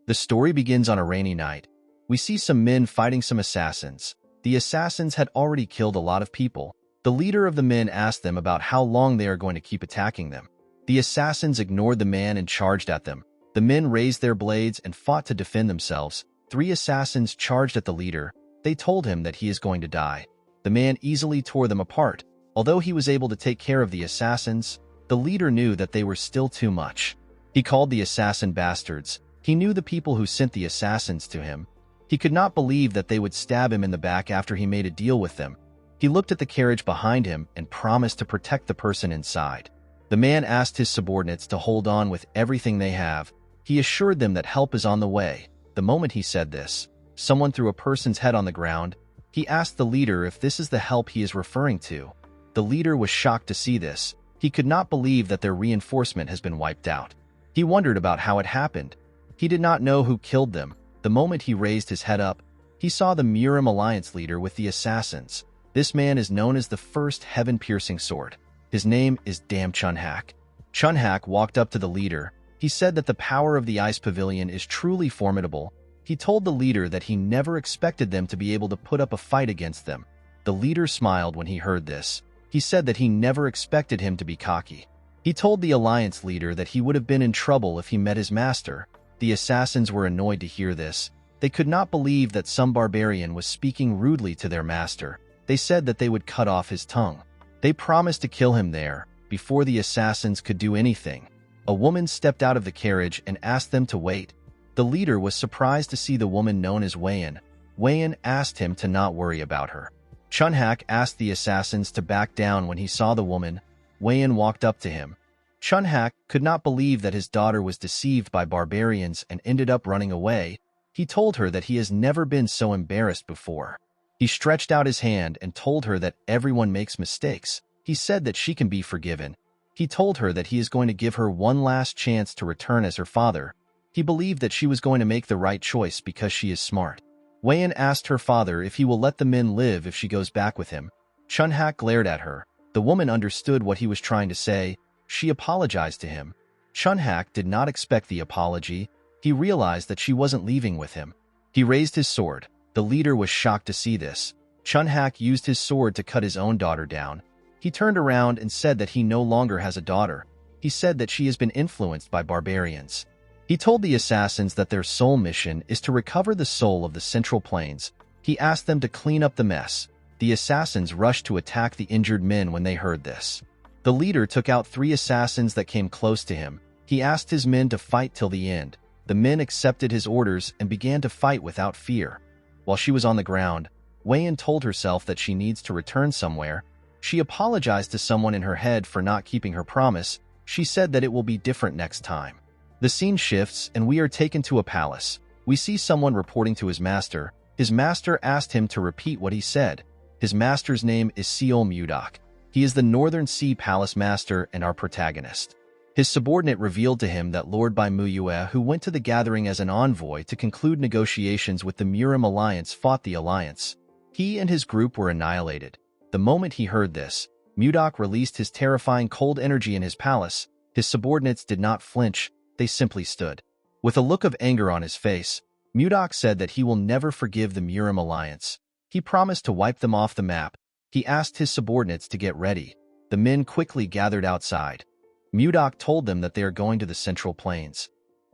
The story begins on a rainy night. We see some men fighting some assassins. The assassins had already killed a lot of people. The leader of the men asked them about how long they are going to keep attacking them. The assassins ignored the man and charged at them. The men raised their blades and fought to defend themselves. 3 assassins charged at the leader. They told him that he is going to die. The man easily tore them apart. Although he was able to take care of the assassins, the leader knew that they were still too much. He called the assassin bastards. He knew the people who sent the assassins to him. He could not believe that they would stab him in the back after he made a deal with them. He looked at the carriage behind him and promised to protect the person inside. The man asked his subordinates to hold on with everything they have. He assured them that help is on the way. The moment he said this, someone threw a person's head on the ground. He asked the leader if this is the help he is referring to. The leader was shocked to see this. He could not believe that their reinforcement has been wiped out. He wondered about how it happened. He did not know who killed them. The moment he raised his head up, he saw the Murim Alliance leader with the assassins. This man is known as the first heaven-piercing sword. His name is Dam Chunhak. Chunhak walked up to the leader. He said that the power of the Ice Pavilion is truly formidable. He told the leader that he never expected them to be able to put up a fight against them. The leader smiled when he heard this. He said that he never expected him to be cocky. He told the Alliance leader that he would have been in trouble if he met his master. The assassins were annoyed to hear this. They could not believe that some barbarian was speaking rudely to their master. They said that they would cut off his tongue. They promised to kill him there, before the assassins could do anything. A woman stepped out of the carriage and asked them to wait. The leader was surprised to see the woman known as Wayan. Wayan asked him to not worry about her. Chunhak asked the assassins to back down when he saw the woman. Wayan walked up to him. Chunhak could not believe that his daughter was deceived by barbarians and ended up running away. He told her that he has never been so embarrassed before. He stretched out his hand and told her that everyone makes mistakes. He said that she can be forgiven. He told her that he is going to give her one last chance to return as her father. He believed that she was going to make the right choice because she is smart. Wayan asked her father if he will let the men live if she goes back with him. Chunhak glared at her. The woman understood what he was trying to say. She apologized to him. Chunhak did not expect the apology. He realized that she wasn't leaving with him. He raised his sword. The leader was shocked to see this. Chunhak used his sword to cut his own daughter down. He turned around and said that he no longer has a daughter. He said that she has been influenced by barbarians. He told the assassins that their sole mission is to recover the soul of the Central Plains. He asked them to clean up the mess. The assassins rushed to attack the injured men when they heard this. The leader took out 3 assassins that came close to him. He asked his men to fight till the end. The men accepted his orders and began to fight without fear. While she was on the ground, Wayan told herself that she needs to return somewhere. She apologized to someone in her head for not keeping her promise. She said that it will be different next time. The scene shifts and we are taken to a palace. We see someone reporting to his master. His master asked him to repeat what he said. His master's name is Seol Mudak. He is the Northern Sea Palace Master and our protagonist. His subordinate revealed to him that Lord Bai Muyue, who went to the gathering as an envoy to conclude negotiations with the Murim Alliance, fought the alliance. He and his group were annihilated. The moment he heard this, Mudak released his terrifying cold energy in his palace. His subordinates did not flinch, they simply stood. With a look of anger on his face, Mudak said that he will never forgive the Murim Alliance. He promised to wipe them off the map. He asked his subordinates to get ready. The men quickly gathered outside. Mudak told them that they are going to the Central Plains.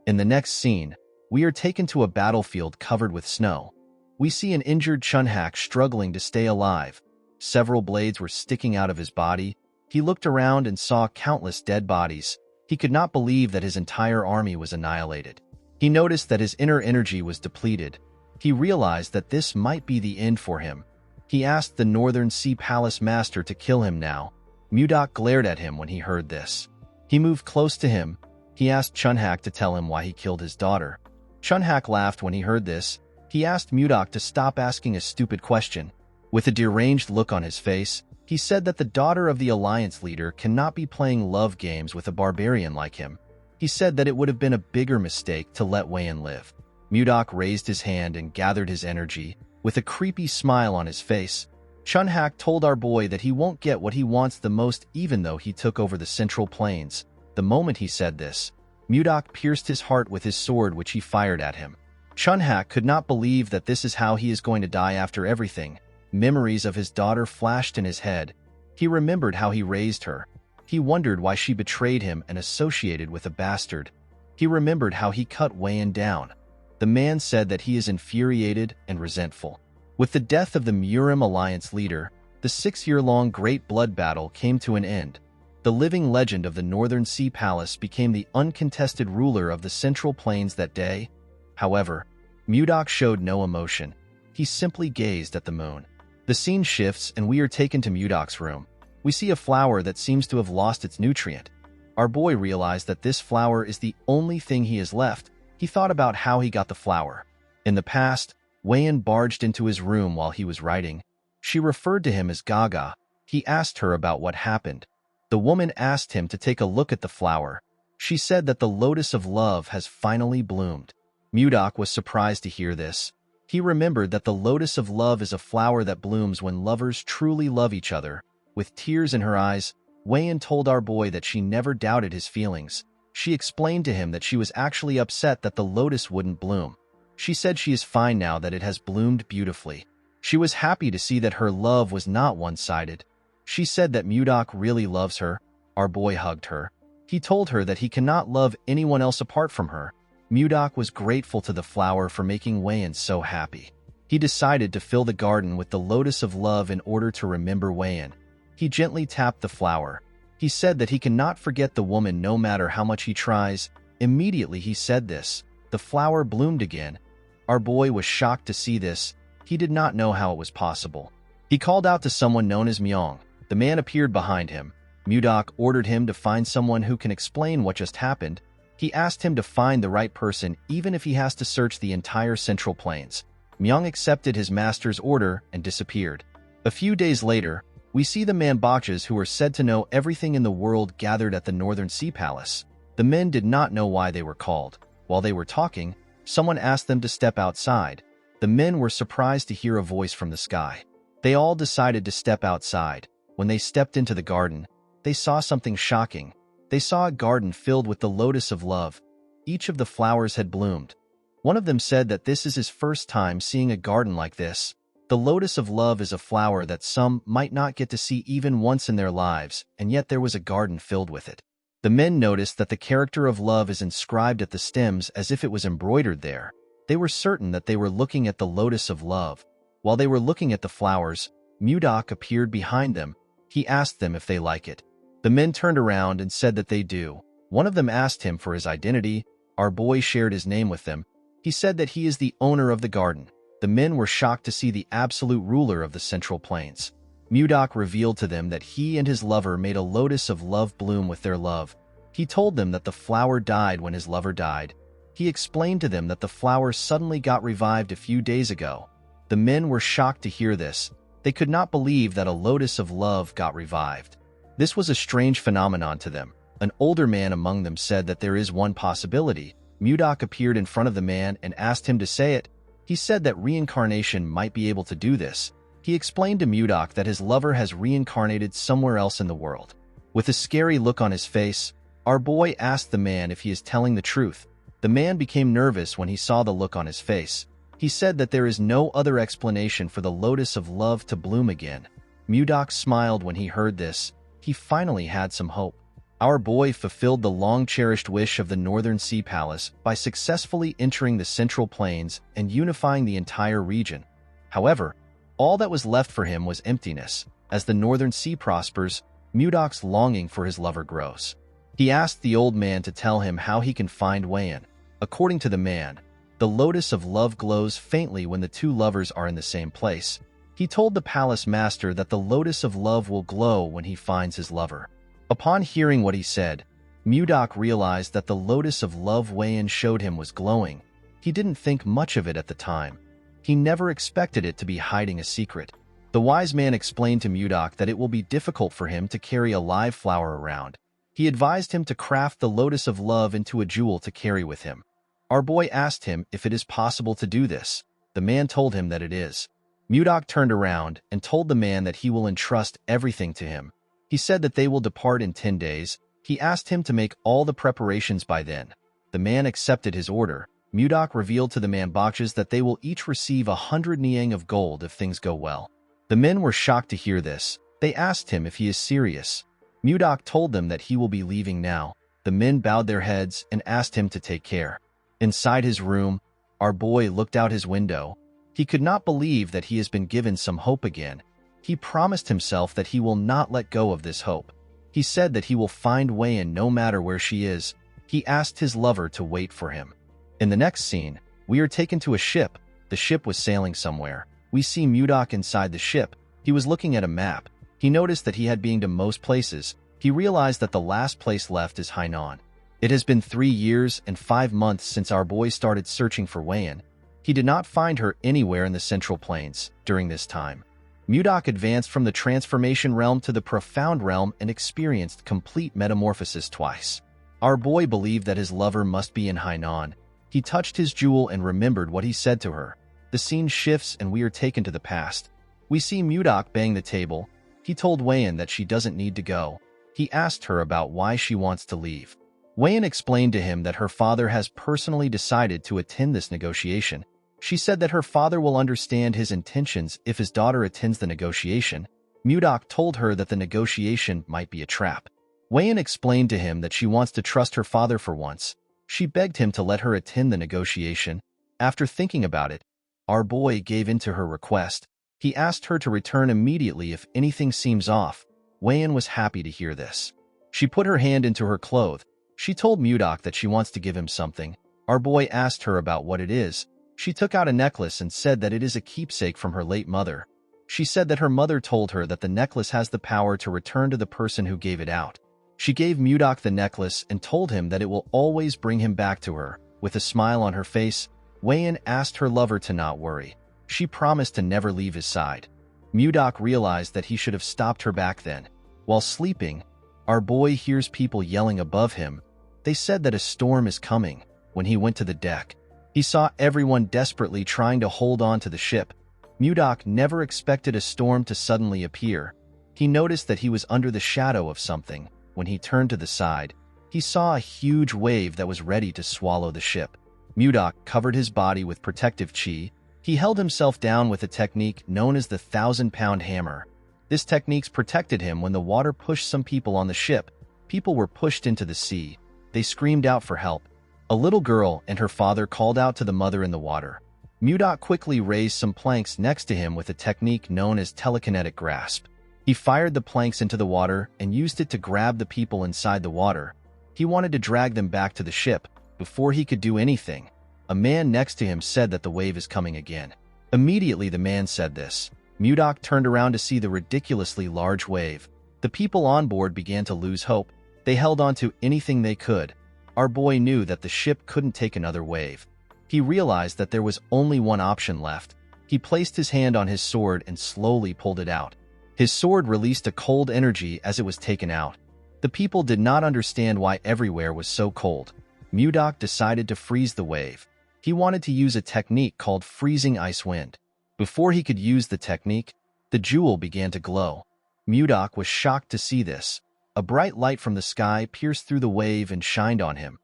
In the next scene, we are taken to a battlefield covered with snow. We see an injured Chunhak struggling to stay alive. Several blades were sticking out of his body. He looked around and saw countless dead bodies. He could not believe that his entire army was annihilated. He noticed that his inner energy was depleted. He realized that this might be the end for him. He asked the Northern Sea Palace Master to kill him now. Mudak glared at him when he heard this. He moved close to him. He asked Chunhak to tell him why he killed his daughter. Chunhak laughed when he heard this. He asked Mudak to stop asking a stupid question. With a deranged look on his face, he said that the daughter of the alliance leader cannot be playing love games with a barbarian like him. He said that it would have been a bigger mistake to let Wayan live. Mudak raised his hand and gathered his energy. With a creepy smile on his face, Chunhak told our boy that he won't get what he wants the most even though he took over the Central Plains. The moment he said this, Mudok pierced his heart with his sword which he fired at him. Chunhak could not believe that this is how he is going to die after everything. Memories of his daughter flashed in his head. He remembered how he raised her. He wondered why she betrayed him and associated with a bastard. He remembered how he cut Weiyan down. The man said that he is infuriated and resentful. With the death of the Murim Alliance leader, the 6-year-long Great Blood Battle came to an end. The living legend of the Northern Sea Palace became the uncontested ruler of the Central Plains that day. However, Mudok showed no emotion. He simply gazed at the moon. The scene shifts and we are taken to Mudok's room. We see a flower that seems to have lost its nutrient. Our boy realized that this flower is the only thing he has left. He thought about how he got the flower. In the past, Weiyan barged into his room while he was writing. She referred to him as Gaga. He asked her about what happened. The woman asked him to take a look at the flower. She said that the lotus of love has finally bloomed. Mudok was surprised to hear this. He remembered that the lotus of love is a flower that blooms when lovers truly love each other. With tears in her eyes, Weiyan told our boy that she never doubted his feelings. She explained to him that she was actually upset that the lotus wouldn't bloom. She said she is fine now that it has bloomed beautifully. She was happy to see that her love was not one-sided. She said that Mudok really loves her. Our boy hugged her. He told her that he cannot love anyone else apart from her. Mudok was grateful to the flower for making Weiyan so happy. He decided to fill the garden with the lotus of love in order to remember Weiyan. He gently tapped the flower. He said that he cannot forget the woman no matter how much he tries. Immediately he said this. The flower bloomed again. Our boy was shocked to see this. He did not know how it was possible. He called out to someone known as Myong. The man appeared behind him. Mudok ordered him to find someone who can explain what just happened. He asked him to find the right person even if he has to search the entire Central Plains. Myong accepted his master's order and disappeared. A few days later, we see the Manbaches who are said to know everything in the world gathered at the Northern Sea Palace. The men did not know why they were called. While they were talking, someone asked them to step outside. The men were surprised to hear a voice from the sky. They all decided to step outside. When they stepped into the garden, they saw something shocking. They saw a garden filled with the lotus of love. Each of the flowers had bloomed. One of them said that this is his first time seeing a garden like this. The lotus of love is a flower that some might not get to see even once in their lives, and yet there was a garden filled with it. The men noticed that the character of love is inscribed at the stems as if it was embroidered there. They were certain that they were looking at the lotus of love. While they were looking at the flowers, Mudok appeared behind them. He asked them if they like it. The men turned around and said that they do. One of them asked him for his identity. Our boy shared his name with them. He said that he is the owner of the garden. The men were shocked to see the absolute ruler of the Central Plains. Mudok revealed to them that he and his lover made a lotus of love bloom with their love. He told them that the flower died when his lover died. He explained to them that the flower suddenly got revived a few days ago. The men were shocked to hear this. They could not believe that a lotus of love got revived. This was a strange phenomenon to them. An older man among them said that there is one possibility. Mudok appeared in front of the man and asked him to say it. He said that reincarnation might be able to do this. He explained to Mudok that his lover has reincarnated somewhere else in the world. With a scary look on his face, our boy asked the man if he is telling the truth. The man became nervous when he saw the look on his face. He said that there is no other explanation for the lotus of love to bloom again. Mudok smiled when he heard this. He finally had some hope. Our boy fulfilled the long-cherished wish of the Northern Sea Palace by successfully entering the Central Plains and unifying the entire region. However, all that was left for him was emptiness. As the Northern Sea prospers, Mudok's longing for his lover grows. He asked the old man to tell him how he can find Weiyan. According to the man, the lotus of love glows faintly when the two lovers are in the same place. He told the palace master that the lotus of love will glow when he finds his lover. Upon hearing what he said, Mudok realized that the lotus of love Weiyan showed him was glowing. He didn't think much of it at the time. He never expected it to be hiding a secret. The wise man explained to Mudok that it will be difficult for him to carry a live flower around. He advised him to craft the lotus of love into a jewel to carry with him. Our boy asked him if it is possible to do this. The man told him that it is. Mudok turned around and told the man that he will entrust everything to him. He said that they will depart in 10 days. He asked him to make all the preparations by then. The man accepted his order. Mudok revealed to the Manboxes that they will each receive 100 niang of gold if things go well. The men were shocked to hear this. They asked him if he is serious. Mudok told them that he will be leaving now. The men bowed their heads and asked him to take care. Inside his room, our boy looked out his window. He could not believe that he has been given some hope again. He promised himself that he will not let go of this hope. He said that he will find Wei-in no matter where she is. He asked his lover to wait for him. In the next scene, we are taken to a ship. The ship was sailing somewhere. We see Mudok inside the ship. He was looking at a map. He noticed that he had been to most places. He realized that the last place left is Hainan. It has been 3 years and 5 months since our boy started searching for Wei-in. He did not find her anywhere in the Central Plains during this time. Mudok advanced from the transformation realm to the profound realm and experienced complete metamorphosis twice. Our boy believed that his lover must be in Hainan. He touched his jewel and remembered what he said to her. The scene shifts and we are taken to the past. We see Mudok bang the table. He told Wei-in that she doesn't need to go. He asked her about why she wants to leave. Wei-in explained to him that her father has personally decided to attend this negotiation. She said that her father will understand his intentions if his daughter attends the negotiation. Mudok told her that the negotiation might be a trap. Wei-in explained to him that she wants to trust her father for once. She begged him to let her attend the negotiation. After thinking about it, our boy gave in to her request. He asked her to return immediately if anything seems off. Wei-in was happy to hear this. She put her hand into her cloth. She told Mudok that she wants to give him something. Our boy asked her about what it is. She took out a necklace and said that it is a keepsake from her late mother. She said that her mother told her that the necklace has the power to return to the person who gave it out. She gave Mudok the necklace and told him that it will always bring him back to her. With a smile on her face, Wei-in asked her lover to not worry. She promised to never leave his side. Mudok realized that he should have stopped her back then. While sleeping, our boy hears people yelling above him. They said that a storm is coming. When he went to the deck, he saw everyone desperately trying to hold on to the ship. Mudok never expected a storm to suddenly appear. He noticed that he was under the shadow of something. When he turned to the side, he saw a huge wave that was ready to swallow the ship. Mudok covered his body with protective chi. He held himself down with a technique known as the 1,000-pound hammer. This technique protected him when the water pushed some people on the ship. People were pushed into the sea. They screamed out for help. A little girl and her father called out to the mother in the water. Mudok quickly raised some planks next to him with a technique known as telekinetic grasp. He fired the planks into the water and used it to grab the people inside the water. He wanted to drag them back to the ship. Before he could do anything, a man next to him said that the wave is coming again. Immediately the man said this. Mudok turned around to see the ridiculously large wave. The people on board began to lose hope. They held on to anything they could. Our boy knew that the ship couldn't take another wave. He realized that there was only one option left. He placed his hand on his sword and slowly pulled it out. His sword released a cold energy as it was taken out. The people did not understand why everywhere was so cold. Mudok decided to freeze the wave. He wanted to use a technique called freezing ice wind. Before he could use the technique, the jewel began to glow. Mudok was shocked to see this. A bright light from the sky pierced through the wave and shined on him.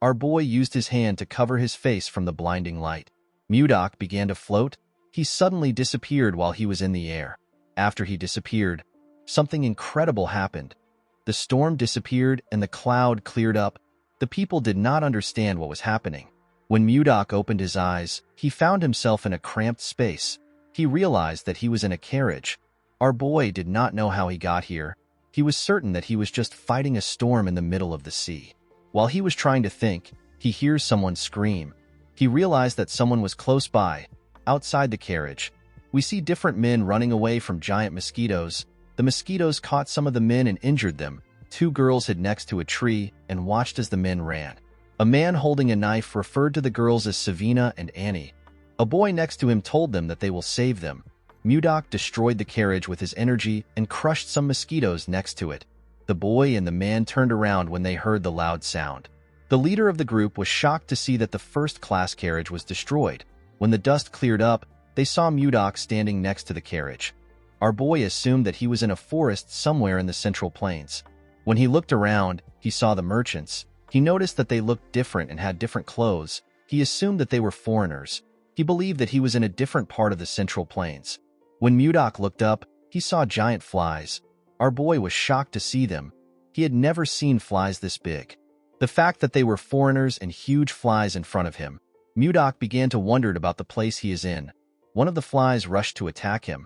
Our boy used his hand to cover his face from the blinding light. Mudok began to float. He suddenly disappeared while he was in the air. After he disappeared, something incredible happened. The storm disappeared and the cloud cleared up. The people did not understand what was happening. When Mudok opened his eyes, he found himself in a cramped space. He realized that he was in a carriage. Our boy did not know how he got here. He was certain that he was just fighting a storm in the middle of the sea. While he was trying to think, he hears someone scream. He realized that someone was close by, outside the carriage. We see different men running away from giant mosquitoes. The mosquitoes caught some of the men and injured them. 2 girls hid next to a tree and watched as the men ran. A man holding a knife referred to the girls as Savina and Annie. A boy next to him told them that they will save them. Mudok destroyed the carriage with his energy and crushed some mosquitoes next to it. The boy and the man turned around when they heard the loud sound. The leader of the group was shocked to see that the first-class carriage was destroyed. When the dust cleared up, they saw Mudok standing next to the carriage. Our boy assumed that he was in a forest somewhere in the Central Plains. When he looked around, he saw the merchants. He noticed that they looked different and had different clothes. He assumed that they were foreigners. He believed that he was in a different part of the Central Plains. When Mudok looked up, he saw giant flies. Our boy was shocked to see them. He had never seen flies this big. The fact that they were foreigners and huge flies in front of him, Mudok began to wonder about the place he is in. One of the flies rushed to attack him.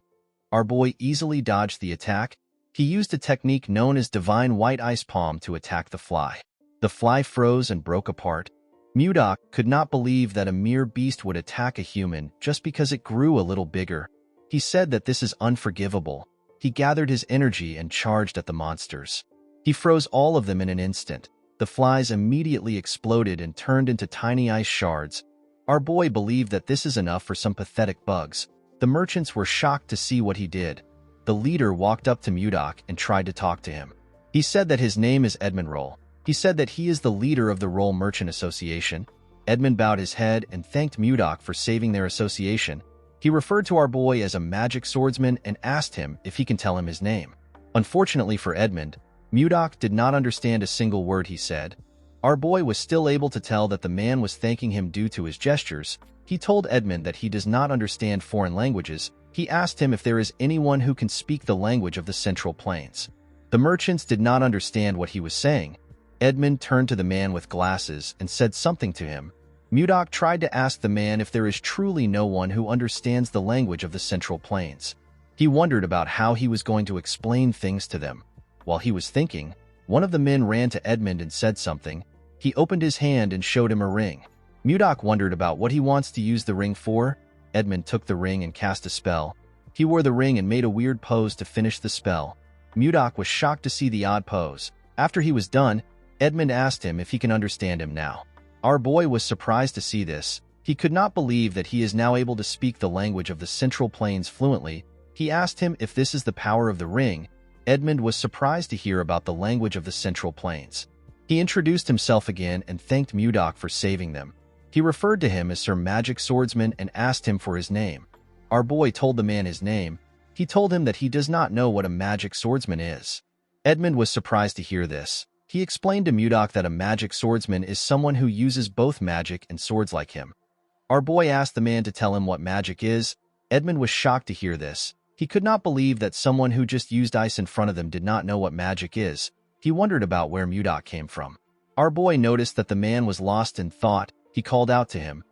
Our boy easily dodged the attack. He used a technique known as Divine White Ice Palm to attack the fly. The fly froze and broke apart. Mudok could not believe that a mere beast would attack a human just because it grew a little bigger. He said that this is unforgivable. He gathered his energy and charged at the monsters. He froze all of them in an instant. The flies immediately exploded and turned into tiny ice shards. Our boy believed that this is enough for some pathetic bugs. The merchants were shocked to see what he did. The leader walked up to Mudok and tried to talk to him. He said that his name is Edmund Roll. He said that he is the leader of the Roll Merchant Association. Edmund bowed his head and thanked Mudok for saving their association. He referred to our boy as a magic swordsman and asked him if he can tell him his name. Unfortunately for Edmund, Mudok did not understand a single word he said. Our boy was still able to tell that the man was thanking him due to his gestures. He told Edmund that he does not understand foreign languages. He asked him if there is anyone who can speak the language of the Central Plains. The merchants did not understand what he was saying. Edmund turned to the man with glasses and said something to him. Mudok tried to ask the man if there is truly no one who understands the language of the Central Plains. He wondered about how he was going to explain things to them. While he was thinking, one of the men ran to Edmund and said something. He opened his hand and showed him a ring. Mudok wondered about what he wants to use the ring for. Edmund took the ring and cast a spell. He wore the ring and made a weird pose to finish the spell. Mudok was shocked to see the odd pose. After he was done, Edmund asked him if he can understand him now. Our boy was surprised to see this. He could not believe that he is now able to speak the language of the Central Plains fluently. He asked him if this is the power of the ring. Edmund was surprised to hear about the language of the Central Plains. He introduced himself again and thanked Mudok for saving them. He referred to him as Sir Magic Swordsman and asked him for his name. Our boy told the man his name. He told him that he does not know what a magic swordsman is. Edmund was surprised to hear this. He explained to Mudok that a magic swordsman is someone who uses both magic and swords like him. Our boy asked the man to tell him what magic is. Edmund was shocked to hear this. He could not believe that someone who just used ice in front of them did not know what magic is. He wondered about where Mudok came from. Our boy noticed that the man was lost in thought. He called out to him.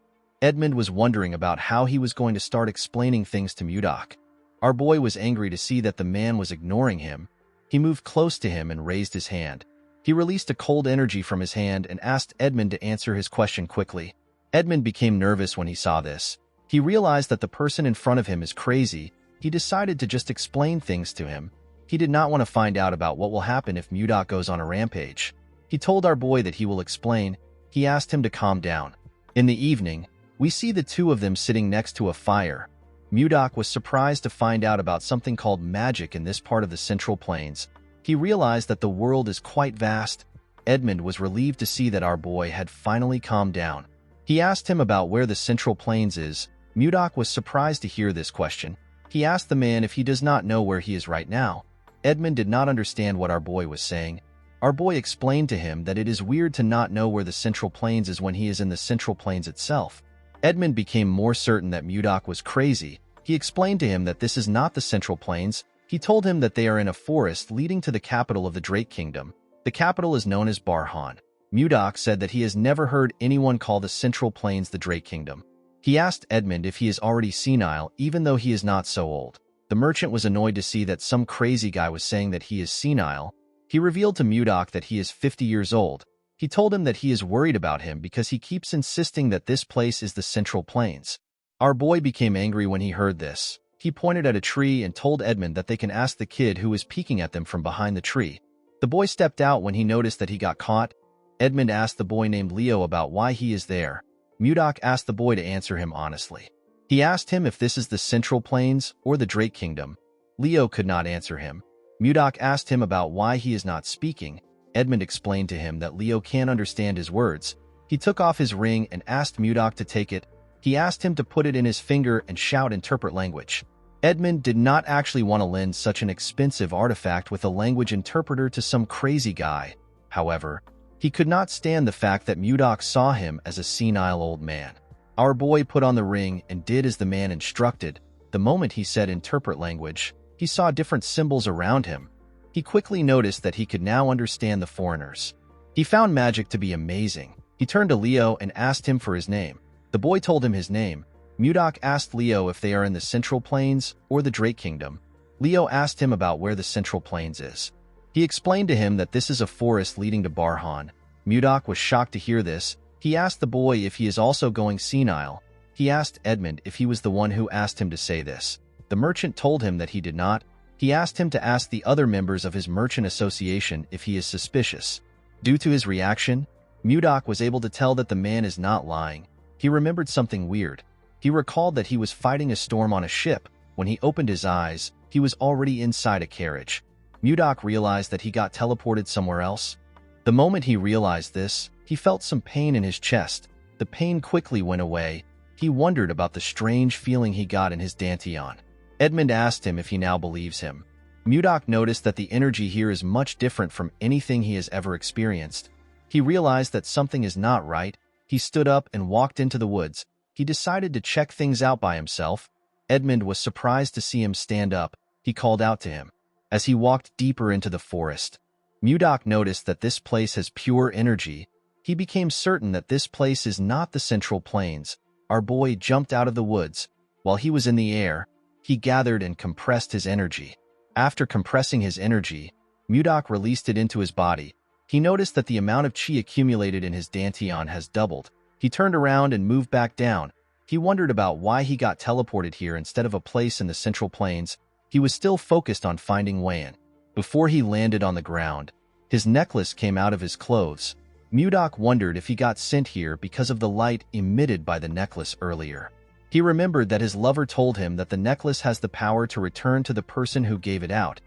Edmund was wondering about how he was going to start explaining things to Mudok. Our boy was angry to see that the man was ignoring him. He moved close to him and raised his hand. He released a cold energy from his hand and asked Edmund to answer his question quickly. Edmund became nervous when he saw this. He realized that the person in front of him is crazy. He decided to just explain things to him. He did not want to find out about what will happen if Mudok goes on a rampage. He told our boy that he will explain. He asked him to calm down. In the evening, we see the two of them sitting next to a fire. Mudok was surprised to find out about something called magic in this part of the Central Plains. He realized that the world is quite vast. Edmund was relieved to see that our boy had finally calmed down. He asked him about where the Central Plains is. Mudok was surprised to hear this question. He asked the man if he does not know where he is right now. Edmund did not understand what our boy was saying. Our boy explained to him that it is weird to not know where the Central Plains is when he is in the Central Plains itself. Edmund became more certain that Mudok was crazy. He explained to him that this is not the Central Plains. He told him that they are in a forest leading to the capital of the Drake Kingdom. The capital is known as Barhan. Mudok said that he has never heard anyone call the Central Plains the Drake Kingdom. He asked Edmund if he is already senile, even though he is not so old. The merchant was annoyed to see that some crazy guy was saying that he is senile. He revealed to Mudok that he is 50 years old. He told him that he is worried about him because he keeps insisting that this place is the Central Plains. Our boy became angry when he heard this. He pointed at a tree and told Edmund that they can ask the kid who was peeking at them from behind the tree. The boy stepped out when he noticed that he got caught. Edmund asked the boy named Leo about why he is there. Mudok asked the boy to answer him honestly. He asked him if this is the Central Plains or the Drake Kingdom. Leo could not answer him. Mudok asked him about why he is not speaking. Edmund explained to him that Leo can't understand his words. He took off his ring and asked Mudok to take it. He asked him to put it in his finger and shout interpret language. Edmund did not actually want to lend such an expensive artifact with a language interpreter to some crazy guy. However, He could not stand the fact that Mudok saw him as a senile old man. Our boy put on the ring and did as the man instructed. The moment he said interpret language, he saw different symbols around him. He quickly noticed that he could now understand the foreigners. He found magic to be amazing. He turned to Leo and asked him for his name. The boy told him his name. Mudok asked Leo if they are in the Central Plains or the Drake Kingdom. Leo asked him about where the Central Plains is. He explained to him that this is a forest leading to Barhan. Mudok was shocked to hear this. He asked the boy if he is also going senile. He asked Edmund if he was the one who asked him to say this. The merchant told him that he did not. He asked him to ask the other members of his merchant association if he is suspicious. Due to his reaction, Mudok was able to tell that the man is not lying. He remembered something weird. He recalled that he was fighting a storm on a ship. When he opened his eyes, he was already inside a carriage. Mudok realized that he got teleported somewhere else. The moment he realized this, he felt some pain in his chest. The pain quickly went away. He wondered about the strange feeling he got in his dantian. Edmund asked him if he now believes him. Mudok noticed that the energy here is much different from anything he has ever experienced. He realized that something is not right. He stood up and walked into the woods. He decided to check things out by himself. Edmund was surprised to see him stand up. He called out to him. As he walked deeper into the forest, Mudok noticed that this place has pure energy. He became certain that this place is not the Central Plains. Our boy jumped out of the woods. While he was in the air, he gathered and compressed his energy. After compressing his energy, Mudok released it into his body. He noticed that the amount of chi accumulated in his dantian has doubled. He turned around and moved back down. He wondered about why he got teleported here instead of a place in the Central Plains. He was still focused on finding Wayan. Before he landed on the ground, his necklace came out of his clothes. Mudok wondered if he got sent here because of the light emitted by the necklace earlier. He remembered that his lover told him that the necklace has the power to return to the person who gave it out.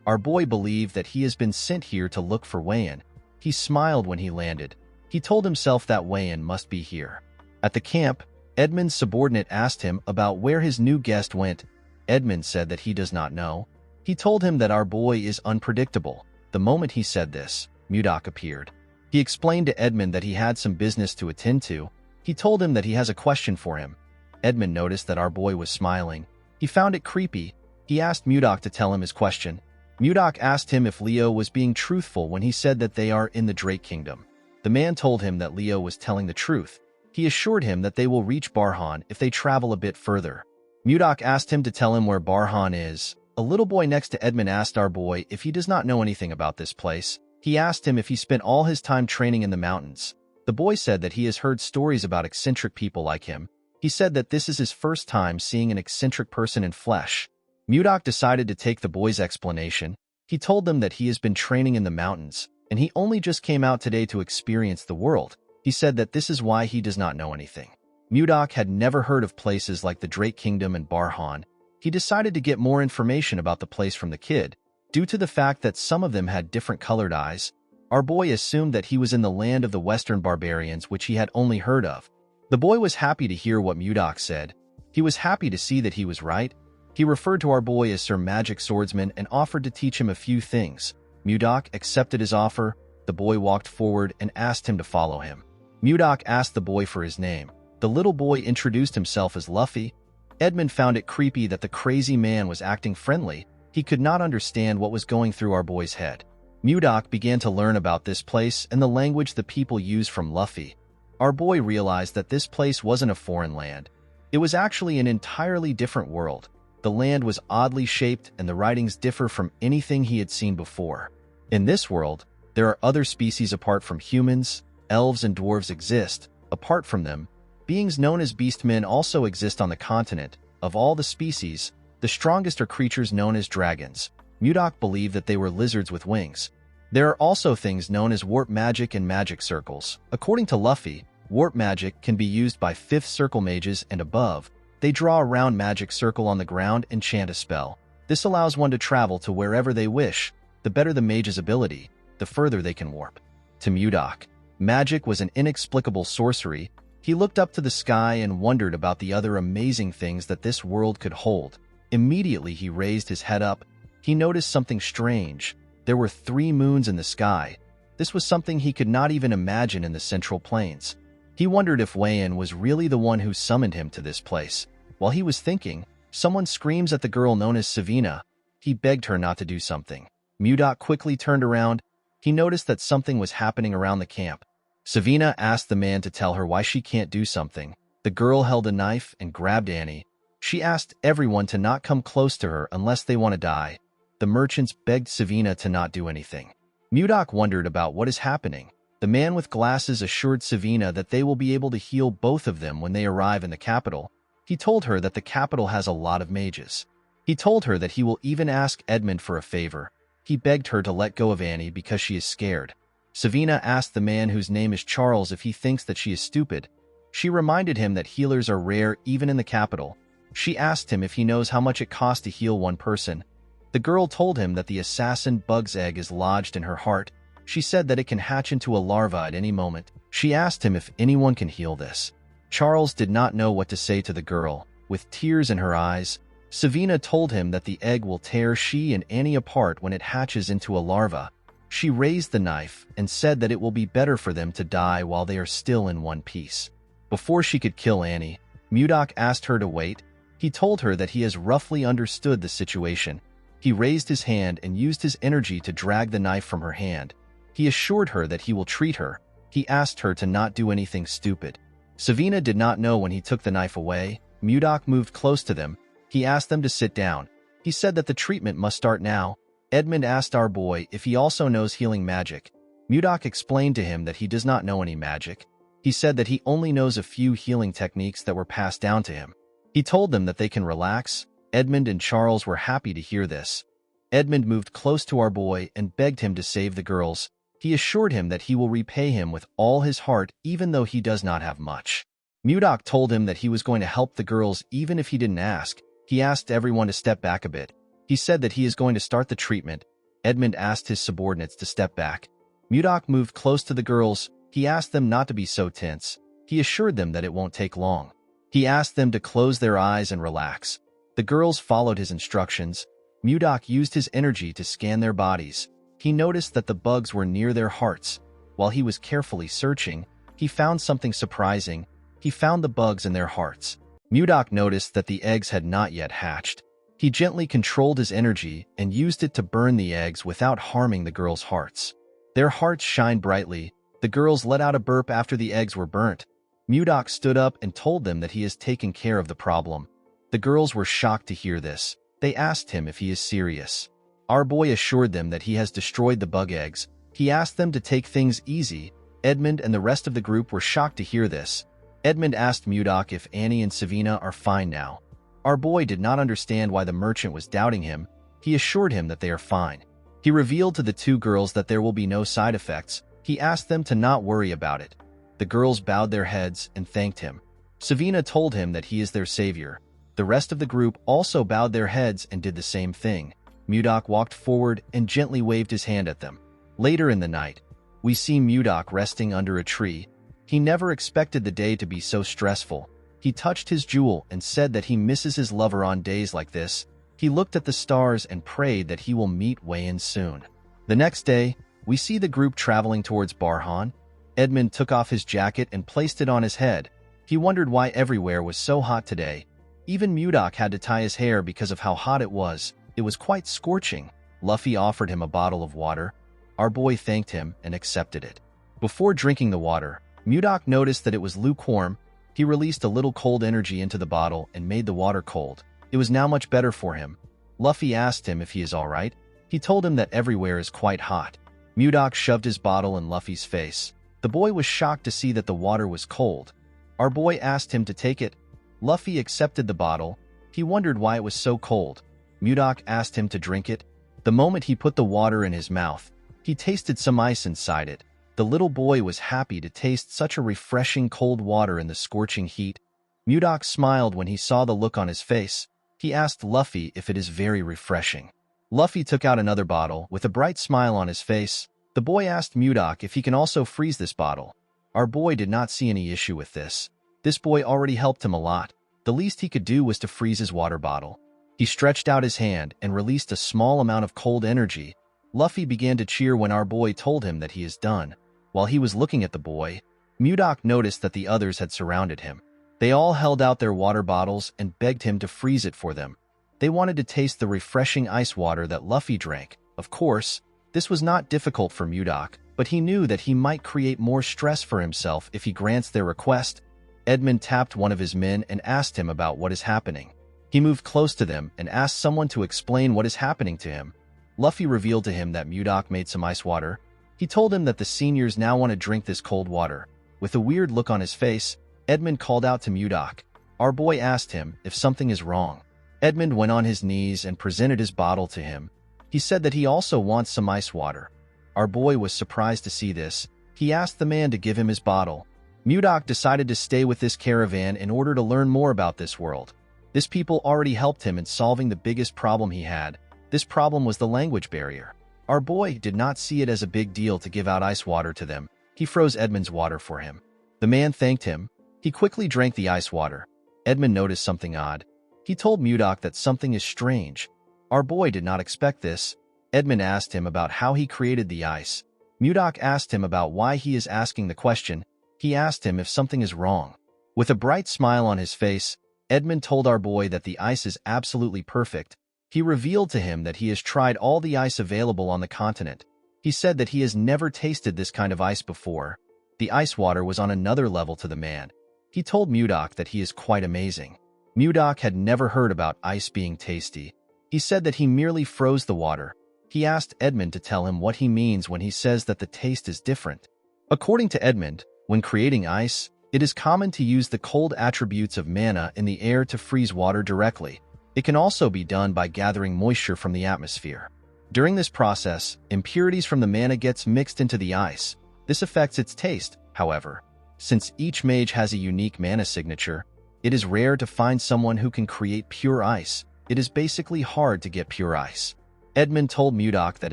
Our boy believed that he has been sent here to look for Wayan. He smiled when he landed. He told himself that Wayan must be here. At the camp, Edmund's subordinate asked him about where his new guest went. Edmund said that he does not know. He told him that our boy is unpredictable. The moment he said this, Mudok appeared. He explained to Edmund that he had some business to attend to. He told him that he has a question for him. Edmund noticed that our boy was smiling. He found it creepy. He asked Mudok to tell him his question. Mudok asked him if Leo was being truthful when he said that they are in the Drake Kingdom. The man told him that Leo was telling the truth. He assured him that they will reach Barhan if they travel a bit further. Mudok asked him to tell him where Barhan is. A little boy next to Edmund asked our boy if he does not know anything about this place. He asked him if he spent all his time training in the mountains. The boy said that he has heard stories about eccentric people like him. He said that this is his first time seeing an eccentric person in flesh. Mudok decided to take the boy's explanation. He told them that he has been training in the mountains, and he only just came out today to experience the world. He said that this is why he does not know anything. Mudok had never heard of places like the Drake Kingdom and Barhan. He decided to get more information about the place from the kid. Due to the fact that some of them had different colored eyes, our boy assumed that he was in the land of the Western barbarians, which he had only heard of. The boy was happy to hear what Mudok said. He was happy to see that he was right. He referred to our boy as Sir Magic Swordsman and offered to teach him a few things. Mudok accepted his offer. The boy walked forward and asked him to follow him. Mudok asked the boy for his name. The little boy introduced himself as Luffy. Edmund found it creepy that the crazy man was acting friendly. He could not understand what was going through our boy's head. Mudok began to learn about this place and the language the people use from Luffy. Our boy realized that this place wasn't a foreign land. It was actually an entirely different world. The land was oddly shaped and the writings differ from anything he had seen before. In this world, there are other species apart from humans. Elves and dwarves exist. Apart from them, beings known as beastmen also exist on the continent. Of all the species, the strongest are creatures known as dragons. Mudok believed that they were lizards with wings. There are also things known as warp magic and magic circles. According to Luffy, warp magic can be used by 5th circle mages and above. They draw a round magic circle on the ground and chant a spell. This allows one to travel to wherever they wish. The better the mage's ability, the further they can warp. To Mudok, magic was an inexplicable sorcery. He looked up to the sky and wondered about the other amazing things that this world could hold. Immediately he raised his head up. He noticed something strange. There were 3 moons in the sky. This was something he could not even imagine in the Central Plains. He wondered if Wayan was really the one who summoned him to this place. While he was thinking, someone screams at the girl known as Savina. He begged her not to do something. Mudok quickly turned around. He noticed that something was happening around the camp. Savina asked the man to tell her why she can't do something. The girl held a knife and grabbed Annie. She asked everyone to not come close to her unless they want to die. The merchants begged Savina to not do anything. Mudok wondered about what is happening. The man with glasses assured Savina that they will be able to heal both of them when they arrive in the capital. He told her that the capital has a lot of mages. He told her that he will even ask Edmund for a favor. He begged her to let go of Annie because she is scared. Savina asked the man whose name is Charles if he thinks that she is stupid. She reminded him that healers are rare even in the capital. She asked him if he knows how much it costs to heal one person. The girl told him that the assassin bug's egg is lodged in her heart. She said that it can hatch into a larva at any moment. She asked him if anyone can heal this. Charles did not know what to say to the girl. With tears in her eyes, Savina told him that the egg will tear she and Annie apart when it hatches into a larva. She raised the knife and said that it will be better for them to die while they are still in one piece. Before she could kill Annie, Mudok asked her to wait. He told her that he has roughly understood the situation. He raised his hand and used his energy to drag the knife from her hand. He assured her that he will treat her. He asked her to not do anything stupid. Savina did not know when he took the knife away. Mudok moved close to them. He asked them to sit down. He said that the treatment must start now. Edmund asked our boy if he also knows healing magic. Mudok explained to him that he does not know any magic. He said that he only knows a few healing techniques that were passed down to him. He told them that they can relax. Edmund and Charles were happy to hear this. Edmund moved close to our boy and begged him to save the girls. He assured him that he will repay him with all his heart even though he does not have much. Mudok told him that he was going to help the girls even if he didn't ask. He asked everyone to step back a bit. He said that he is going to start the treatment. Edmund asked his subordinates to step back. Mudok moved close to the girls. He asked them not to be so tense. He assured them that it won't take long. He asked them to close their eyes and relax. The girls followed his instructions. Mudok used his energy to scan their bodies. He noticed that the bugs were near their hearts. While he was carefully searching, he found something surprising. He found the bugs in their hearts. Mudok noticed that the eggs had not yet hatched. He gently controlled his energy and used it to burn the eggs without harming the girls' hearts. Their hearts shined brightly. The girls let out a burp after the eggs were burnt. Mudok stood up and told them that he has taken care of the problem. The girls were shocked to hear this. They asked him if he is serious. Our boy assured them that he has destroyed the bug eggs. He asked them to take things easy. Edmund and the rest of the group were shocked to hear this. Edmund asked Mudok if Annie and Savina are fine now. Our boy did not understand why the merchant was doubting him. He assured him that they are fine. He revealed to the two girls that there will be no side effects. He asked them to not worry about it. The girls bowed their heads and thanked him. Savina told him that he is their savior. The rest of the group also bowed their heads and did the same thing. Mudok walked forward and gently waved his hand at them. Later in the night, we see Mudok resting under a tree. He never expected the day to be so stressful. He touched his jewel and said that he misses his lover on days like this. He looked at the stars and prayed that he will meet Wayan soon. The next day, we see the group traveling towards Barhan. Edmund took off his jacket and placed it on his head. He wondered why everywhere was so hot today. Even Mudok had to tie his hair because of how hot it was. It was quite scorching. Luffy offered him a bottle of water. Our boy thanked him and accepted it. Before drinking the water, Mudok noticed that it was lukewarm. He released a little cold energy into the bottle and made the water cold. It was now much better for him. Luffy asked him if he is alright. He told him that everywhere is quite hot. Mudok shoved his bottle in Luffy's face. The boy was shocked to see that the water was cold. Our boy asked him to take it. Luffy accepted the bottle. He wondered why it was so cold. Mudok asked him to drink it. The moment he put the water in his mouth, he tasted some ice inside it. The little boy was happy to taste such a refreshing cold water in the scorching heat. Mudok smiled when he saw the look on his face. He asked Luffy if it is very refreshing. Luffy took out another bottle with a bright smile on his face. The boy asked Mudok if he can also freeze this bottle. Our boy did not see any issue with this. This boy already helped him a lot. The least he could do was to freeze his water bottle. He stretched out his hand and released a small amount of cold energy. Luffy began to cheer when our boy told him that he is done. While he was looking at the boy, Mudok noticed that the others had surrounded him. They all held out their water bottles and begged him to freeze it for them. They wanted to taste the refreshing ice water that Luffy drank. Of course, this was not difficult for Mudok, but he knew that he might create more stress for himself if he grants their request. Edmund tapped one of his men and asked him about what is happening. He moved close to them and asked someone to explain what is happening to him. Luffy revealed to him that Mudok made some ice water. He told him that the seniors now want to drink this cold water. With a weird look on his face, Edmund called out to Mudok. Our boy asked him if something is wrong. Edmund went on his knees and presented his bottle to him. He said that he also wants some ice water. Our boy was surprised to see this. He asked the man to give him his bottle. Mudok decided to stay with this caravan in order to learn more about this world. This people already helped him in solving the biggest problem he had. This problem was the language barrier. Our boy did not see it as a big deal to give out ice water to them. He froze Edmund's water for him. The man thanked him. He quickly drank the ice water. Edmund noticed something odd. He told Mudok that something is strange. Our boy did not expect this. Edmund asked him about how he created the ice. Mudok asked him about why he is asking the question. He asked him if something is wrong. With a bright smile on his face, Edmund told our boy that the ice is absolutely perfect. He revealed to him that he has tried all the ice available on the continent. He said that he has never tasted this kind of ice before. The ice water was on another level to the man. He told Mudok that he is quite amazing. Mudok had never heard about ice being tasty. He said that he merely froze the water. He asked Edmund to tell him what he means when he says that the taste is different. According to Edmund, when creating ice, it is common to use the cold attributes of mana in the air to freeze water directly. It can also be done by gathering moisture from the atmosphere. During this process, impurities from the mana gets mixed into the ice. This affects its taste, however. Since each mage has a unique mana signature, it is rare to find someone who can create pure ice. It is basically hard to get pure ice. Edmund told Mudok that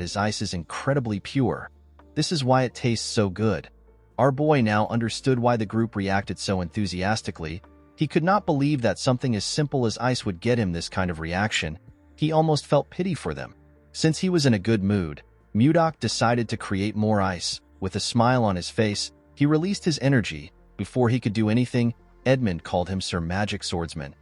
his ice is incredibly pure. This is why it tastes so good. Our boy now understood why the group reacted so enthusiastically. He could not believe that something as simple as ice would get him this kind of reaction. He almost felt pity for them. Since he was in a good mood, Mudok decided to create more ice. With a smile on his face, he released his energy. Before he could do anything, Edmund called him Sir Magic Swordsman.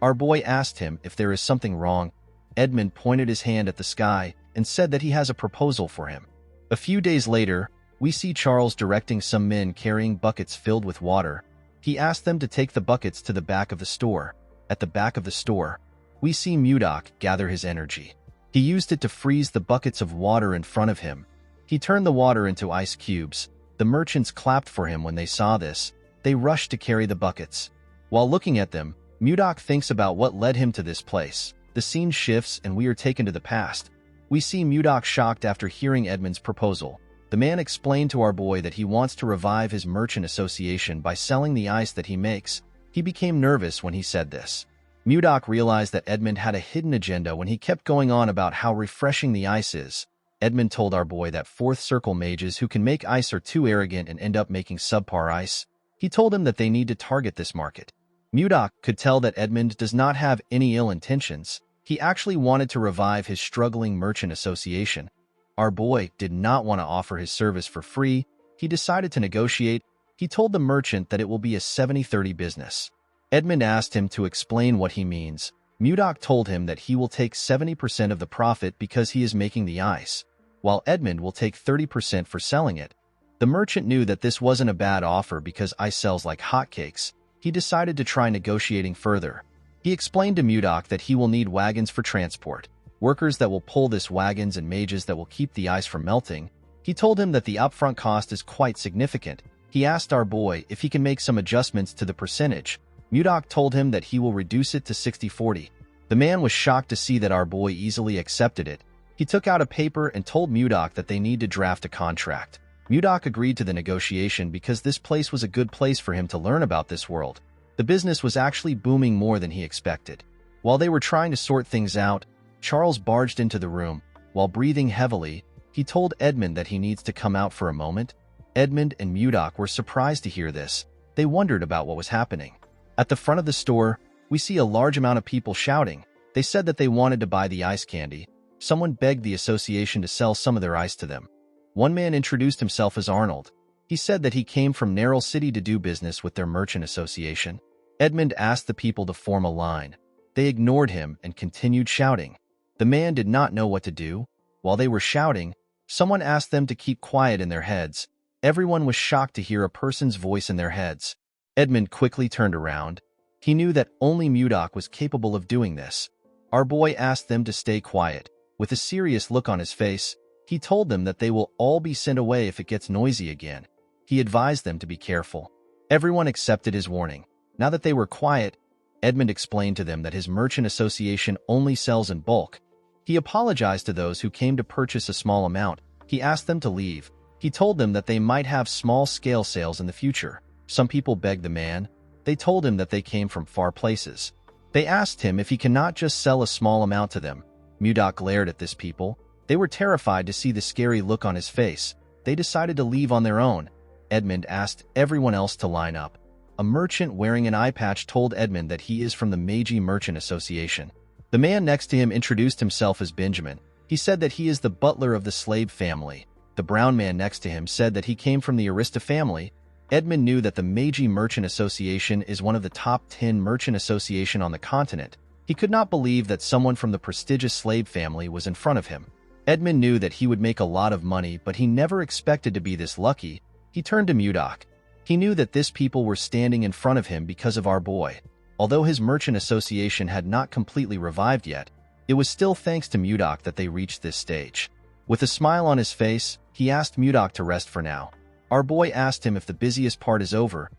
Our boy asked him if there is something wrong. Edmund pointed his hand at the sky and said that he has a proposal for him. A few days later, we see Charles directing some men carrying buckets filled with water. He asked them to take the buckets to the back of the store. At the back of the store, we see Mudok gather his energy. He used it to freeze the buckets of water in front of him. He turned the water into ice cubes. The merchants clapped for him when they saw this. They rushed to carry the buckets. While looking at them, Mudok thinks about what led him to this place. The scene shifts and we are taken to the past. We see Mudok shocked after hearing Edmund's proposal. The man explained to our boy that he wants to revive his merchant association by selling the ice that he makes. He became nervous when he said this. Mudok realized that Edmund had a hidden agenda when he kept going on about how refreshing the ice is. Edmund told our boy that fourth circle mages who can make ice are too arrogant and end up making subpar ice. He told him that they need to target this market. Mudok could tell that Edmund does not have any ill intentions. He actually wanted to revive his struggling merchant association. Our boy did not want to offer his service for free. He decided to negotiate. He told the merchant that it will be a 70-30 business. Edmund asked him to explain what he means. Mudok told him that he will take 70% of the profit because he is making the ice, while Edmund will take 30% for selling it. The merchant knew that this wasn't a bad offer because ice sells like hotcakes. He decided to try negotiating further. He explained to Mudok that he will need wagons for transport, workers that will pull this wagons and mages that will keep the ice from melting. He told him that the upfront cost is quite significant. He asked our boy if he can make some adjustments to the percentage. Mudok told him that he will reduce it to 60-40. The man was shocked to see that our boy easily accepted it. He took out a paper and told Mudok that they need to draft a contract. Mudok agreed to the negotiation because this place was a good place for him to learn about this world. The business was actually booming more than he expected. While they were trying to sort things out, Charles barged into the room. While breathing heavily, he told Edmund that he needs to come out for a moment. Edmund and Mudok were surprised to hear this. They wondered about what was happening. At the front of the store, we see a large amount of people shouting. They said that they wanted to buy the ice candy. someone begged the association to sell some of their ice to them. One man introduced himself as Arnold. He said that he came from Narrow City to do business with their merchant association. Edmund asked the people to form a line. They ignored him and continued shouting. The man did not know what to do. While they were shouting, someone asked them to keep quiet in their heads. Everyone was shocked to hear a person's voice in their heads. Edmund quickly turned around. He knew that only Mudok was capable of doing this. Our boy asked them to stay quiet. With a serious look on his face, he told them that they will all be sent away if it gets noisy again. He advised them to be careful. Everyone accepted his warning. Now that they were quiet, Edmund explained to them that his merchant association only sells in bulk. He apologized to those who came to purchase a small amount. He asked them to leave. He told them that they might have small-scale sales in the future. Some people begged the man. They told him that they came from far places. They asked him if he cannot just sell a small amount to them. Mudok glared at this people. They were terrified to see the scary look on his face. They decided to leave on their own. Edmund asked everyone else to line up. A merchant wearing an eye patch told Edmund that he is from the Meiji Merchant Association. The man next to him introduced himself as Benjamin. He said that he is the butler of the slave family. The brown man next to him said that he came from the Arista family. Edmund knew that the Meiji Merchant Association is one of the top 10 merchant association on the continent. He could not believe that someone from the prestigious slave family was in front of him. Edmund knew that he would make a lot of money, but he never expected to be this lucky. He turned to Mudok. He knew that this people were standing in front of him because of our boy. Although his merchant association had not completely revived yet, it was still thanks to Mudok that they reached this stage. With a smile on his face, he asked Mudok to rest for now. Our boy asked him if the busiest part is over.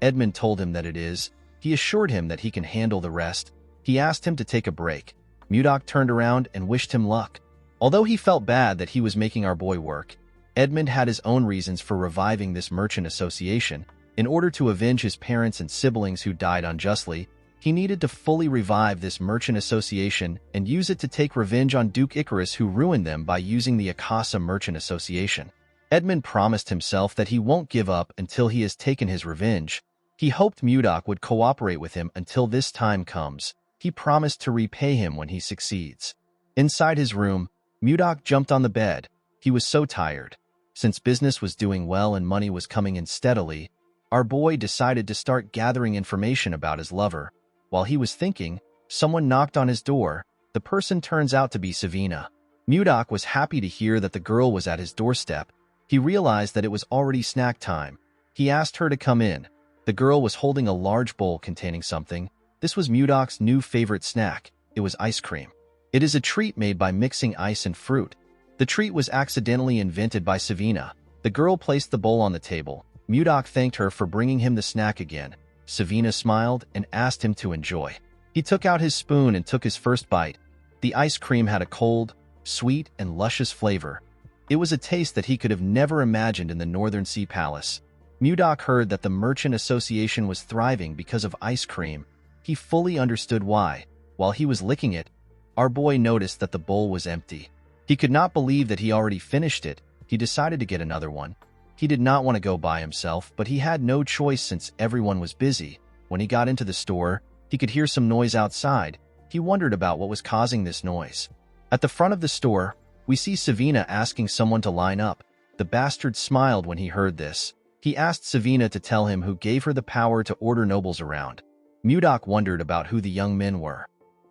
Edmund told him that it is. He assured him that he can handle the rest. He asked him to take a break. Mudok turned around and wished him luck. Although he felt bad that he was making our boy work, Edmund had his own reasons for reviving this merchant association. In order to avenge his parents and siblings who died unjustly, he needed to fully revive this merchant association and use it to take revenge on Duke Icarus, who ruined them by using the Akasa Merchant Association. Edmund promised himself that he won't give up until he has taken his revenge. He hoped Mudok would cooperate with him until this time comes. He promised to repay him when he succeeds. Inside his room, Mudok jumped on the bed. He was so tired. Since business was doing well and money was coming in steadily, our boy decided to start gathering information about his lover. While he was thinking, someone knocked on his door. The person turns out to be Savina. Mudok was happy to hear that the girl was at his doorstep. He realized that it was already snack time. He asked her to come in. The girl was holding a large bowl containing something. This was Mudok's new favorite snack. It was ice cream. It is a treat made by mixing ice and fruit. The treat was accidentally invented by Savina. The girl placed the bowl on the table. Mudok thanked her for bringing him the snack again. Savina smiled and asked him to enjoy. He took out his spoon and took his first bite. The ice cream had a cold, sweet, and luscious flavor. It was a taste that he could have never imagined in the Northern Sea Palace. Mudok heard that the Merchant Association was thriving because of ice cream. He fully understood why. While he was licking it, our boy noticed that the bowl was empty. He could not believe that he already finished it. He decided to get another one. He did not want to go by himself, but he had no choice since everyone was busy. When he got into the store, he could hear some noise outside. He wondered about what was causing this noise. At the front of the store, we see Savina asking someone to line up. The bastard smiled when he heard this. He asked Savina to tell him who gave her the power to order nobles around. Mudok wondered about who the young men were.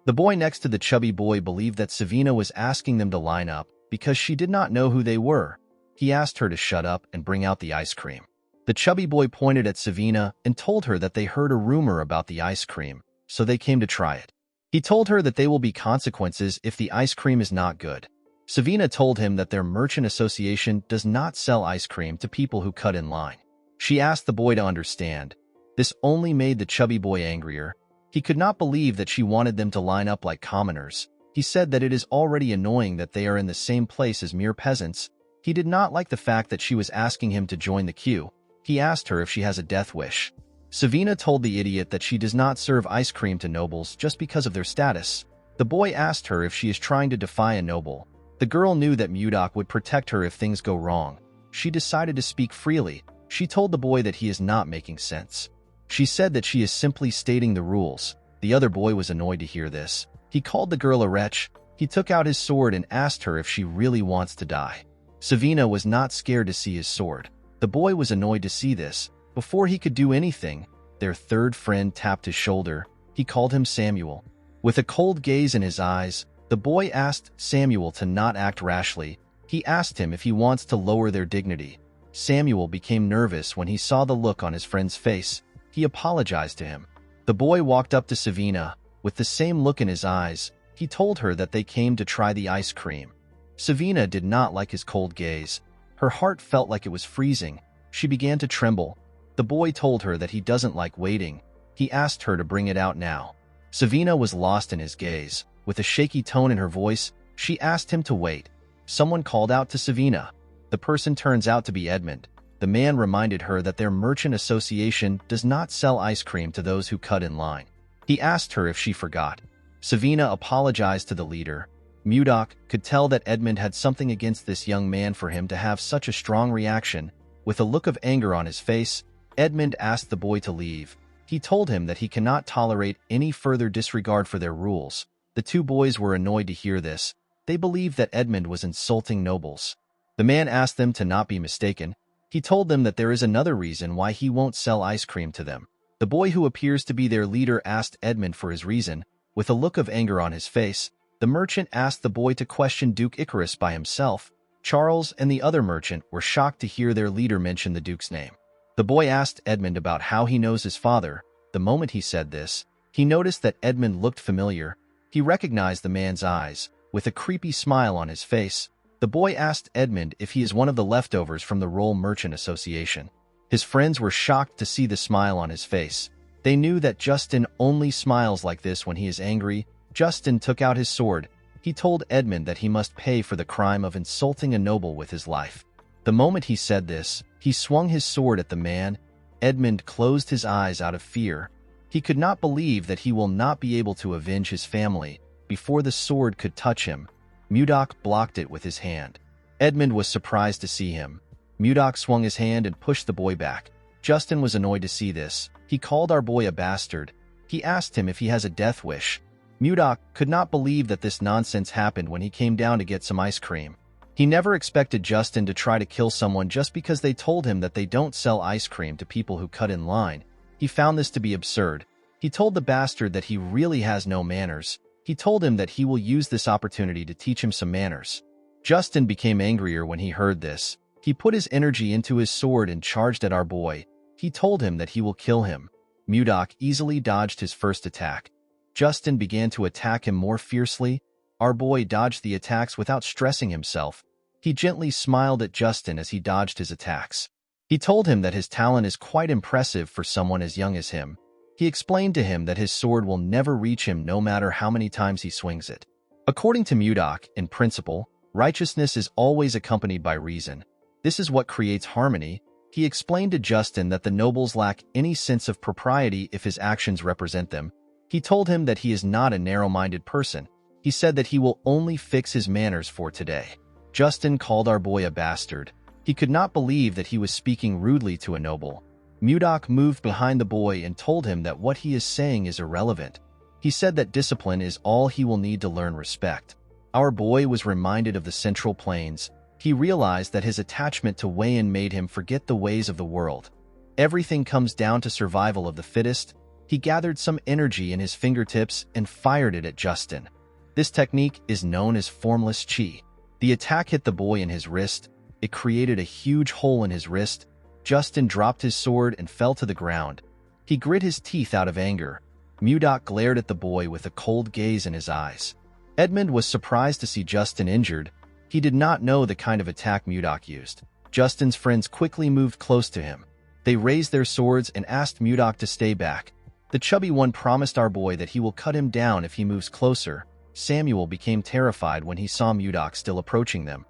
The boy next to the chubby boy believed that Savina was asking them to line up because she did not know who they were. He asked her to shut up and bring out the ice cream. The chubby boy pointed at Savina and told her that they heard a rumor about the ice cream, so they came to try it. He told her that there will be consequences if the ice cream is not good. Savina told him that their merchant association does not sell ice cream to people who cut in line. She asked the boy to understand. This only made the chubby boy angrier. He could not believe that she wanted them to line up like commoners. He said that it is already annoying that they are in the same place as mere peasants. He did not like the fact that she was asking him to join the queue. He asked her if she has a death wish. Savina told the idiot that she does not serve ice cream to nobles just because of their status. The boy asked her if she is trying to defy a noble. The girl knew that Mudok would protect her if things go wrong. She decided to speak freely. She told the boy that he is not making sense. She said that she is simply stating the rules. The other boy was annoyed to hear this. He called the girl a wretch. He took out his sword and asked her if she really wants to die. Savina was not scared to see his sword. The boy was annoyed to see this. Before he could do anything, their third friend tapped his shoulder. He called him Samuel. With a cold gaze in his eyes, the boy asked Samuel to not act rashly. He asked him if he wants to lower their dignity. Samuel became nervous when he saw the look on his friend's face. He apologized to him. The boy walked up to Savina. With the same look in his eyes, he told her that they came to try the ice cream. Savina did not like his cold gaze. Her heart felt like it was freezing. She began to tremble. The boy told her that he doesn't like waiting. He asked her to bring it out now. Savina was lost in his gaze. With a shaky tone in her voice, she asked him to wait. Someone called out to Savina. The person turns out to be Edmund. The man reminded her that their merchant association does not sell ice cream to those who cut in line. He asked her if she forgot. Savina apologized to the leader. Mudok could tell that Edmund had something against this young man for him to have such a strong reaction. With a look of anger on his face, Edmund asked the boy to leave. He told him that he cannot tolerate any further disregard for their rules. The two boys were annoyed to hear this. They believed that Edmund was insulting nobles. The man asked them to not be mistaken. He told them that there is another reason why he won't sell ice cream to them. The boy who appears to be their leader asked Edmund for his reason. With a look of anger on his face, the merchant asked the boy to question Duke Icarus by himself. Charles and the other merchant were shocked to hear their leader mention the Duke's name. The boy asked Edmund about how he knows his father. The moment he said this, he noticed that Edmund looked familiar. He recognized the man's eyes. With a creepy smile on his face, the boy asked Edmund if he is one of the leftovers from the Roll Merchant Association. His friends were shocked to see the smile on his face. They knew that Justin only smiles like this when he is angry. Justin took out his sword. He told Edmund that he must pay for the crime of insulting a noble with his life. The moment he said this, he swung his sword at the man. Edmund closed his eyes out of fear. He could not believe that he will not be able to avenge his family before the sword could touch him. Mudok blocked it with his hand. Edmund was surprised to see him. Mudok swung his hand and pushed the boy back. Justin was annoyed to see this. He called our boy a bastard. He asked him if he has a death wish. Mudok could not believe that this nonsense happened when he came down to get some ice cream. He never expected Justin to try to kill someone just because they told him that they don't sell ice cream to people who cut in line. He found this to be absurd. He told the bastard that he really has no manners. He told him that he will use this opportunity to teach him some manners. Justin became angrier when he heard this. He put his energy into his sword and charged at our boy. He told him that he will kill him. Mudok easily dodged his first attack. Justin began to attack him more fiercely. Our boy dodged the attacks without stressing himself. He gently smiled at Justin as he dodged his attacks. He told him that his talent is quite impressive for someone as young as him. He explained to him that his sword will never reach him no matter how many times he swings it. According to Mudok, in principle, righteousness is always accompanied by reason. This is what creates harmony. He explained to Justin that the nobles lack any sense of propriety if his actions represent them. He told him that he is not a narrow-minded person. He said that he will only fix his manners for today. Justin called our boy a bastard. He could not believe that he was speaking rudely to a noble. Mudok moved behind the boy and told him that what he is saying is irrelevant. He said that discipline is all he will need to learn respect. Our boy was reminded of the Central Plains. He realized that his attachment to Wayan made him forget the ways of the world. Everything comes down to survival of the fittest. He gathered some energy in his fingertips and fired it at Justin. This technique is known as formless chi. The attack hit the boy in his wrist. It created a huge hole in his wrist. Justin dropped his sword and fell to the ground. He grit his teeth out of anger. Mudok glared at the boy with a cold gaze in his eyes. Edmund was surprised to see Justin injured. He did not know the kind of attack Mudok used. Justin's friends quickly moved close to him. They raised their swords and asked Mudok to stay back. The chubby one promised our boy that he will cut him down if he moves closer. Samuel became terrified when he saw Mudok still approaching them.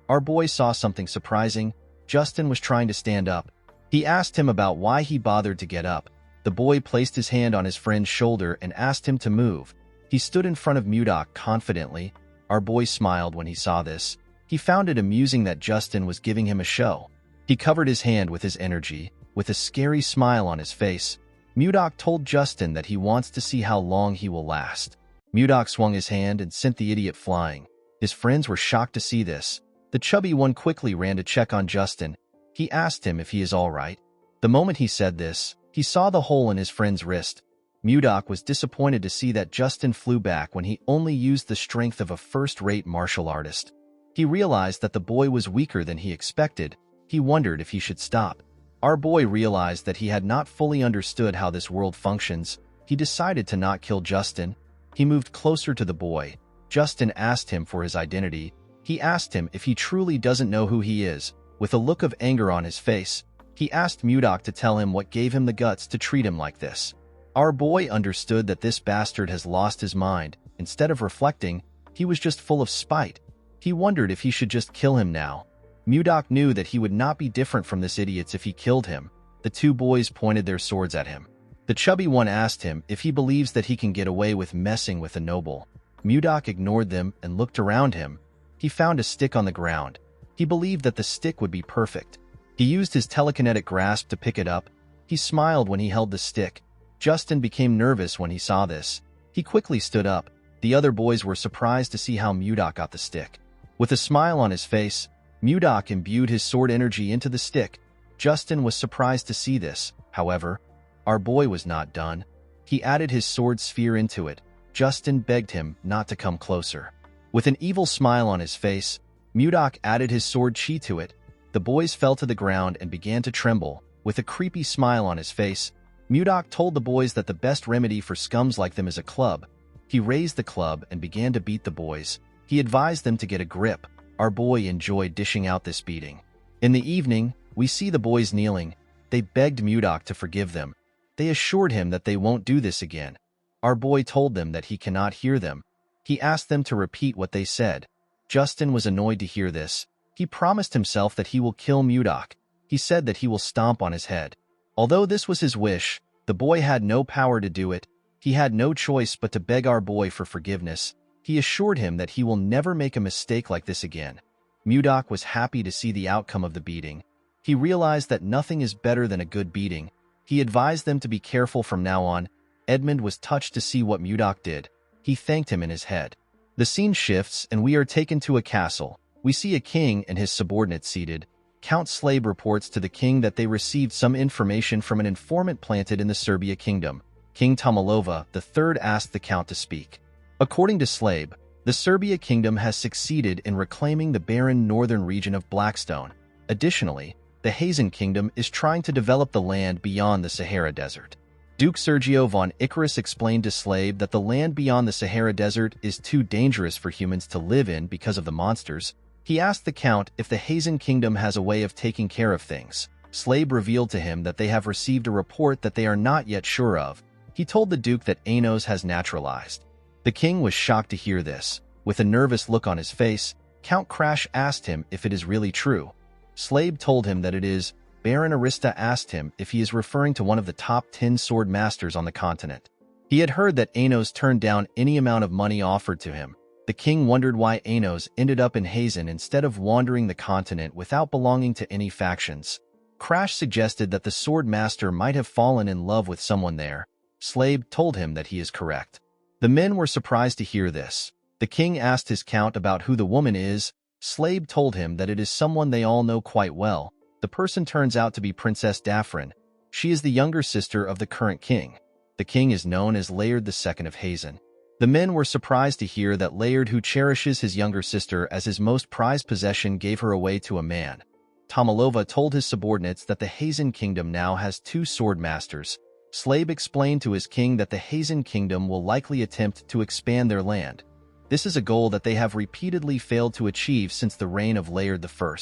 Our boy saw something surprising. Justin was trying to stand up. He asked him about why he bothered to get up. The boy placed his hand on his friend's shoulder and asked him to move. He stood in front of Mudok confidently. Our boy smiled when he saw this. He found it amusing that Justin was giving him a show. He covered his hand with his energy. With a scary smile on his face, Mudok told Justin that he wants to see how long he will last. Mudok swung his hand and sent the idiot flying. His friends were shocked to see this. The chubby one quickly ran to check on Justin. He asked him if he is all right. The moment he said this, he saw the hole in his friend's wrist. Mudok was disappointed to see that Justin flew back when he only used the strength of a first-rate martial artist. He realized that the boy was weaker than he expected. He wondered if he should stop. Our boy realized that he had not fully understood how this world functions. He decided to not kill Justin. He moved closer to the boy. Justin asked him for his identity. He asked him if he truly doesn't know who he is. With a look of anger on his face, he asked Mudok to tell him what gave him the guts to treat him like this. Our boy understood that this bastard has lost his mind. Instead of reflecting, he was just full of spite. He wondered if he should just kill him now. Mudok knew that he would not be different from this idiot if he killed him. The two boys pointed their swords at him. The chubby one asked him if he believes that he can get away with messing with a noble. Mudok ignored them and looked around him. He found a stick on the ground. He believed that the stick would be perfect. He used his telekinetic grasp to pick it up. He smiled when he held the stick. Justin became nervous when he saw this. He quickly stood up. The other boys were surprised to see how Mudok got the stick. With a smile on his face, Mudok imbued his sword energy into the stick. Justin was surprised to see this. However, our boy was not done. He added his sword sphere into it. Justin begged him not to come closer. With an evil smile on his face, Mudok added his sword chi to it. The boys fell to the ground and began to tremble. With a creepy smile on his face, Mudok told the boys that the best remedy for scums like them is a club. He raised the club and began to beat the boys. He advised them to get a grip. Our boy enjoyed dishing out this beating. In the evening, we see the boys kneeling. They begged Mudok to forgive them. They assured him that they won't do this again. Our boy told them that he cannot hear them. He asked them to repeat what they said. Justin was annoyed to hear this. He promised himself that he will kill Mudok. He said that he will stomp on his head. Although this was his wish, the boy had no power to do it. He had no choice but to beg our boy for forgiveness. He assured him that he will never make a mistake like this again. Mudok was happy to see the outcome of the beating. He realized that nothing is better than a good beating. He advised them to be careful from now on. Edmund was touched to see what Mudok did. He thanked him in his head. The scene shifts and we are taken to a castle. We see a king and his subordinates seated. Count Slabe reports to the king that they received some information from an informant planted in the Serbia kingdom. King Tomalova III asked the count to speak. According to Slabe, the Serbia kingdom has succeeded in reclaiming the barren northern region of Blackstone. Additionally, the Hazen kingdom is trying to develop the land beyond the Sahara Desert. Duke Sergio von Icarus explained to Slabe that the land beyond the Sahara Desert is too dangerous for humans to live in because of the monsters. He asked the count if the Hazen kingdom has a way of taking care of things. Slabe revealed to him that they have received a report that they are not yet sure of. He told the duke that Anos has naturalized. The king was shocked to hear this. With a nervous look on his face, Count Crash asked him if it is really true. Slabe told him that it is. Baron Arista asked him if he is referring to one of the top 10 sword masters on the continent. He had heard that Anos turned down any amount of money offered to him. The king wondered why Anos ended up in Hazen instead of wandering the continent without belonging to any factions. Crash suggested that the sword master might have fallen in love with someone there. Slabe told him that he is correct. The men were surprised to hear this. The king asked his count about who the woman is. Slabe told him that it is someone they all know quite well. The person turns out to be Princess Daphrin. She is the younger sister of the current king. The king is known as Laird II of Hazen. The men were surprised to hear that Laird, who cherishes his younger sister as his most prized possession, gave her away to a man. Tomalova told his subordinates that the Hazen kingdom now has 2 sword masters. Slabe explained to his king that the Hazen kingdom will likely attempt to expand their land. This is a goal that they have repeatedly failed to achieve since the reign of Laird I.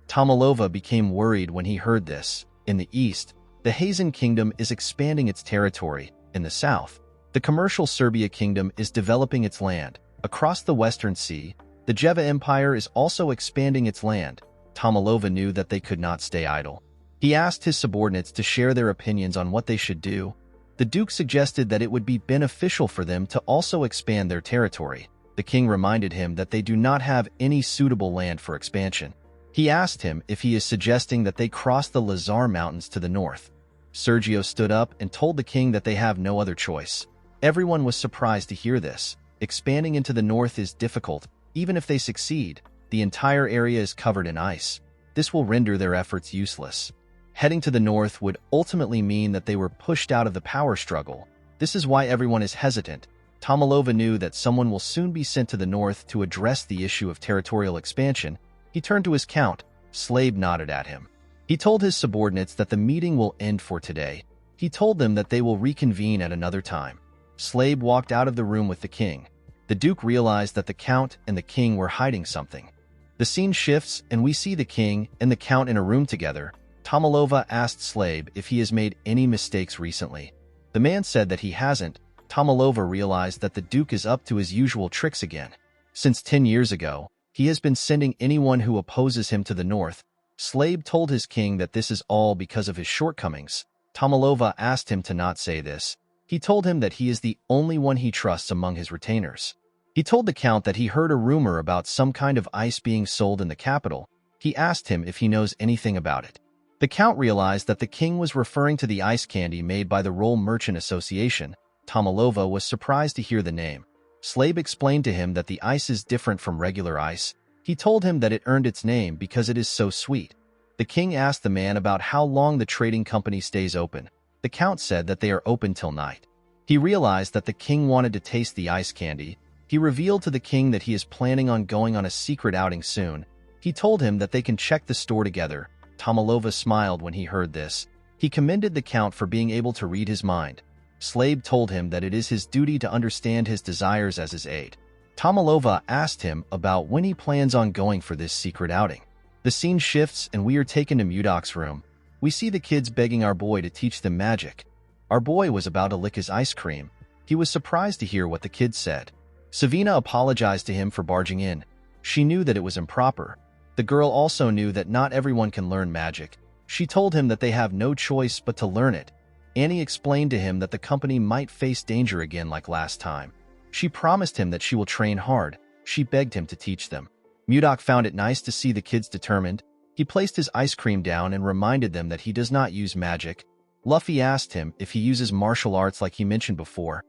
Tomalova became worried when he heard this. In the east, the Hazen kingdom is expanding its territory. In the south, the commercial Serbia kingdom is developing its land. Across the Western Sea, the Jeva Empire is also expanding its land. Tomalova knew that they could not stay idle. He asked his subordinates to share their opinions on what they should do. The duke suggested that it would be beneficial for them to also expand their territory. The king reminded him that they do not have any suitable land for expansion. He asked him if he is suggesting that they cross the Lazar Mountains to the north. Sergio stood up and told the king that they have no other choice. Everyone was surprised to hear this, Expanding into the north is difficult. Even if they succeed, the entire area is covered in ice. This will render their efforts useless. Heading to the north would ultimately mean that they were pushed out of the power struggle. This is why everyone is hesitant. Tomalova knew that someone will soon be sent to the north to address the issue of territorial expansion. He turned to his count. Slave nodded at him. He told his subordinates that the meeting will end for today. He told them that they will reconvene at another time. Slave walked out of the room with the king. The duke realized that the count and the king were hiding something. The scene shifts and we see the king and the count in a room together. Tomalova asked Slave if he has made any mistakes recently. The man said that he hasn't. Tomalova realized that the duke is up to his usual tricks again. Since 10 years ago, he has been sending anyone who opposes him to the north. Slave told his king that this is all because of his shortcomings. Tomalova asked him to not say this. He told him that he is the only one he trusts among his retainers. He told the count that he heard a rumor about some kind of ice being sold in the capital. He asked him if he knows anything about it. The count realized that the king was referring to the ice candy made by the Roll Merchant Association. Tomalova was surprised to hear the name. Slave explained to him that the ice is different from regular ice. He told him that it earned its name because it is so sweet. The king asked the man about how long the trading company stays open. The count said that they are open till night. He realized that the king wanted to taste the ice candy. He revealed to the king that he is planning on going on a secret outing soon. He told him that they can check the store together. Tomalova smiled when he heard this. He commended the count for being able to read his mind. Slave told him that it is his duty to understand his desires as his aide. Tomalova asked him about when he plans on going for this secret outing. The scene shifts and we are taken to Mudok's room. We see the kids begging our boy to teach them magic. Our boy was about to lick his ice cream. He was surprised to hear what the kids said. Savina apologized to him for barging in. She knew that it was improper. The girl also knew that not everyone can learn magic. She told him that they have no choice but to learn it. Annie explained to him that the company might face danger again like last time. She promised him that she will train hard. She begged him to teach them. Mudok found it nice to see the kids determined. He placed his ice cream down and reminded them that he does not use magic. Luffy asked him if he uses martial arts like he mentioned before.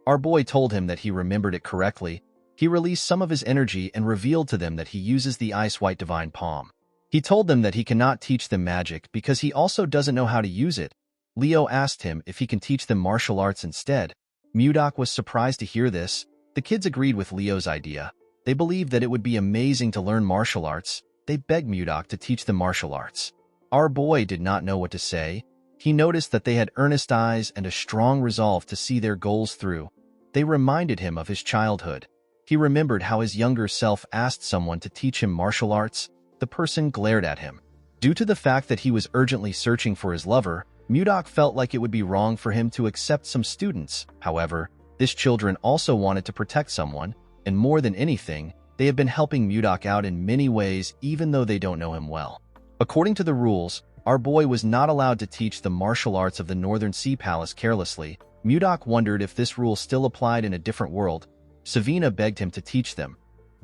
Our boy told him that he remembered it correctly. He released some of his energy and revealed to them that he uses the Ice White Divine Palm. He told them that he cannot teach them magic because he also doesn't know how to use it. Leo asked him if he can teach them martial arts instead. Mudok was surprised to hear this. The kids agreed with Leo's idea. They believed that it would be amazing to learn martial arts. They begged Mudok to teach them martial arts. Our boy did not know what to say. He noticed that they had earnest eyes and a strong resolve to see their goals through. They reminded him of his childhood. He remembered how his younger self asked someone to teach him martial arts. The person glared at him. Due to the fact that he was urgently searching for his lover, Mudok felt like it would be wrong for him to accept some students. However, these children also wanted to protect someone, and more than anything, they have been helping Mudok out in many ways even though they don't know him well. According to the rules, our boy was not allowed to teach the martial arts of the Northern Sea Palace carelessly. Mudok wondered if this rule still applied in a different world. Savina begged him to teach them.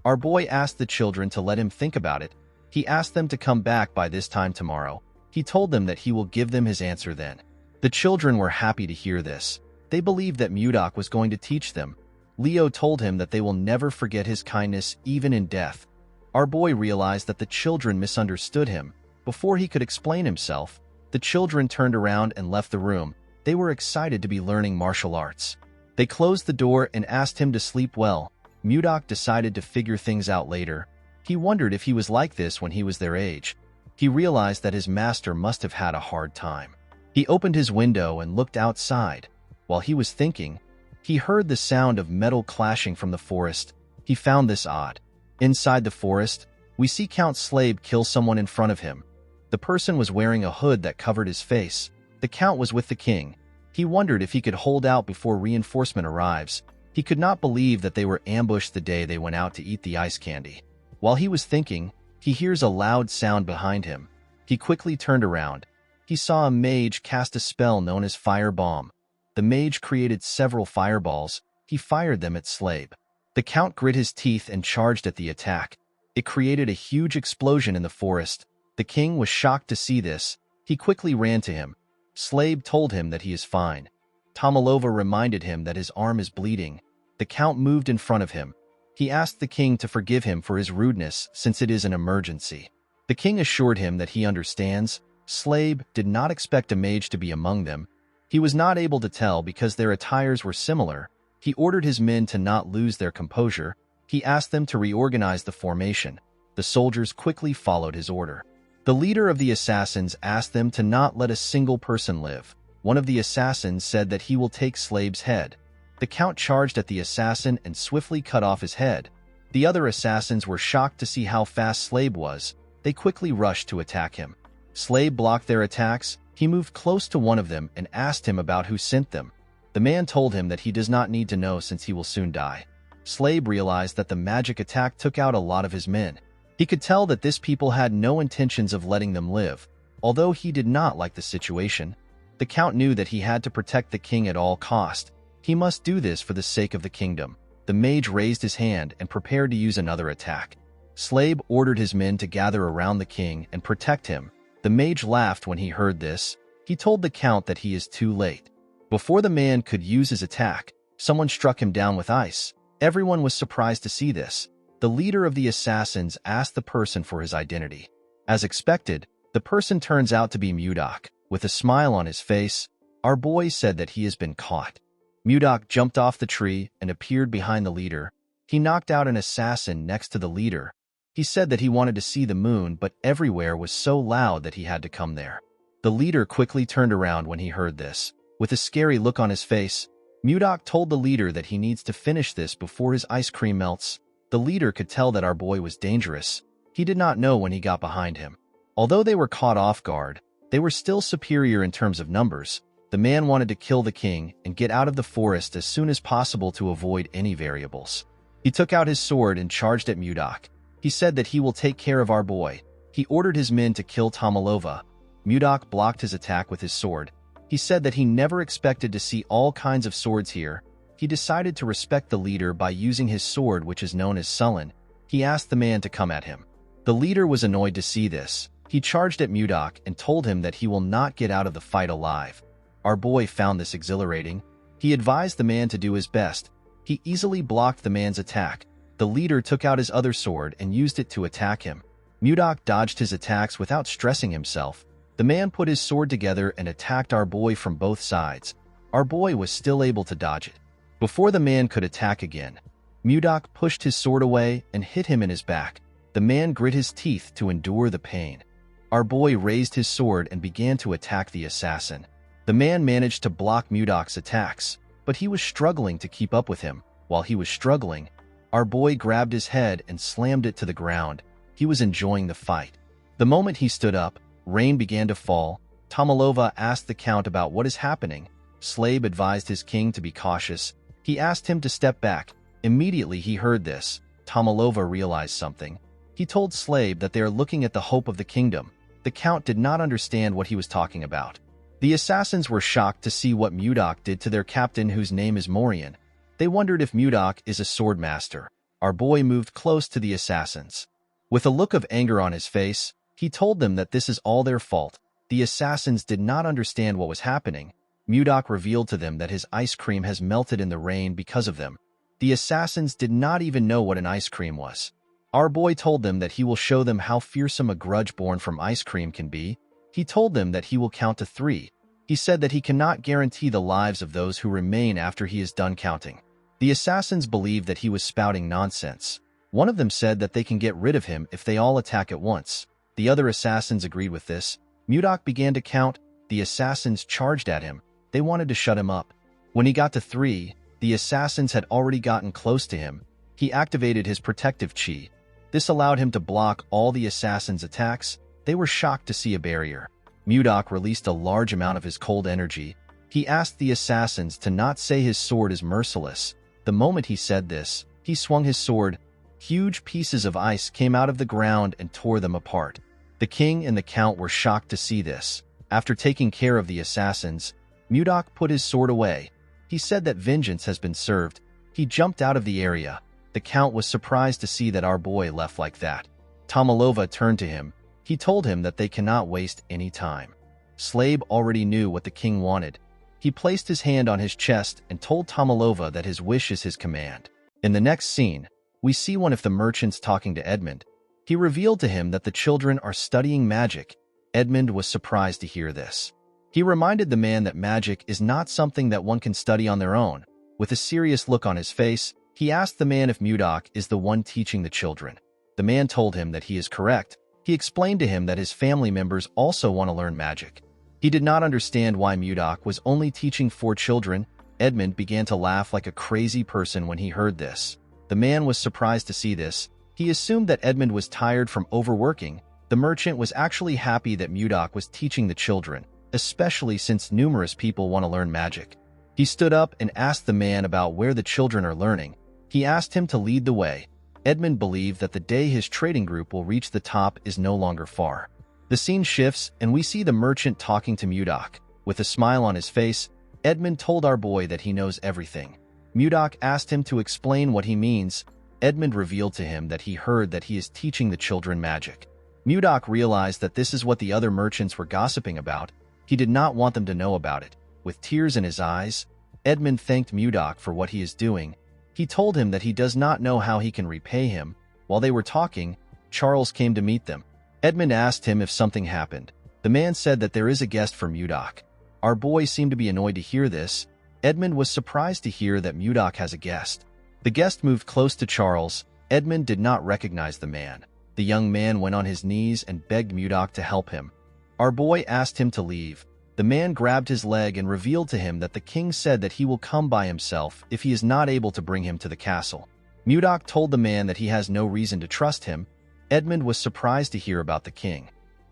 Our boy asked the children to let him think about it. He asked them to come back by this time tomorrow. He told them that he will give them his answer then. The children were happy to hear this. They believed that Mudok was going to teach them. Leo told him that they will never forget his kindness even in death. Our boy realized that the children misunderstood him. Before he could explain himself, the children turned around and left the room. They were excited to be learning martial arts. They closed the door and asked him to sleep well. Mudok decided to figure things out later. He wondered if he was like this when he was their age. He realized that his master must have had a hard time. He opened his window and looked outside. While he was thinking, he heard the sound of metal clashing from the forest. He found this odd. Inside the forest, we see Count Slave kill someone in front of him. The person was wearing a hood that covered his face. The count was with the king. He wondered if he could hold out before reinforcement arrives. He could not believe that they were ambushed the day they went out to eat the ice candy. While he was thinking, he hears a loud sound behind him. He quickly turned around. He saw a mage cast a spell known as Fire Bomb. The mage created several fireballs. He fired them at Slave. The count grit his teeth and charged at the attack. It created a huge explosion in the forest. The king was shocked to see this. He quickly ran to him. Slave told him that he is fine. Tomalova reminded him that his arm is bleeding. The Count moved in front of him. He asked the king to forgive him for his rudeness since it is an emergency. The king assured him that he understands. Slabe did not expect a mage to be among them. He was not able to tell because their attires were similar. He ordered his men to not lose their composure. He asked them to reorganize the formation. The soldiers quickly followed his order. The leader of the assassins asked them to not let a single person live. One of the assassins said that he will take Slabe's head. The Count charged at the assassin and swiftly cut off his head. The other assassins were shocked to see how fast Slabe was. They quickly rushed to attack him. Slabe blocked their attacks. He moved close to one of them and asked him about who sent them. The man told him that he does not need to know since he will soon die. Slabe realized that the magic attack took out a lot of his men. He could tell that this people had no intentions of letting them live. Although he did not like the situation, the Count knew that he had to protect the king at all cost. He must do this for the sake of the kingdom. The mage raised his hand and prepared to use another attack. Slabe ordered his men to gather around the king and protect him. The mage laughed when he heard this. He told the Count that he is too late. Before the man could use his attack, someone struck him down with ice. Everyone was surprised to see this. The leader of the assassins asked the person for his identity. As expected, the person turns out to be Mudok. With a smile on his face, our boy said that he has been caught. Mudok jumped off the tree and appeared behind the leader. He knocked out an assassin next to the leader. He said that he wanted to see the moon, but everywhere was so loud that he had to come there. The leader quickly turned around when he heard this. With a scary look on his face, Mudok told the leader that he needs to finish this before his ice cream melts. The leader could tell that our boy was dangerous. He did not know when he got behind him. Although they were caught off guard, they were still superior in terms of numbers. The man wanted to kill the king and get out of the forest as soon as possible to avoid any variables. He took out his sword and charged at Mudok. He said that he will take care of our boy. He ordered his men to kill Tomalova. Mudok blocked his attack with his sword. He said that he never expected to see all kinds of swords here. He decided to respect the leader by using his sword, which is known as Sullen. He asked the man to come at him. The leader was annoyed to see this. He charged at Mudok and told him that he will not get out of the fight alive. Our boy found this exhilarating. He advised the man to do his best. He easily blocked the man's attack. The leader took out his other sword and used it to attack him. Mudok dodged his attacks without stressing himself. The man put his sword together and attacked our boy from both sides. Our boy was still able to dodge it. Before the man could attack again, Mudok pushed his sword away and hit him in his back. The man grit his teeth to endure the pain. Our boy raised his sword and began to attack the assassin. The man managed to block Mudok's attacks, but he was struggling to keep up with him. While he was struggling, our boy grabbed his head and slammed it to the ground. He was enjoying the fight. The moment he stood up, rain began to fall. Tomalova asked the Count about what is happening. Slabe advised his king to be cautious. He asked him to step back. Immediately he heard this. Tomalova realized something. He told Slabe that they are looking at the hope of the kingdom. The Count did not understand what he was talking about. The assassins were shocked to see what Mudok did to their captain, whose name is Morian. They wondered if Mudok is a sword master. Our boy moved close to the assassins. With a look of anger on his face, he told them that this is all their fault. The assassins did not understand what was happening. Mudok revealed to them that his ice cream has melted in the rain because of them. The assassins did not even know what an ice cream was. Our boy told them that he will show them how fearsome a grudge born from ice cream can be. He told them that he will count to 3. He said that he cannot guarantee the lives of those who remain after he is done counting. The assassins believed that he was spouting nonsense. One of them said that they can get rid of him if they all attack at once. The other assassins agreed with this. Mudok began to count. The assassins charged at him. They wanted to shut him up. When he got to 3, the assassins had already gotten close to him. He activated his protective chi. This allowed him to block all the assassins' attacks. They were shocked to see a barrier. Mudok released a large amount of his cold energy. He asked the assassins to not say his sword is merciless. The moment he said this, he swung his sword. Huge pieces of ice came out of the ground and tore them apart. The king and the Count were shocked to see this. After taking care of the assassins, Mudok put his sword away. He said that vengeance has been served. He jumped out of the area. The Count was surprised to see that our boy left like that. Tomalova turned to him. He told him that they cannot waste any time. Slabe already knew what the king wanted. He placed his hand on his chest and told Tomalova that his wish is his command. In the next scene, we see one of the merchants talking to Edmund. He revealed to him that the children are studying magic. Edmund was surprised to hear this. He reminded the man that magic is not something that one can study on their own. With a serious look on his face, he asked the man if Mudok is the one teaching the children. The man told him that he is correct. He explained to him that his family members also want to learn magic. He did not understand why Mudok was only teaching 4 children. Edmund began to laugh like a crazy person when he heard this. The man was surprised to see this. He assumed that Edmund was tired from overworking. The merchant was actually happy that Mudok was teaching the children, especially since numerous people want to learn magic. He stood up and asked the man about where the children are learning. He asked him to lead the way. Edmund believed that the day his trading group will reach the top is no longer far. The scene shifts, and we see the merchant talking to Mudok. With a smile on his face, Edmund told our boy that he knows everything. Mudok asked him to explain what he means. Edmund revealed to him that he heard that he is teaching the children magic. Mudok realized that this is what the other merchants were gossiping about. He did not want them to know about it. With tears in his eyes, Edmund thanked Mudok for what he is doing. He told him that he does not know how he can repay him. While they were talking, Charles came to meet them. Edmund asked him if something happened. The man said that there is a guest for Mudok. Our boy seemed to be annoyed to hear this. Edmund was surprised to hear that Mudok has a guest. The guest moved close to Charles. Edmund did not recognize the man. The young man went on his knees and begged Mudok to help him. Our boy asked him to leave. The man grabbed his leg and revealed to him that the king said that he will come by himself if he is not able to bring him to the castle. Mudok told the man that he has no reason to trust him. Edmund was surprised to hear about the king.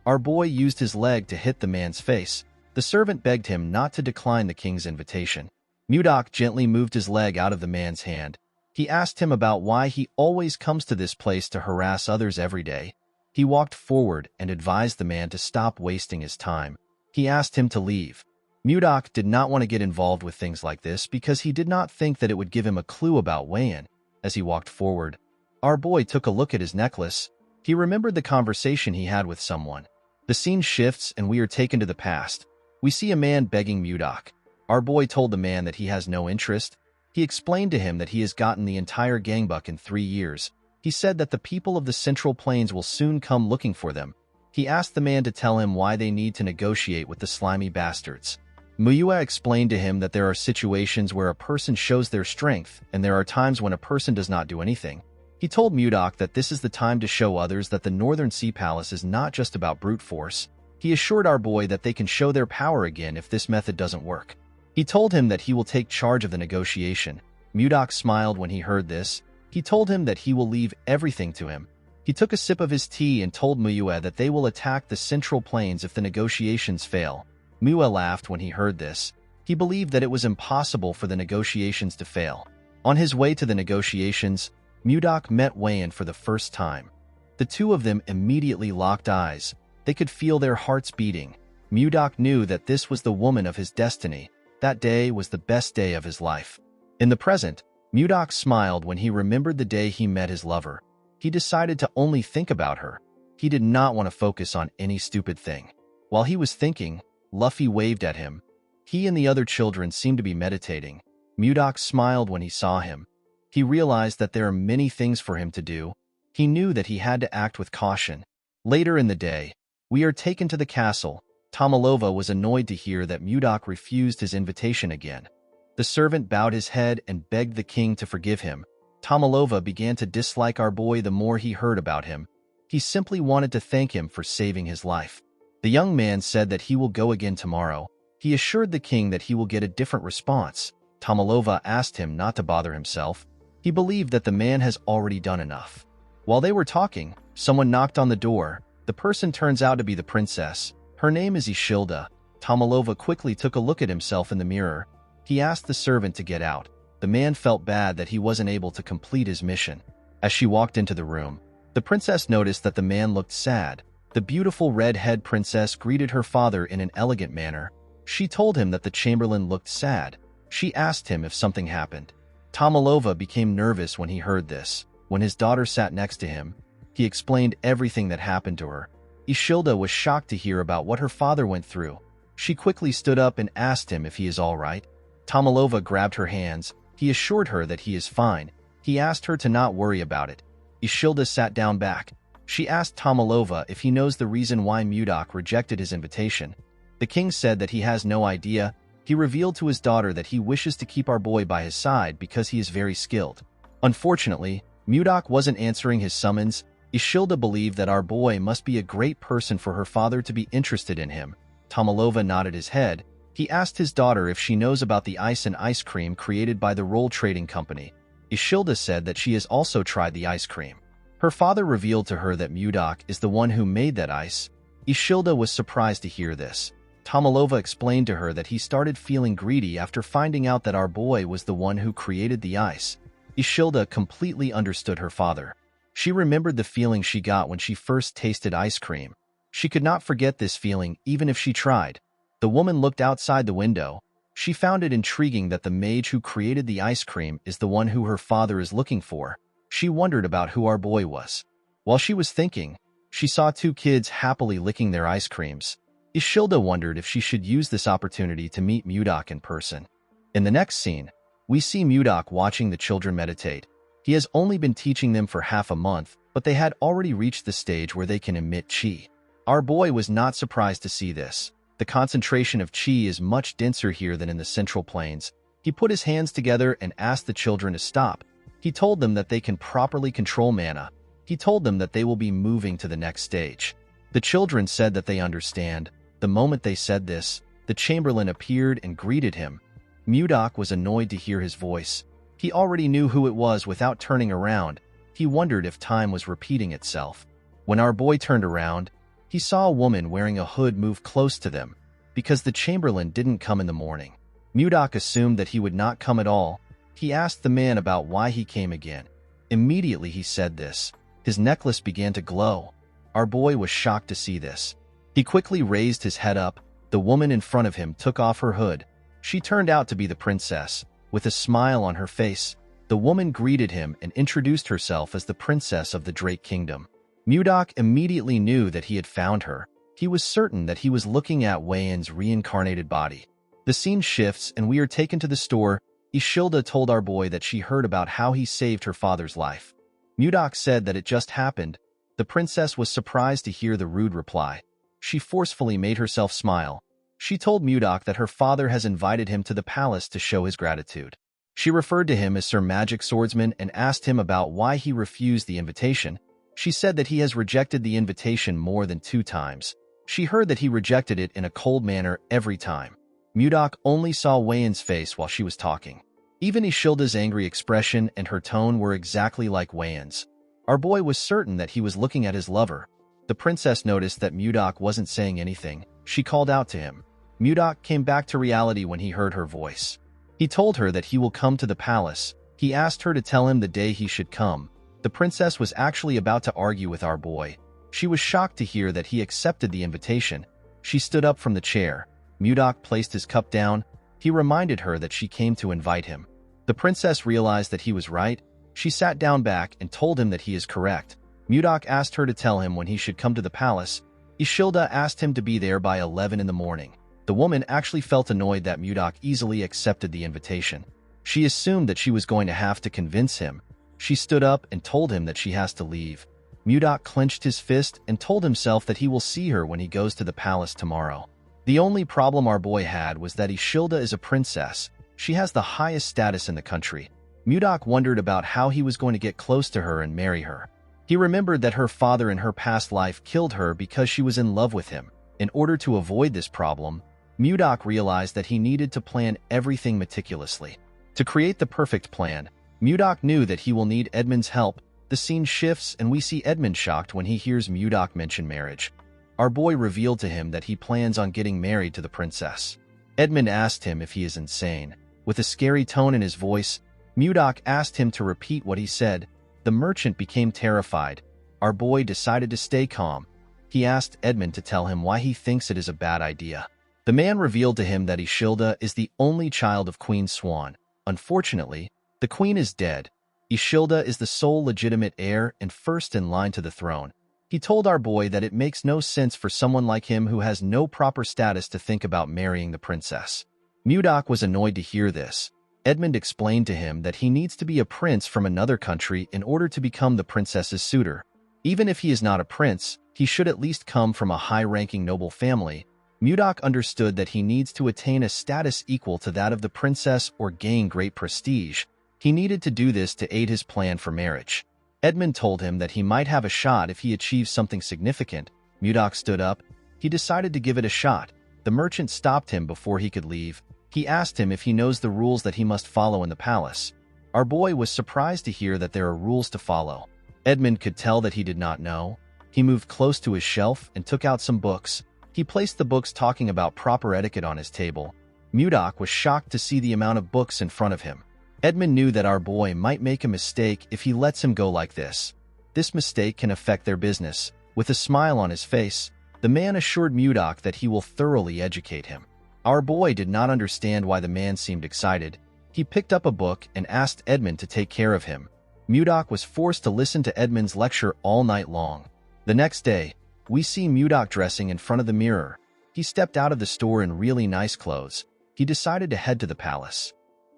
Our boy used his leg to hit the man's face. The servant begged him not to decline the king's invitation. Mudok gently moved his leg out of the man's hand. He asked him about why he always comes to this place to harass others every day. He walked forward and advised the man to stop wasting his time. He asked him to leave. Mudok did not want to get involved with things like this because he did not think that it would give him a clue about Wayan. As he walked forward, our boy took a look at his necklace. He remembered the conversation he had with someone. The scene shifts and we are taken to the past. We see a man begging Mudok. Our boy told the man that he has no interest. He explained to him that he has gotten the entire gangbuk in 3 years. He said that the people of the Central Plains will soon come looking for them. He asked the man to tell him why they need to negotiate with the slimy bastards. Muyua explained to him that there are situations where a person shows their strength, and there are times when a person does not do anything. He told Mudok that this is the time to show others that the Northern Sea Palace is not just about brute force. He assured our boy that they can show their power again if this method doesn't work. He told him that he will take charge of the negotiation. Mudok smiled when he heard this. He told him that he will leave everything to him. He took a sip of his tea and told Muyua that they will attack the Central Plains if the negotiations fail. Muyua laughed when he heard this. He believed that it was impossible for the negotiations to fail. On his way to the negotiations, Mudok met Wayan for the first time. The two of them immediately locked eyes. They could feel their hearts beating. Mudok knew that this was the woman of his destiny. That day was the best day of his life. In the present, Mudok smiled when he remembered the day he met his lover. He decided to only think about her. He did not want to focus on any stupid thing. While he was thinking, Luffy waved at him. He and the other children seemed to be meditating. Mudok smiled when he saw him. He realized that there are many things for him to do. He knew that he had to act with caution. Later in the day, we are taken to the castle. Tomalova was annoyed to hear that Mudok refused his invitation again. The servant bowed his head and begged the king to forgive him. Tomalova began to dislike our boy the more he heard about him. He simply wanted to thank him for saving his life. The young man said that he will go again tomorrow. He assured the king that he will get a different response. Tomalova asked him not to bother himself. He believed that the man has already done enough. While they were talking, someone knocked on the door. The person turns out to be the princess. Her name is Ishilda. Tomalova quickly took a look at himself in the mirror. He asked the servant to get out. The man felt bad that he wasn't able to complete his mission. As she walked into the room, the princess noticed that the man looked sad. The beautiful red-haired princess greeted her father in an elegant manner. She told him that the chamberlain looked sad. She asked him if something happened. Tomalova became nervous when he heard this. When his daughter sat next to him, he explained everything that happened to her. Ishilda was shocked to hear about what her father went through. She quickly stood up and asked him if he is all right. Tomalova grabbed her hands. He assured her that he is fine. He asked her to not worry about it. Ishilda sat down back. She asked Tomalova if he knows the reason why Mudok rejected his invitation. The king said that he has no idea. He revealed to his daughter that he wishes to keep our boy by his side because he is very skilled. Unfortunately, Mudok wasn't answering his summons. Ishilda believed that our boy must be a great person for her father to be interested in him. Tomalova nodded his head. He asked his daughter if she knows about the ice and ice cream created by the Roll Trading Company. Ishilda said that she has also tried the ice cream. Her father revealed to her that Mudok is the one who made that ice. Ishilda was surprised to hear this. Tomalova explained to her that he started feeling greedy after finding out that our boy was the one who created the ice. Ishilda completely understood her father. She remembered the feeling she got when she first tasted ice cream. She could not forget this feeling even if she tried. The woman looked outside the window. She found it intriguing that the mage who created the ice cream is the one who her father is looking for. She wondered about who our boy was. While she was thinking, she saw two kids happily licking their ice creams. Ishilda wondered if she should use this opportunity to meet Mudok in person. In the next scene, we see Mudok watching the children meditate. He has only been teaching them for half a month, but they had already reached the stage where they can emit chi. Our boy was not surprised to see this. The concentration of chi is much denser here than in the Central Plains. He put his hands together and asked the children to stop. He told them that they can properly control mana. He told them that they will be moving to the next stage. The children said that they understand. The moment they said this, the Chamberlain appeared and greeted him. Mudok was annoyed to hear his voice. He already knew who it was without turning around. He wondered if time was repeating itself. When our boy turned around, he saw a woman wearing a hood move close to them. Because the Chamberlain didn't come in the morning, Mudok assumed that he would not come at all. He asked the man about why he came again. Immediately he said this. His necklace began to glow. Our boy was shocked to see this. He quickly raised his head up. The woman in front of him took off her hood. She turned out to be the princess. With a smile on her face, the woman greeted him and introduced herself as the princess of the Drake Kingdom. Mudok immediately knew that he had found her. He was certain that he was looking at Wayan's reincarnated body. The scene shifts and we are taken to the store. Ishilda told our boy that she heard about how he saved her father's life. Mudok said that it just happened. The princess was surprised to hear the rude reply. She forcefully made herself smile. She told Mudok that her father has invited him to the palace to show his gratitude. She referred to him as Sir Magic Swordsman and asked him about why he refused the invitation. She said that he has rejected the invitation more than 2 times. She heard that he rejected it in a cold manner every time. Mudok only saw Wayan's face while she was talking. Even Ishilda's angry expression and her tone were exactly like Wayan's. Our boy was certain that he was looking at his lover. The princess noticed that Mudok wasn't saying anything. She called out to him. Mudok came back to reality when he heard her voice. He told her that he will come to the palace. He asked her to tell him the day he should come. The princess was actually about to argue with our boy. She was shocked to hear that he accepted the invitation. She stood up from the chair. Mudok placed his cup down. He reminded her that she came to invite him. The princess realized that he was right. She sat down back and told him that he is correct. Mudok asked her to tell him when he should come to the palace. Ishilda asked him to be there by 11 in the morning. The woman actually felt annoyed that Mudok easily accepted the invitation. She assumed that she was going to have to convince him. She stood up and told him that she has to leave. Mudok clenched his fist and told himself that he will see her when he goes to the palace tomorrow. The only problem our boy had was that Ishilda is a princess. She has the highest status in the country. Mudok wondered about how he was going to get close to her and marry her. He remembered that her father in her past life killed her because she was in love with him. In order to avoid this problem, Mudok realized that he needed to plan everything meticulously. To create the perfect plan, Mudok knew that he will need Edmund's help. The scene shifts and we see Edmund shocked when he hears Mudok mention marriage. Our boy revealed to him that he plans on getting married to the princess. Edmund asked him if he is insane. With a scary tone in his voice, Mudok asked him to repeat what he said. The merchant became terrified. Our boy decided to stay calm. He asked Edmund to tell him why he thinks it is a bad idea. The man revealed to him that Ishilda is the only child of Queen Swan. Unfortunately, the queen is dead. Ishilda is the sole legitimate heir and first in line to the throne. He told our boy that it makes no sense for someone like him who has no proper status to think about marrying the princess. Mudok was annoyed to hear this. Edmund explained to him that he needs to be a prince from another country in order to become the princess's suitor. Even if he is not a prince, he should at least come from a high-ranking noble family. Mudok understood that he needs to attain a status equal to that of the princess or gain great prestige. He needed to do this to aid his plan for marriage. Edmund told him that he might have a shot if he achieves something significant. Mudok stood up. He decided to give it a shot. The merchant stopped him before he could leave. He asked him if he knows the rules that he must follow in the palace. Our boy was surprised to hear that there are rules to follow. Edmund could tell that he did not know. He moved close to his shelf and took out some books. He placed the books talking about proper etiquette on his table. Mudok was shocked to see the amount of books in front of him. Edmund knew that our boy might make a mistake if he lets him go like this. This mistake can affect their business. With a smile on his face, the man assured Mudok that he will thoroughly educate him. Our boy did not understand why the man seemed excited. He picked up a book and asked Edmund to take care of him. Mudok was forced to listen to Edmund's lecture all night long. The next day, we see Mudok dressing in front of the mirror. He stepped out of the store in really nice clothes. He decided to head to the palace.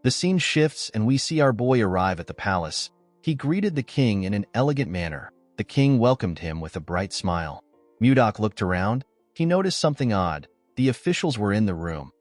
The scene shifts and we see our boy arrive at the palace. He greeted the king in an elegant manner. The king welcomed him with a bright smile. Mudok looked around. He noticed something odd. The officials were in the room.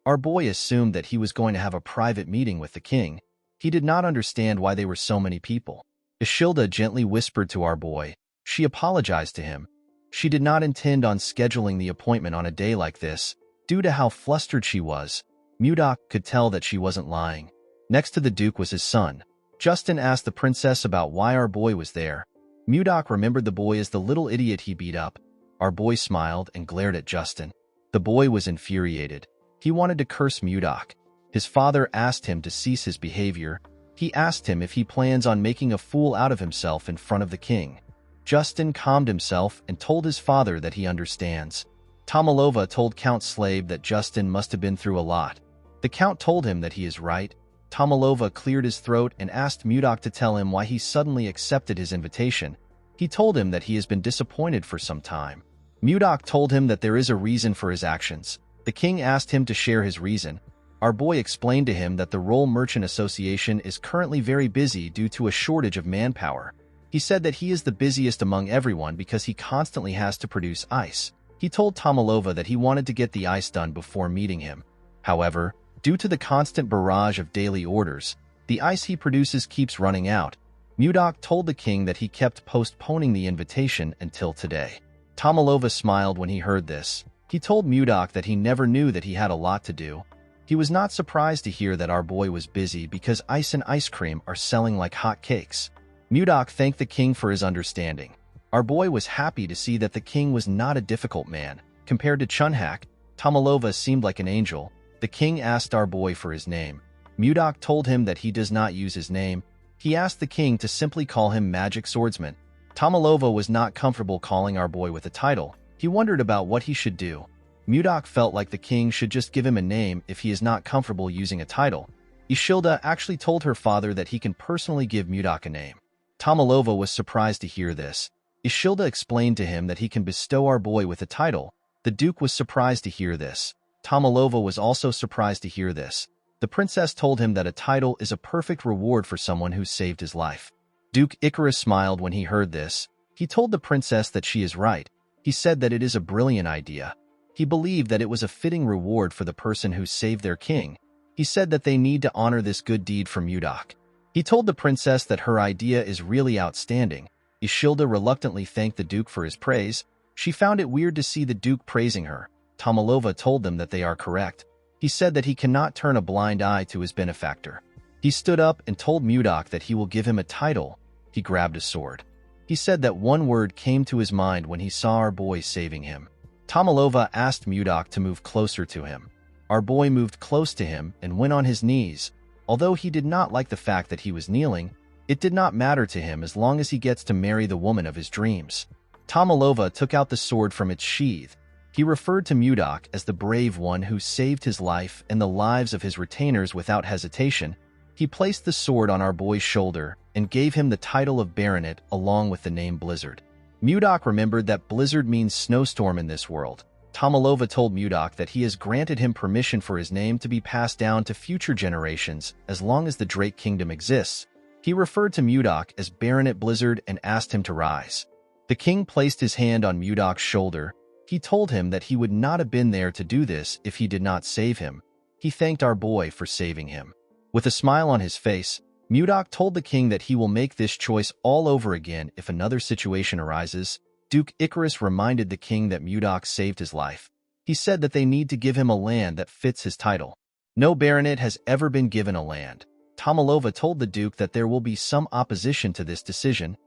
Our boy assumed that he was going to have a private meeting with the king. He did not understand why there were so many people. Ishilda gently whispered to our boy. She apologized to him. She did not intend on scheduling the appointment on a day like this. Due to how flustered she was, Mudok could tell that she wasn't lying. Next to the Duke was his son. Justin asked the princess about why our boy was there. Mudok remembered the boy as the little idiot he beat up. Our boy smiled and glared at Justin. The boy was infuriated. He wanted to curse Mudok. His father asked him to cease his behavior. He asked him if he plans on making a fool out of himself in front of the king. Justin calmed himself and told his father that he understands. Tomalova told Count Slave that Justin must have been through a lot. The Count told him that he is right. Tomalova cleared his throat and asked Mudok to tell him why he suddenly accepted his invitation. He told him that he has been disappointed for some time. Mudok told him that there is a reason for his actions. The king asked him to share his reason. Our boy explained to him that the Roll Merchant Association is currently very busy due to a shortage of manpower. He said that he is the busiest among everyone because he constantly has to produce ice. He told Tomalova that he wanted to get the ice done before meeting him. However, due to the constant barrage of daily orders, the ice he produces keeps running out. Mudok told the king that he kept postponing the invitation until today. Tomalova smiled when he heard this. He told Mudok that he never knew that he had a lot to do. He was not surprised to hear that our boy was busy because ice and ice cream are selling like hot cakes. Mudok thanked the king for his understanding. Our boy was happy to see that the king was not a difficult man. Compared to Chunhak, Tomalova seemed like an angel. The king asked our boy for his name. Mudok told him that he does not use his name. He asked the king to simply call him Magic Swordsman. Tomalova was not comfortable calling our boy with a title. He wondered about what he should do. Mudok felt like the king should just give him a name if he is not comfortable using a title. Ishilda actually told her father that he can personally give Mudok a name. Tomalova was surprised to hear this. Ishilda explained to him that he can bestow our boy with a title. The Duke was surprised to hear this. Tomalova was also surprised to hear this. The princess told him that a title is a perfect reward for someone who saved his life. Duke Icarus smiled when he heard this. He told the princess that she is right. He said that it is a brilliant idea. He believed that it was a fitting reward for the person who saved their king. He said that they need to honor this good deed for Mudok. He told the princess that her idea is really outstanding. Ishilda reluctantly thanked the Duke for his praise. She found it weird to see the Duke praising her. Tomalova told them that they are correct. He said that he cannot turn a blind eye to his benefactor. He stood up and told Mudok that he will give him a title. He grabbed a sword. He said that one word came to his mind when he saw our boy saving him. Tomalova asked Mudok to move closer to him. Our boy moved close to him and went on his knees. Although he did not like the fact that he was kneeling, it did not matter to him as long as he gets to marry the woman of his dreams. Tomalova took out the sword from its sheath. He referred to Mudok as the brave one who saved his life and the lives of his retainers without hesitation. He placed the sword on our boy's shoulder and gave him the title of Baronet along with the name Blizzard. Mudok remembered that blizzard means snowstorm in this world. Tomalova told Mudok that he has granted him permission for his name to be passed down to future generations as long as the Drake Kingdom exists. He referred to Mudok as Baronet Blizzard and asked him to rise. The king placed his hand on Mudok's shoulder. He told him that he would not have been there to do this if he did not save him. He thanked our boy for saving him. With a smile on his face, Mudok told the king that he will make this choice all over again if another situation arises. Duke Icarus reminded the king that Mudok saved his life. He said that they need to give him a land that fits his title. No baronet has ever been given a land. Tomalova told the duke that there will be some opposition to this decision.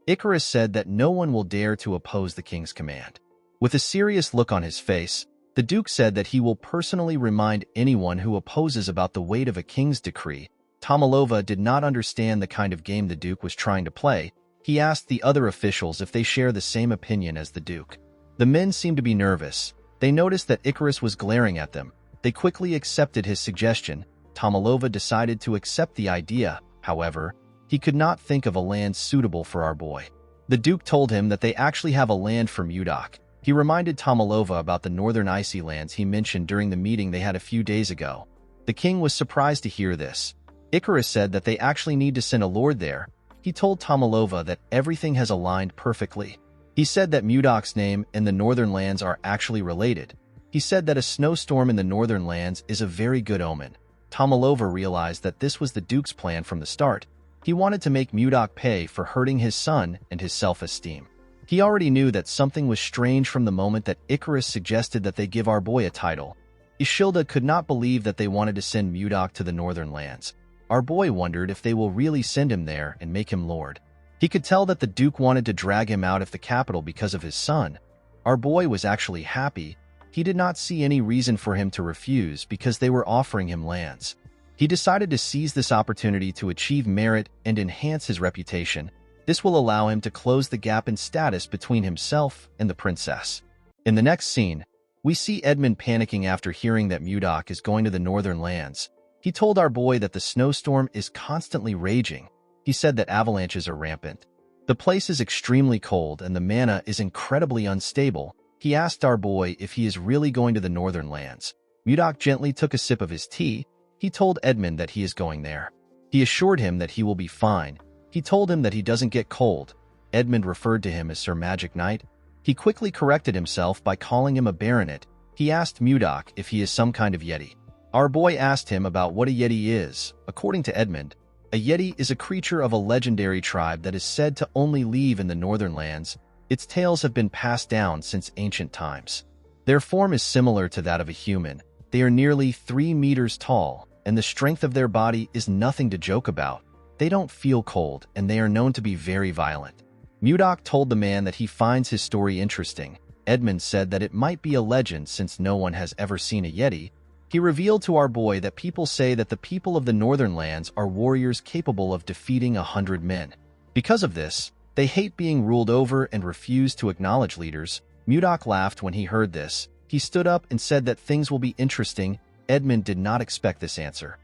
Icarus said that no one will dare to oppose the king's command. With a serious look on his face, the duke said that he will personally remind anyone who opposes about the weight of a king's decree. Tomalova did not understand the kind of game the duke was trying to play. He asked the other officials if they share the same opinion as the duke. The men seemed to be nervous. They noticed that Icarus was glaring at them. They quickly accepted his suggestion. Tomalova decided to accept the idea. However, he could not think of a land suitable for our boy. The duke told him that they actually have a land for Mudok. He reminded Tomalova about the northern icy lands he mentioned during the meeting they had a few days ago. The king was surprised to hear this. Icarus said that they actually need to send a lord there. He told Tomalova that everything has aligned perfectly. He said that Mudok's name and the northern lands are actually related. He said that a snowstorm in the northern lands is a very good omen. Tomalova realized that this was the duke's plan from the start. He wanted to make Mudok pay for hurting his son and his self-esteem. He already knew that something was strange from the moment that Icarus suggested that they give our boy a title. Ishilda could not believe that they wanted to send Mudok to the northern lands. Our boy wondered if they will really send him there and make him lord. He could tell that the duke wanted to drag him out of the capital because of his son. Our boy was actually happy. He did not see any reason for him to refuse because they were offering him lands. He decided to seize this opportunity to achieve merit and enhance his reputation. This will allow him to close the gap in status between himself and the princess. In the next scene, we see Edmund panicking after hearing that Mudok is going to the northern lands. He told our boy that the snowstorm is constantly raging. He said that avalanches are rampant. The place is extremely cold and the mana is incredibly unstable. He asked our boy if he is really going to the northern lands. Mudok gently took a sip of his tea. He told Edmund that he is going there. He assured him that he will be fine. He told him that he doesn't get cold. Edmund referred to him as Sir Magic Knight. He quickly corrected himself by calling him a baronet. He asked Mudok if he is some kind of yeti. Our boy asked him about what a yeti is. According to Edmund, a yeti is a creature of a legendary tribe that is said to only live in the northern lands. Its tales have been passed down since ancient times. Their form is similar to that of a human. They are nearly 3 meters tall, and the strength of their body is nothing to joke about. They don't feel cold, and they are known to be very violent. Mudok told the man that he finds his story interesting. Edmund said that it might be a legend since no one has ever seen a yeti. He revealed to our boy that people say that the people of the northern lands are warriors capable of defeating 100 men. Because of this, they hate being ruled over and refuse to acknowledge leaders. Mudok laughed when he heard this. He stood up and said that things will be interesting. Edmund did not expect this answer.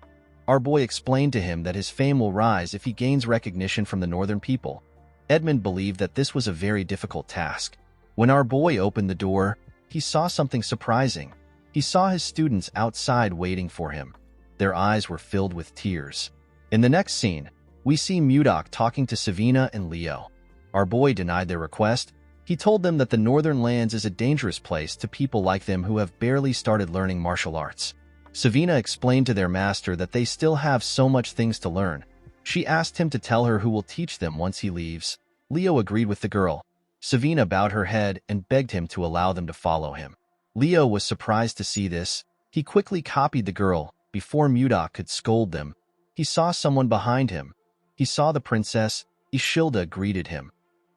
Our boy explained to him that his fame will rise if he gains recognition from the northern people. Edmund believed that this was a very difficult task. When our boy opened the door, he saw something surprising. He saw his students outside waiting for him. Their eyes were filled with tears. In the next scene, we see Mudok talking to Savina and Leo. Our boy denied their request. He told them that the northern lands is a dangerous place to people like them who have barely started learning martial arts. Savina explained to their master that they still have so much things to learn. She asked him to tell her who will teach them once he leaves. Leo agreed with the girl. Savina bowed her head and begged him to allow them to follow him. Leo was surprised to see this. He quickly copied the girl. Before Mudok could scold them, he saw someone behind him. He saw the princess. Ishilda greeted him.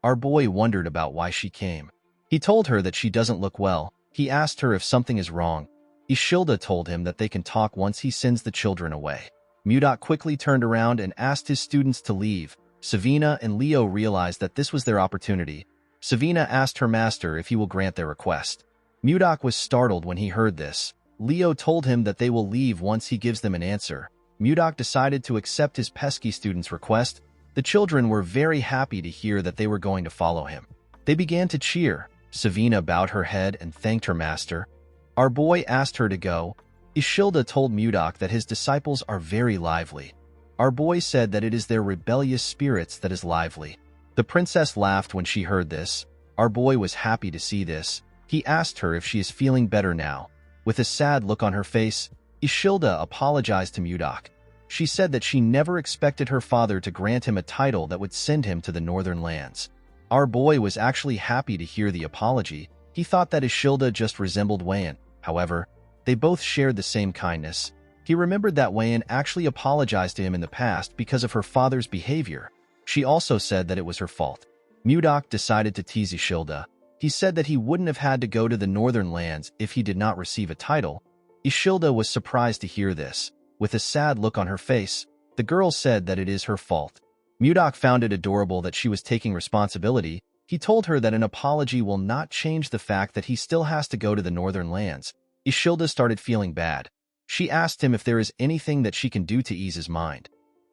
Our boy wondered about why she came. He told her that she doesn't look well. He asked her if something is wrong. Ishilda told him that they can talk once he sends the children away. Mudok quickly turned around and asked his students to leave. Savina and Leo realized that this was their opportunity. Savina asked her master if he will grant their request. Mudok was startled when he heard this. Leo told him that they will leave once he gives them an answer. Mudok decided to accept his pesky student's request. The children were very happy to hear that they were going to follow him. They began to cheer. Savina bowed her head and thanked her master. Our boy asked her to go. Ishilda told Mudok that his disciples are very lively. Our boy said that it is their rebellious spirits that is lively. The princess laughed when she heard this. Our boy was happy to see this. He asked her if she is feeling better now. With a sad look on her face, Ishilda apologized to Mudok. She said that she never expected her father to grant him a title that would send him to the northern lands. Our boy was actually happy to hear the apology. He thought that Ishilda just resembled Wayan. However, they both shared the same kindness. He remembered that Wayan actually apologized to him in the past because of her father's behavior. She also said that it was her fault. Mudok decided to tease Ishilda. He said that he wouldn't have had to go to the northern lands if he did not receive a title. Ishilda was surprised to hear this. With a sad look on her face, the girl said that it is her fault. Mudok found it adorable that she was taking responsibility. He told her that an apology will not change the fact that he still has to go to the northern lands. Ishilda started feeling bad. She asked him if there is anything that she can do to ease his mind.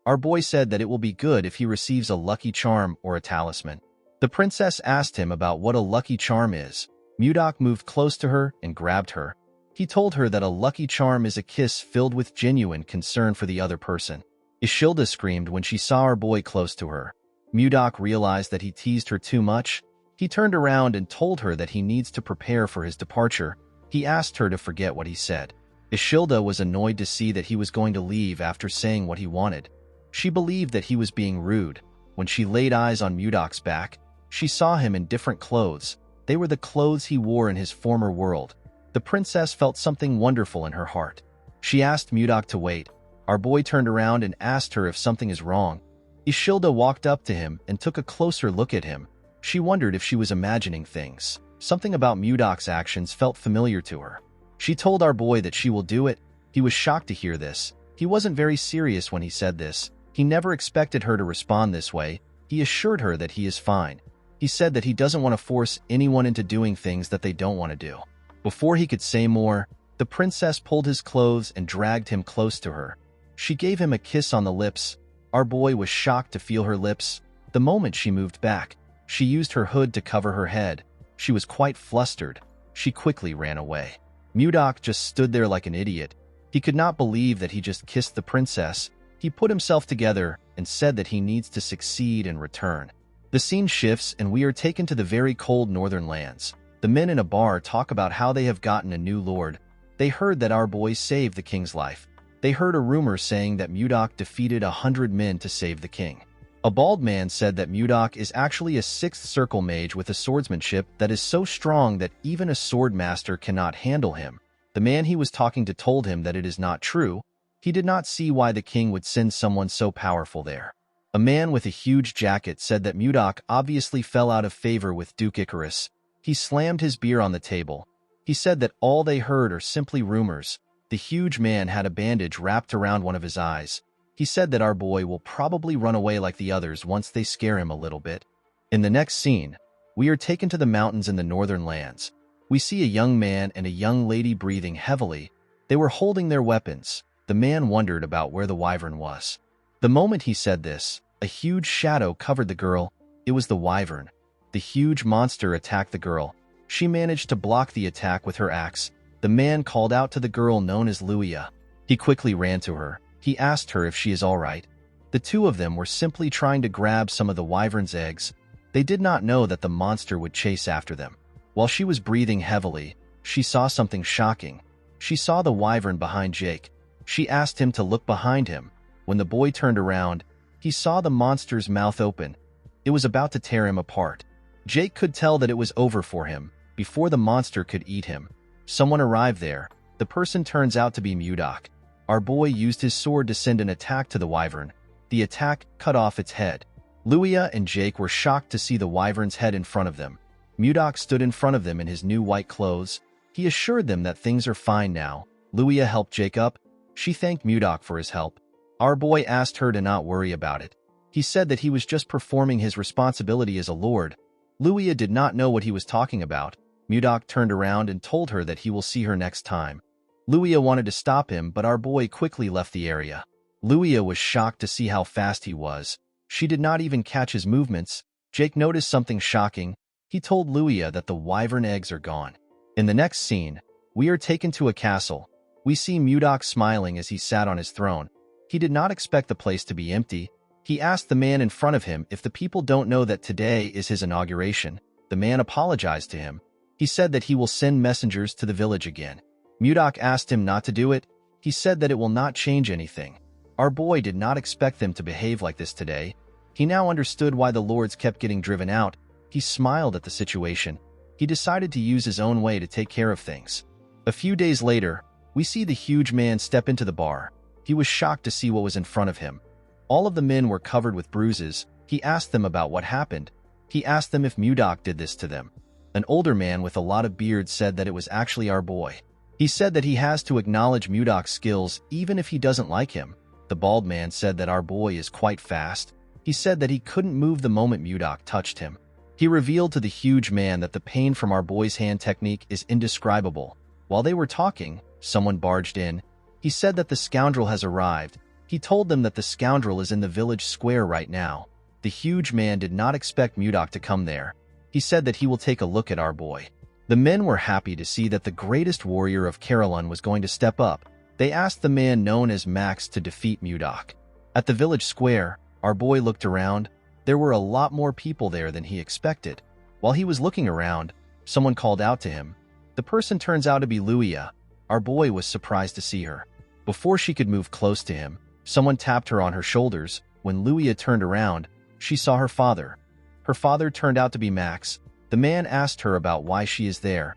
Our boy said that it will be good if he receives a lucky charm or a talisman. The princess asked him about what a lucky charm is. Mudok moved close to her and grabbed her. He told her that a lucky charm is a kiss filled with genuine concern for the other person. Ishilda screamed when she saw our boy close to her. Mudok realized that he teased her too much. He turned around and told her that he needs to prepare for his departure. He asked her to forget what he said. Ishilda was annoyed to see that he was going to leave after saying what he wanted. She believed that he was being rude. When she laid eyes on Mudok's back, she saw him in different clothes. They were the clothes he wore in his former world. The princess felt something wonderful in her heart. She asked Mudok to wait. Our boy turned around and asked her if something is wrong. Ishilda walked up to him and took a closer look at him. She wondered if she was imagining things. Something about Mudok's actions felt familiar to her. She told our boy that she will do it. He was shocked to hear this. He wasn't very serious when he said this. He never expected her to respond this way. He assured her that he is fine. He said that he doesn't want to force anyone into doing things that they don't want to do. Before he could say more, the princess pulled his clothes and dragged him close to her. She gave him a kiss on the lips. Our boy was shocked to feel her lips. The moment she moved back, she used her hood to cover her head. She was quite flustered. She quickly ran away. Mudok just stood there like an idiot. He could not believe that he just kissed the princess. He put himself together and said that he needs to succeed and return. The scene shifts and we are taken to the very cold northern lands. The men in a bar talk about how they have gotten a new lord. They heard that our boy saved the king's life. They heard a rumor saying that Mudok defeated 100 men to save the king. A bald man said that Mudok is actually a sixth circle mage with a swordsmanship that is so strong that even a sword master cannot handle him. The man he was talking to told him that it is not true. He did not see why the king would send someone so powerful there. A man with a huge jacket said that Mudok obviously fell out of favor with Duke Icarus. He slammed his beer on the table. He said that all they heard are simply rumors. The huge man had a bandage wrapped around one of his eyes. He said that our boy will probably run away like the others once they scare him a little bit. In the next scene, we are taken to the mountains in the northern lands. We see a young man and a young lady breathing heavily. They were holding their weapons. The man wondered about where the wyvern was. The moment he said this, a huge shadow covered the girl. It was the wyvern. The huge monster attacked the girl. She managed to block the attack with her axe. The man called out to the girl known as Luia. He quickly ran to her. He asked her if she is all right. The two of them were simply trying to grab some of the wyvern's eggs. They did not know that the monster would chase after them. While she was breathing heavily, she saw something shocking. She saw the wyvern behind Jake. She asked him to look behind him. When the boy turned around, he saw the monster's mouth open. It was about to tear him apart. Jake could tell that it was over for him before the monster could eat him. Someone arrived there. The person turns out to be Mudok. Our boy used his sword to send an attack to the wyvern. The attack cut off its head. Luia and Jake were shocked to see the wyvern's head in front of them. Mudok stood in front of them in his new white clothes. He assured them that things are fine now. Luia helped Jake up. She thanked Mudok for his help. Our boy asked her to not worry about it. He said that he was just performing his responsibility as a lord. Luia did not know what he was talking about. Mudok turned around and told her that he will see her next time. Luia wanted to stop him, but our boy quickly left the area. Luia was shocked to see how fast he was. She did not even catch his movements. Jake noticed something shocking. He told Luia that the wyvern eggs are gone. In the next scene, we are taken to a castle. We see Mudok smiling as he sat on his throne. He did not expect the place to be empty. He asked the man in front of him if the people don't know that today is his inauguration. The man apologized to him. He said that he will send messengers to the village again. Mudok asked him not to do it. He said that it will not change anything. Our boy did not expect them to behave like this today. He now understood why the lords kept getting driven out. He smiled at the situation. He decided to use his own way to take care of things. A few days later, we see the huge man step into the bar. He was shocked to see what was in front of him. All of the men were covered with bruises. He asked them about what happened. He asked them if Mudok did this to them. An older man with a lot of beard said that it was actually our boy. He said that he has to acknowledge Mudok's skills even if he doesn't like him. The bald man said that our boy is quite fast. He said that he couldn't move the moment Mudok touched him. He revealed to the huge man that the pain from our boy's hand technique is indescribable. While they were talking, someone barged in. He said that the scoundrel has arrived. He told them that the scoundrel is in the village square right now. The huge man did not expect Mudok to come there. He said that he will take a look at our boy. The men were happy to see that the greatest warrior of Carolyn was going to step up. They asked the man known as Max to defeat Mudok. At the village square, our boy looked around. There were a lot more people there than he expected. While he was looking around, someone called out to him. The person turns out to be Luia. Our boy was surprised to see her. Before she could move close to him, someone tapped her on her shoulders. When Luia turned around, she saw her father. Her father turned out to be Max. The man asked her about why she is there.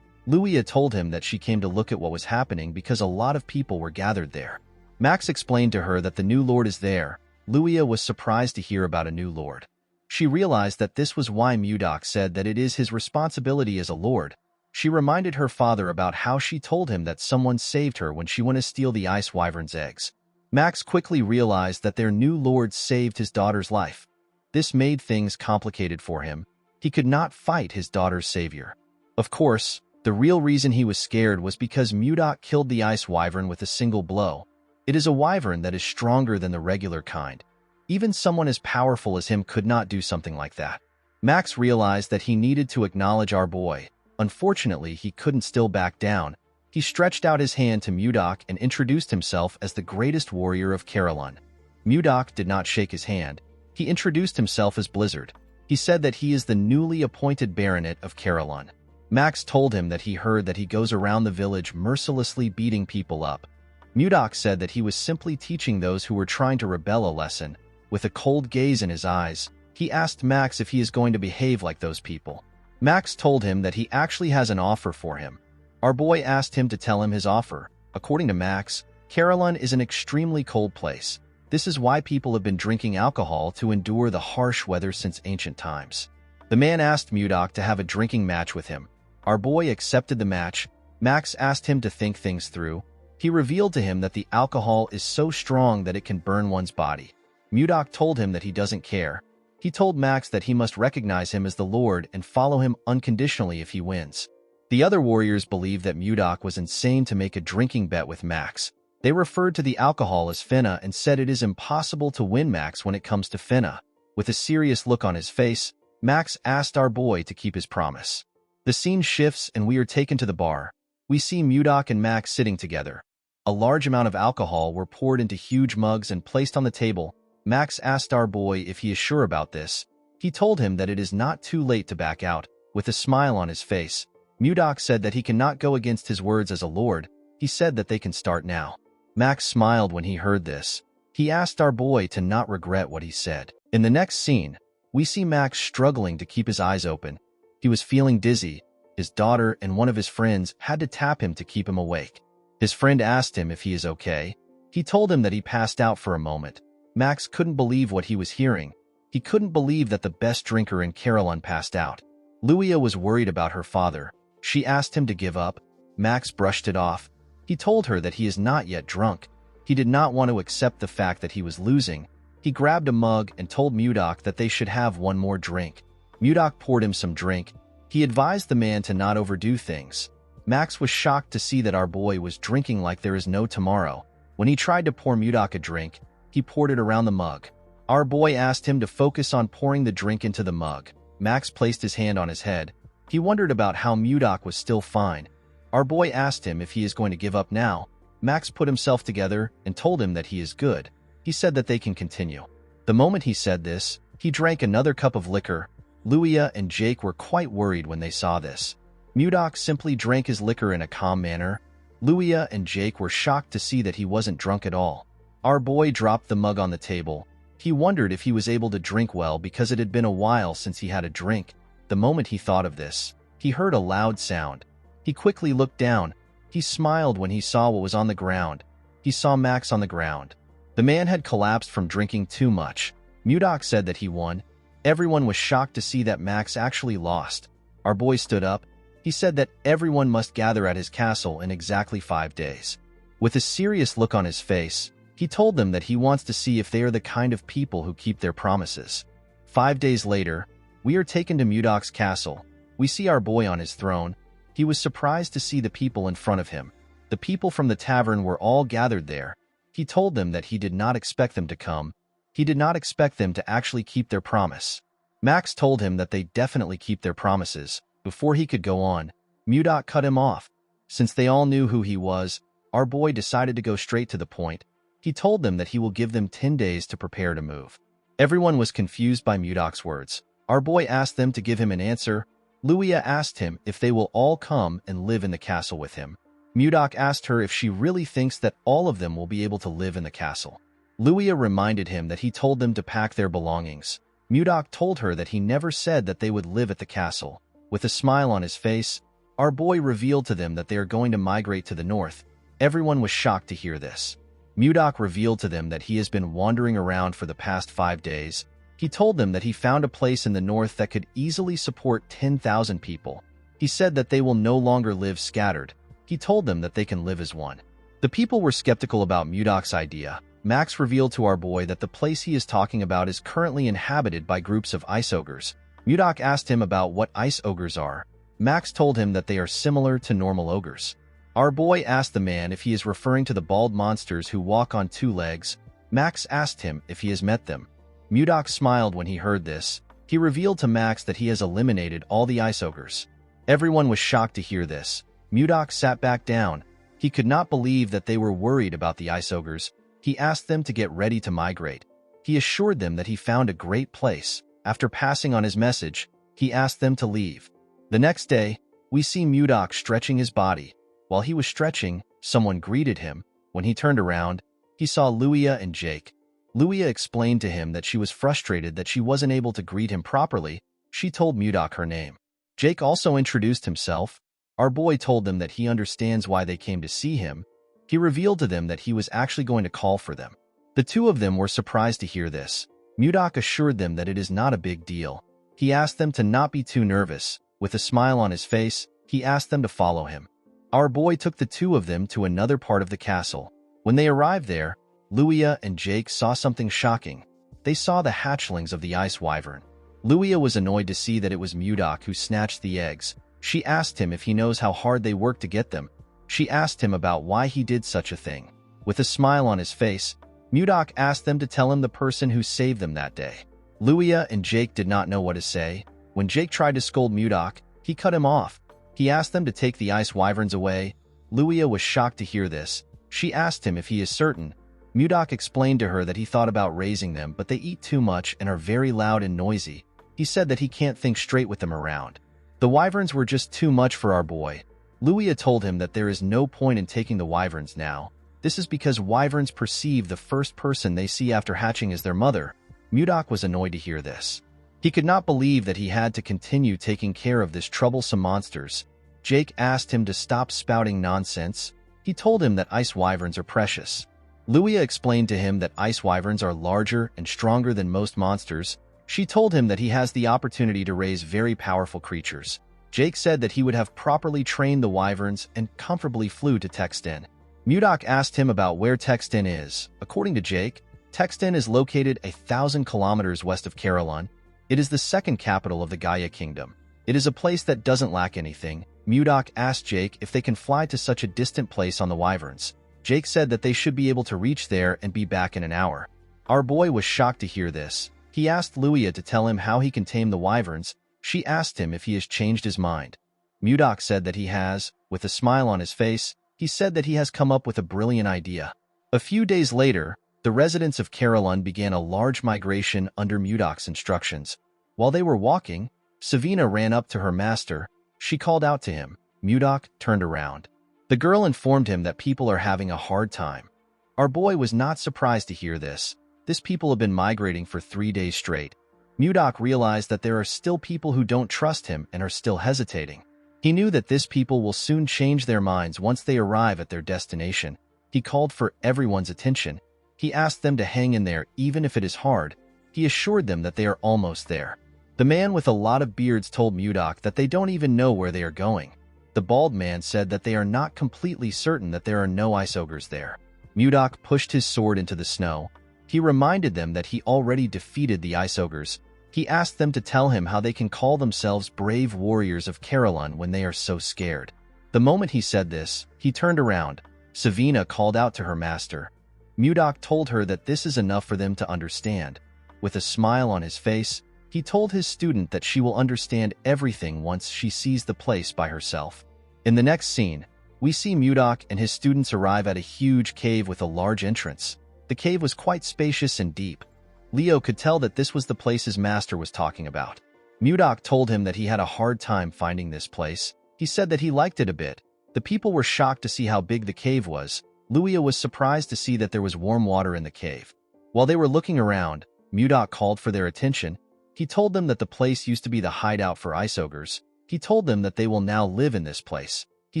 Luia told him that she came to look at what was happening because a lot of people were gathered there. Max explained to her that the new lord is there. Luia was surprised to hear about a new lord. She realized that this was why Mudok said that it is his responsibility as a lord. She reminded her father about how she told him that someone saved her when she went to steal the ice wyvern's eggs. Max quickly realized that their new lord saved his daughter's life. This made things complicated for him. He could not fight his daughter's savior. Of course, the real reason he was scared was because Mudok killed the ice wyvern with a single blow. It is a wyvern that is stronger than the regular kind. Even someone as powerful as him could not do something like that. Max realized that he needed to acknowledge our boy. Unfortunately, he couldn't still back down. He stretched out his hand to Mudok and introduced himself as the greatest warrior of Carolyn. Mudok did not shake his hand. He introduced himself as Blizzard. He said that he is the newly appointed baronet of Carolyn. Max told him that he heard that he goes around the village mercilessly beating people up. Mudok said that he was simply teaching those who were trying to rebel a lesson. With a cold gaze in his eyes, he asked Max if he is going to behave like those people. Max told him that he actually has an offer for him. Our boy asked him to tell him his offer. According to Max, Carolyn is an extremely cold place. This is why people have been drinking alcohol to endure the harsh weather since ancient times. The man asked Mudok to have a drinking match with him. Our boy accepted the match. Max asked him to think things through. He revealed to him that the alcohol is so strong that it can burn one's body. Mudok told him that he doesn't care. He told Max that he must recognize him as the Lord and follow him unconditionally if he wins. The other warriors believed that Mudok was insane to make a drinking bet with Max. They referred to the alcohol as Finna and said it is impossible to win Max when it comes to Finna. With a serious look on his face, Max asked our boy to keep his promise. The scene shifts and we are taken to the bar. We see Mudok and Max sitting together. A large amount of alcohol were poured into huge mugs and placed on the table. Max asked our boy if he is sure about this. He told him that it is not too late to back out. With a smile on his face, Mudok said that he cannot go against his words as a lord. He said that they can start now. Max smiled when he heard this. He asked our boy to not regret what he said. In the next scene, we see Max struggling to keep his eyes open. He was feeling dizzy. His daughter and one of his friends had to tap him to keep him awake. His friend asked him if he is okay. He told him that he passed out for a moment. Max couldn't believe what he was hearing. He couldn't believe that the best drinker in Carolyn passed out. Luia was worried about her father. She asked him to give up. Max brushed it off. He told her that he is not yet drunk. He did not want to accept the fact that he was losing. He grabbed a mug and told Mudok that they should have one more drink. Mudok poured him some drink. He advised the man to not overdo things. Max was shocked to see that our boy was drinking like there is no tomorrow. When he tried to pour Mudok a drink, he poured it around the mug. Our boy asked him to focus on pouring the drink into the mug. Max placed his hand on his head. He wondered about how Mudok was still fine. Our boy asked him if he is going to give up now. Max put himself together and told him that he is good. He said that they can continue. The moment he said this, he drank another cup of liquor. Luia and Jake were quite worried when they saw this. Mudok simply drank his liquor in a calm manner. Luia and Jake were shocked to see that he wasn't drunk at all. Our boy dropped the mug on the table. He wondered if he was able to drink well because it had been a while since he had a drink. The moment he thought of this, he heard a loud sound. He quickly looked down. He smiled when he saw what was on the ground. He saw Max on the ground. The man had collapsed from drinking too much. Mudok said that he won. Everyone was shocked to see that Max actually lost. Our boy stood up. He said that everyone must gather at his castle in exactly 5 days. With a serious look on his face, he told them that he wants to see if they are the kind of people who keep their promises. 5 days later, we are taken to Mudok's castle. We see our boy on his throne. He was surprised to see the people in front of him. The people from the tavern were all gathered there. He told them that he did not expect them to come. He did not expect them to actually keep their promise. Max told him that they definitely keep their promises. Before he could go on, Mudok cut him off. Since they all knew who he was, our boy decided to go straight to the point. He told them that he will give them 10 days to prepare to move. Everyone was confused by Mudok's words. Our boy asked them to give him an answer. Luia asked him if they will all come and live in the castle with him. Mudok asked her if she really thinks that all of them will be able to live in the castle. Luia reminded him that he told them to pack their belongings. Mudok told her that he never said that they would live at the castle. With a smile on his face, our boy revealed to them that they are going to migrate to the north. Everyone was shocked to hear this. Mudok revealed to them that he has been wandering around for the past 5 days. He told them that he found a place in the north that could easily support 10,000 people. He said that they will no longer live scattered. He told them that they can live as one. The people were skeptical about Mudok's idea. Max revealed to our boy that the place he is talking about is currently inhabited by groups of ice ogres. Mudok asked him about what ice ogres are. Max told him that they are similar to normal ogres. Our boy asked the man if he is referring to the bald monsters who walk on 2 legs. Max asked him if he has met them. Mudok smiled when he heard this. He revealed to Max that he has eliminated all the ice ogres. Everyone was shocked to hear this. Mudok sat back down. He could not believe that they were worried about the ice ogres. He asked them to get ready to migrate. He assured them that he found a great place. After passing on his message, he asked them to leave. The next day, we see Mudok stretching his body. While he was stretching, someone greeted him. When he turned around, he saw Luia and Jake. Luia explained to him that she was frustrated that she wasn't able to greet him properly. She told Mudok her name. Jake also introduced himself. Our boy told them that he understands why they came to see him. He revealed to them that he was actually going to call for them. The two of them were surprised to hear this. Mudok assured them that it is not a big deal. He asked them to not be too nervous. With a smile on his face, he asked them to follow him. Our boy took the two of them to another part of the castle. When they arrived there, Luia and Jake saw something shocking. They saw the hatchlings of the ice wyvern. Luia was annoyed to see that it was Mudok who snatched the eggs. She asked him if he knows how hard they worked to get them. She asked him about why he did such a thing. With a smile on his face, Mudok asked them to tell him the person who saved them that day. Luia and Jake did not know what to say. When Jake tried to scold Mudok, he cut him off. He asked them to take the ice wyverns away. Luia was shocked to hear this. She asked him if he is certain. Mudok explained to her that he thought about raising them, but they eat too much and are very loud and noisy. He said that he can't think straight with them around. The wyverns were just too much for our boy. Luia told him that there is no point in taking the wyverns now. This is because wyverns perceive the first person they see after hatching as their mother. Mudok was annoyed to hear this. He could not believe that he had to continue taking care of this troublesome monsters. Jake asked him to stop spouting nonsense. He told him that ice wyverns are precious. Luia explained to him that ice wyverns are larger and stronger than most monsters. She told him that he has the opportunity to raise very powerful creatures. Jake said that he would have properly trained the wyverns and comfortably flew to Texten. Mudok asked him about where Texten is. According to Jake, Texten is located 1,000 kilometers west of Carolon. It is the second capital of the Gaia Kingdom. It is a place that doesn't lack anything. Mudok asked Jake if they can fly to such a distant place on the wyverns. Jake said that they should be able to reach there and be back in an hour. Our boy was shocked to hear this. He asked Luia to tell him how he can tame the wyverns. She asked him if he has changed his mind. Mudok said that he has. With a smile on his face, he said that he has come up with a brilliant idea. A few days later, the residents of Carolyn began a large migration under Mudok's instructions. While they were walking, Savina ran up to her master. She called out to him. Mudok turned around. The girl informed him that people are having a hard time. Our boy was not surprised to hear this. This people have been migrating for 3 days straight. Mudok realized that there are still people who don't trust him and are still hesitating. He knew that this people will soon change their minds once they arrive at their destination. He called for everyone's attention. He asked them to hang in there even if it is hard. He assured them that they are almost there. The man with a lot of beards told Mudok that they don't even know where they are going. The bald man said that they are not completely certain that there are no ice ogres there. Mudok pushed his sword into the snow. He reminded them that he already defeated the ice ogres. He asked them to tell him how they can call themselves brave warriors of Carolyn when they are so scared. The moment he said this, he turned around. Savina called out to her master. Mudok told her that this is enough for them to understand. With a smile on his face, he told his student that she will understand everything once she sees the place by herself. In the next scene, we see Mudok and his students arrive at a huge cave with a large entrance. The cave was quite spacious and deep. Leo could tell that this was the place his master was talking about. Mudok told him that he had a hard time finding this place. He said that he liked it a bit. The people were shocked to see how big the cave was. Luia was surprised to see that there was warm water in the cave. While they were looking around, Mudok called for their attention. He told them that the place used to be the hideout for ice ogres. He told them that they will now live in this place. He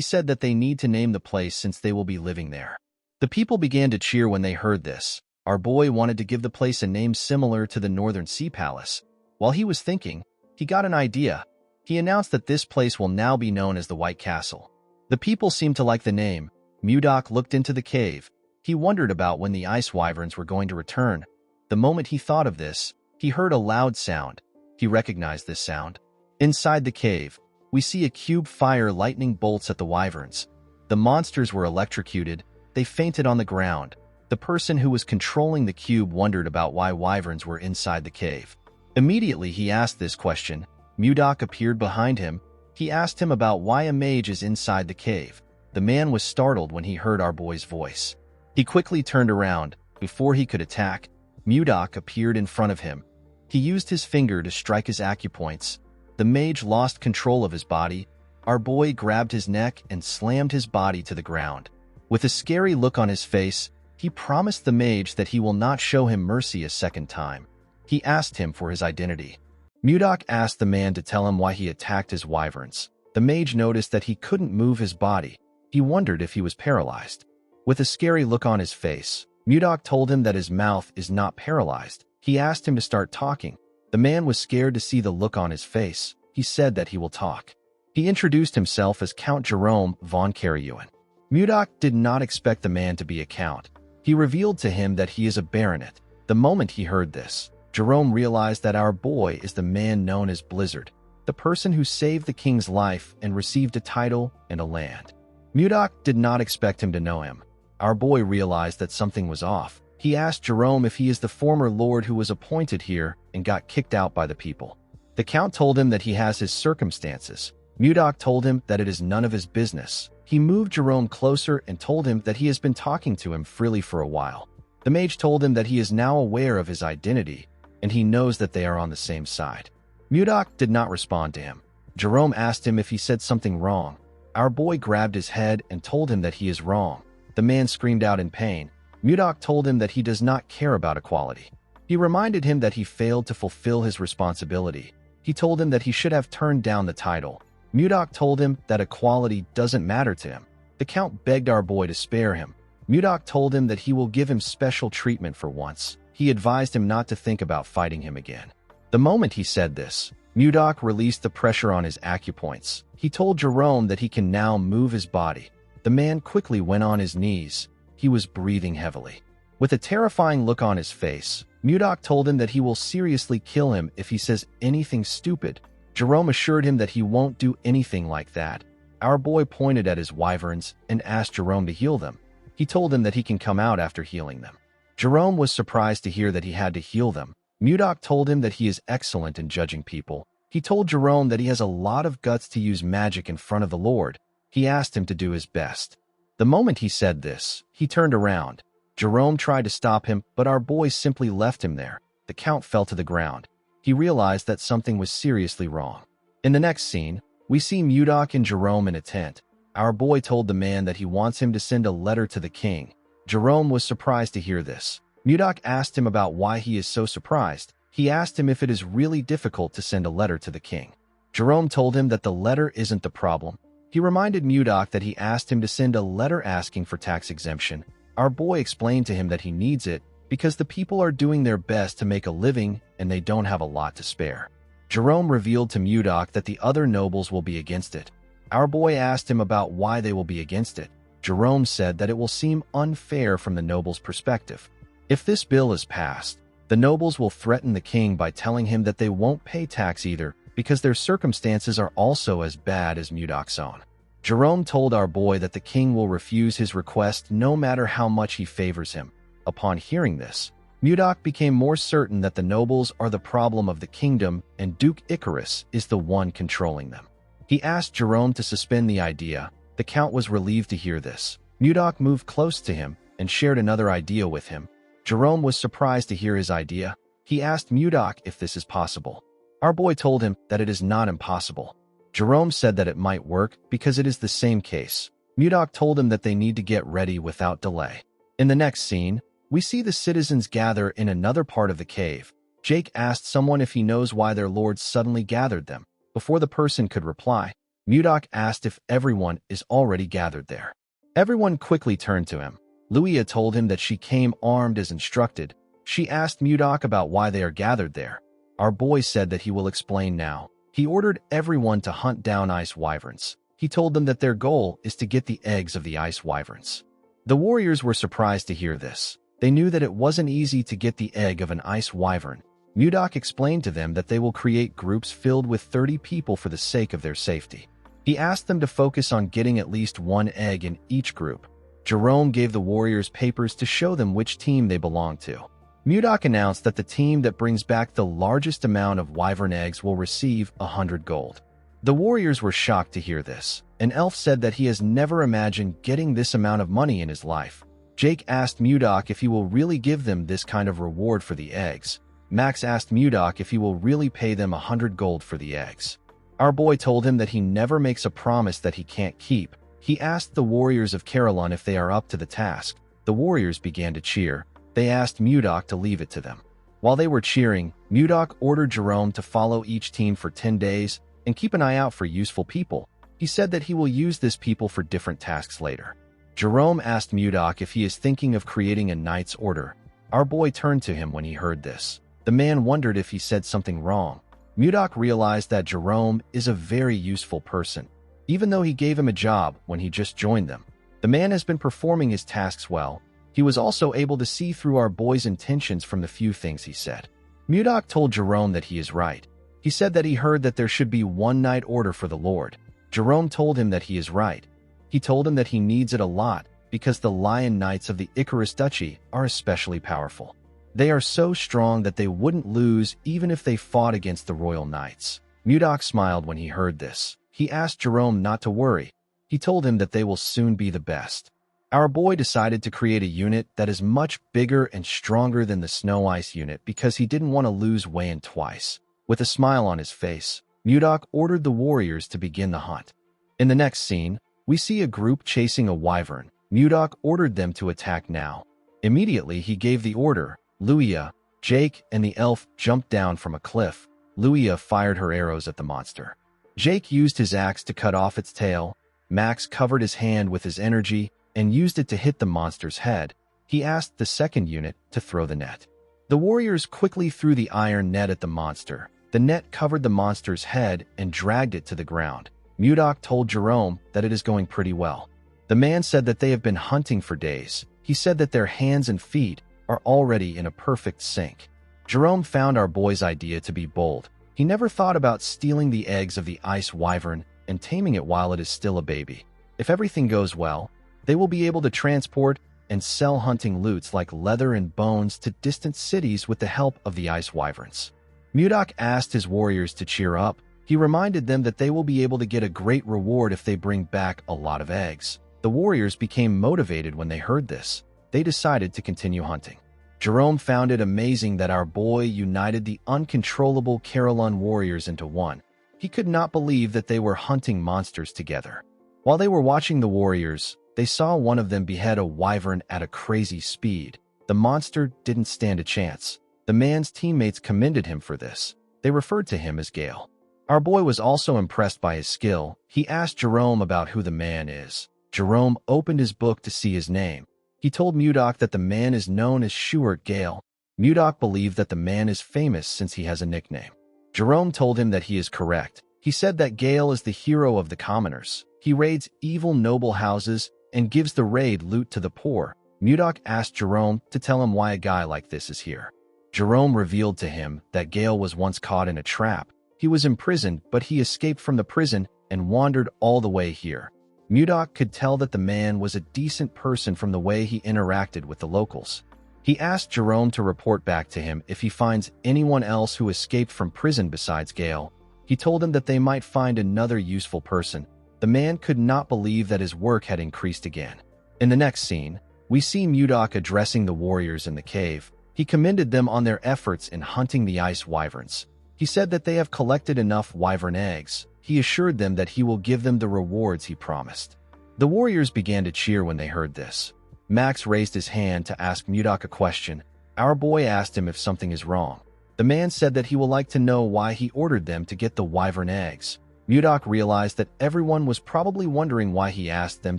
said that they need to name the place since they will be living there. The people began to cheer when they heard this. Our boy wanted to give the place a name similar to the Northern Sea Palace. While he was thinking, he got an idea. He announced that this place will now be known as the White Castle. The people seemed to like the name. Mudok looked into the cave. He wondered about when the ice wyverns were going to return. The moment he thought of this, he heard a loud sound. He recognized this sound. Inside the cave, we see a cube fire lightning bolts at the wyverns. The monsters were electrocuted. They fainted on the ground. The person who was controlling the cube wondered about why wyverns were inside the cave. Immediately he asked this question. Mudok appeared behind him. He asked him about why a mage is inside the cave. The man was startled when he heard our boy's voice. He quickly turned around. Before he could attack, Mudok appeared in front of him. He used his finger to strike his acupoints. The mage lost control of his body. Our boy grabbed his neck and slammed his body to the ground. With a scary look on his face, he promised the mage that he will not show him mercy a second time. He asked him for his identity. Mudok asked the man to tell him why he attacked his wyverns. The mage noticed that he couldn't move his body. He wondered if he was paralyzed. With a scary look on his face, Mudok told him that his mouth is not paralyzed. He asked him to start talking. The man was scared to see the look on his face. He said that he will talk. He introduced himself as Count Jerome von Karauen. Mudok did not expect the man to be a count. He revealed to him that he is a baronet. The moment he heard this, Jerome realized that our boy is the man known as Blizzard, the person who saved the king's life and received a title and a land. Mudok did not expect him to know him. Our boy realized that something was off. He asked Jerome if he is the former lord who was appointed here and got kicked out by the people. The count told him that he has his circumstances. Mudok told him that it is none of his business. He moved Jerome closer and told him that he has been talking to him freely for a while. The mage told him that he is now aware of his identity, and he knows that they are on the same side. Mudok did not respond to him. Jerome asked him if he said something wrong. Our boy grabbed his head and told him that he is wrong. The man screamed out in pain. Mudok told him that he does not care about equality. He reminded him that he failed to fulfill his responsibility. He told him that he should have turned down the title. Mudok told him that equality doesn't matter to him. The count begged our boy to spare him. Mudok told him that he will give him special treatment for once. He advised him not to think about fighting him again. The moment he said this, Mudok released the pressure on his acupoints. He told Jerome that he can now move his body. The man quickly went on his knees. He was breathing heavily. With a terrifying look on his face, Mudok told him that he will seriously kill him if he says anything stupid. Jerome assured him that he won't do anything like that. Our boy pointed at his wyverns and asked Jerome to heal them. He told him that he can come out after healing them. Jerome was surprised to hear that he had to heal them. Mudok told him that he is excellent in judging people. He told Jerome that he has a lot of guts to use magic in front of the Lord. He asked him to do his best. The moment he said this, he turned around. Jerome tried to stop him, but our boy simply left him there. The Count fell to the ground. He realized that something was seriously wrong. In the next scene, we see Mudok and Jerome in a tent. Our boy told the man that he wants him to send a letter to the king. Jerome was surprised to hear this. Mudok asked him about why he is so surprised. He asked him if it is really difficult to send a letter to the king. Jerome told him that the letter isn't the problem. He reminded Mudok that he asked him to send a letter asking for tax exemption. Our boy explained to him that he needs it because the people are doing their best to make a living and they don't have a lot to spare. Jerome revealed to Mudok that the other nobles will be against it. Our boy asked him about why they will be against it. Jerome said that it will seem unfair from the nobles' perspective. If this bill is passed, the nobles will threaten the king by telling him that they won't pay tax either because their circumstances are also as bad as Mudok's own. Jerome told our boy that the king will refuse his request no matter how much he favors him. Upon hearing this, Mudok became more certain that the nobles are the problem of the kingdom and Duke Icarus is the one controlling them. He asked Jerome to suspend the idea. The Count was relieved to hear this. Mudok moved close to him and shared another idea with him. Jerome was surprised to hear his idea. He asked Mudok if this is possible. Our boy told him that it is not impossible. Jerome said that it might work because it is the same case. Mudok told him that they need to get ready without delay. In the next scene, we see the citizens gather in another part of the cave. Jake asked someone if he knows why their lord suddenly gathered them. Before the person could reply, Mudok asked if everyone is already gathered there. Everyone quickly turned to him. Luia told him that she came armed as instructed. She asked Mudok about why they are gathered there. Our boy said that he will explain now. He ordered everyone to hunt down ice wyverns. He told them that their goal is to get the eggs of the ice wyverns. The warriors were surprised to hear this. They knew that it wasn't easy to get the egg of an ice wyvern. Mudok explained to them that they will create groups filled with 30 people for the sake of their safety. He asked them to focus on getting at least one egg in each group. Jerome gave the warriors papers to show them which team they belonged to. Mudok announced that the team that brings back the largest amount of wyvern eggs will receive 100 gold. The warriors were shocked to hear this. An elf said that he has never imagined getting this amount of money in his life. Jake asked Mudok if he will really give them this kind of reward for the eggs. Max asked Mudok if he will really pay them 100 gold for the eggs. Our boy told him that he never makes a promise that he can't keep. He asked the warriors of Carolyn if they are up to the task. The warriors began to cheer. They asked Mudok to leave it to them. While they were cheering, Mudok ordered Jerome to follow each team for 10 days and keep an eye out for useful people. He said that he will use this people for different tasks later. Jerome asked Mudok if he is thinking of creating a knight's order. Our boy turned to him when he heard this. The man wondered if he said something wrong. Mudok realized that Jerome is a very useful person. Even though he gave him a job when he just joined them, the man has been performing his tasks well. He was also able to see through our boy's intentions from the few things he said. Mudok told Jerome that he is right. He said that he heard that there should be one knight order for the Lord. Jerome told him that he is right. He told him that he needs it a lot because the Lion Knights of the Icarus Duchy are especially powerful. They are so strong that they wouldn't lose even if they fought against the Royal Knights. Mudok smiled when he heard this. He asked Jerome not to worry. He told him that they will soon be the best. Our boy decided to create a unit that is much bigger and stronger than the Snow Ice unit because he didn't want to lose Wayan twice. With a smile on his face, Mudok ordered the warriors to begin the hunt. In the next scene, we see a group chasing a wyvern. Mudok ordered them to attack now. Immediately, he gave the order. Luia, Jake, and the elf jumped down from a cliff. Luia fired her arrows at the monster. Jake used his axe to cut off its tail. Max covered his hand with his energy and used it to hit the monster's head. He asked the second unit to throw the net. The warriors quickly threw the iron net at the monster. The net covered the monster's head and dragged it to the ground. Mudok told Jerome that it is going pretty well. The man said that they have been hunting for days. He said that their hands and feet are already in a perfect sync. Jerome found our boy's idea to be bold. He never thought about stealing the eggs of the ice wyvern and taming it while it is still a baby. If everything goes well, they will be able to transport and sell hunting loots like leather and bones to distant cities with the help of the ice wyverns. Mudok asked his warriors to cheer up. He reminded them that they will be able to get a great reward if they bring back a lot of eggs. The warriors became motivated when they heard this. They decided to continue hunting. Jerome found it amazing that our boy united the uncontrollable Carolyn warriors into one. He could not believe that they were hunting monsters together. While they were watching the warriors, they saw one of them behead a wyvern at a crazy speed. The monster didn't stand a chance. The man's teammates commended him for this. They referred to him as Gale. Our boy was also impressed by his skill. He asked Jerome about who the man is. Jerome opened his book to see his name. He told Mudok that the man is known as Stuart Gale. Mudok believed that the man is famous since he has a nickname. Jerome told him that he is correct. He said that Gale is the hero of the commoners. He raids evil noble houses and gives the raid loot to the poor. Mudok asked Jerome to tell him why a guy like this is here. Jerome revealed to him that Gale was once caught in a trap. He was imprisoned, but he escaped from the prison and wandered all the way here. Mudok could tell that the man was a decent person from the way he interacted with the locals. He asked Jerome to report back to him if he finds anyone else who escaped from prison besides Gale. He told him that they might find another useful person. The man could not believe that his work had increased again. In the next scene, we see Mudok addressing the warriors in the cave. He commended them on their efforts in hunting the ice wyverns. He said that they have collected enough wyvern eggs. He assured them that he will give them the rewards he promised. The warriors began to cheer when they heard this. Max raised his hand to ask Mudok a question. Our boy asked him if something is wrong. The man said that he would like to know why he ordered them to get the wyvern eggs. Mudok realized that everyone was probably wondering why he asked them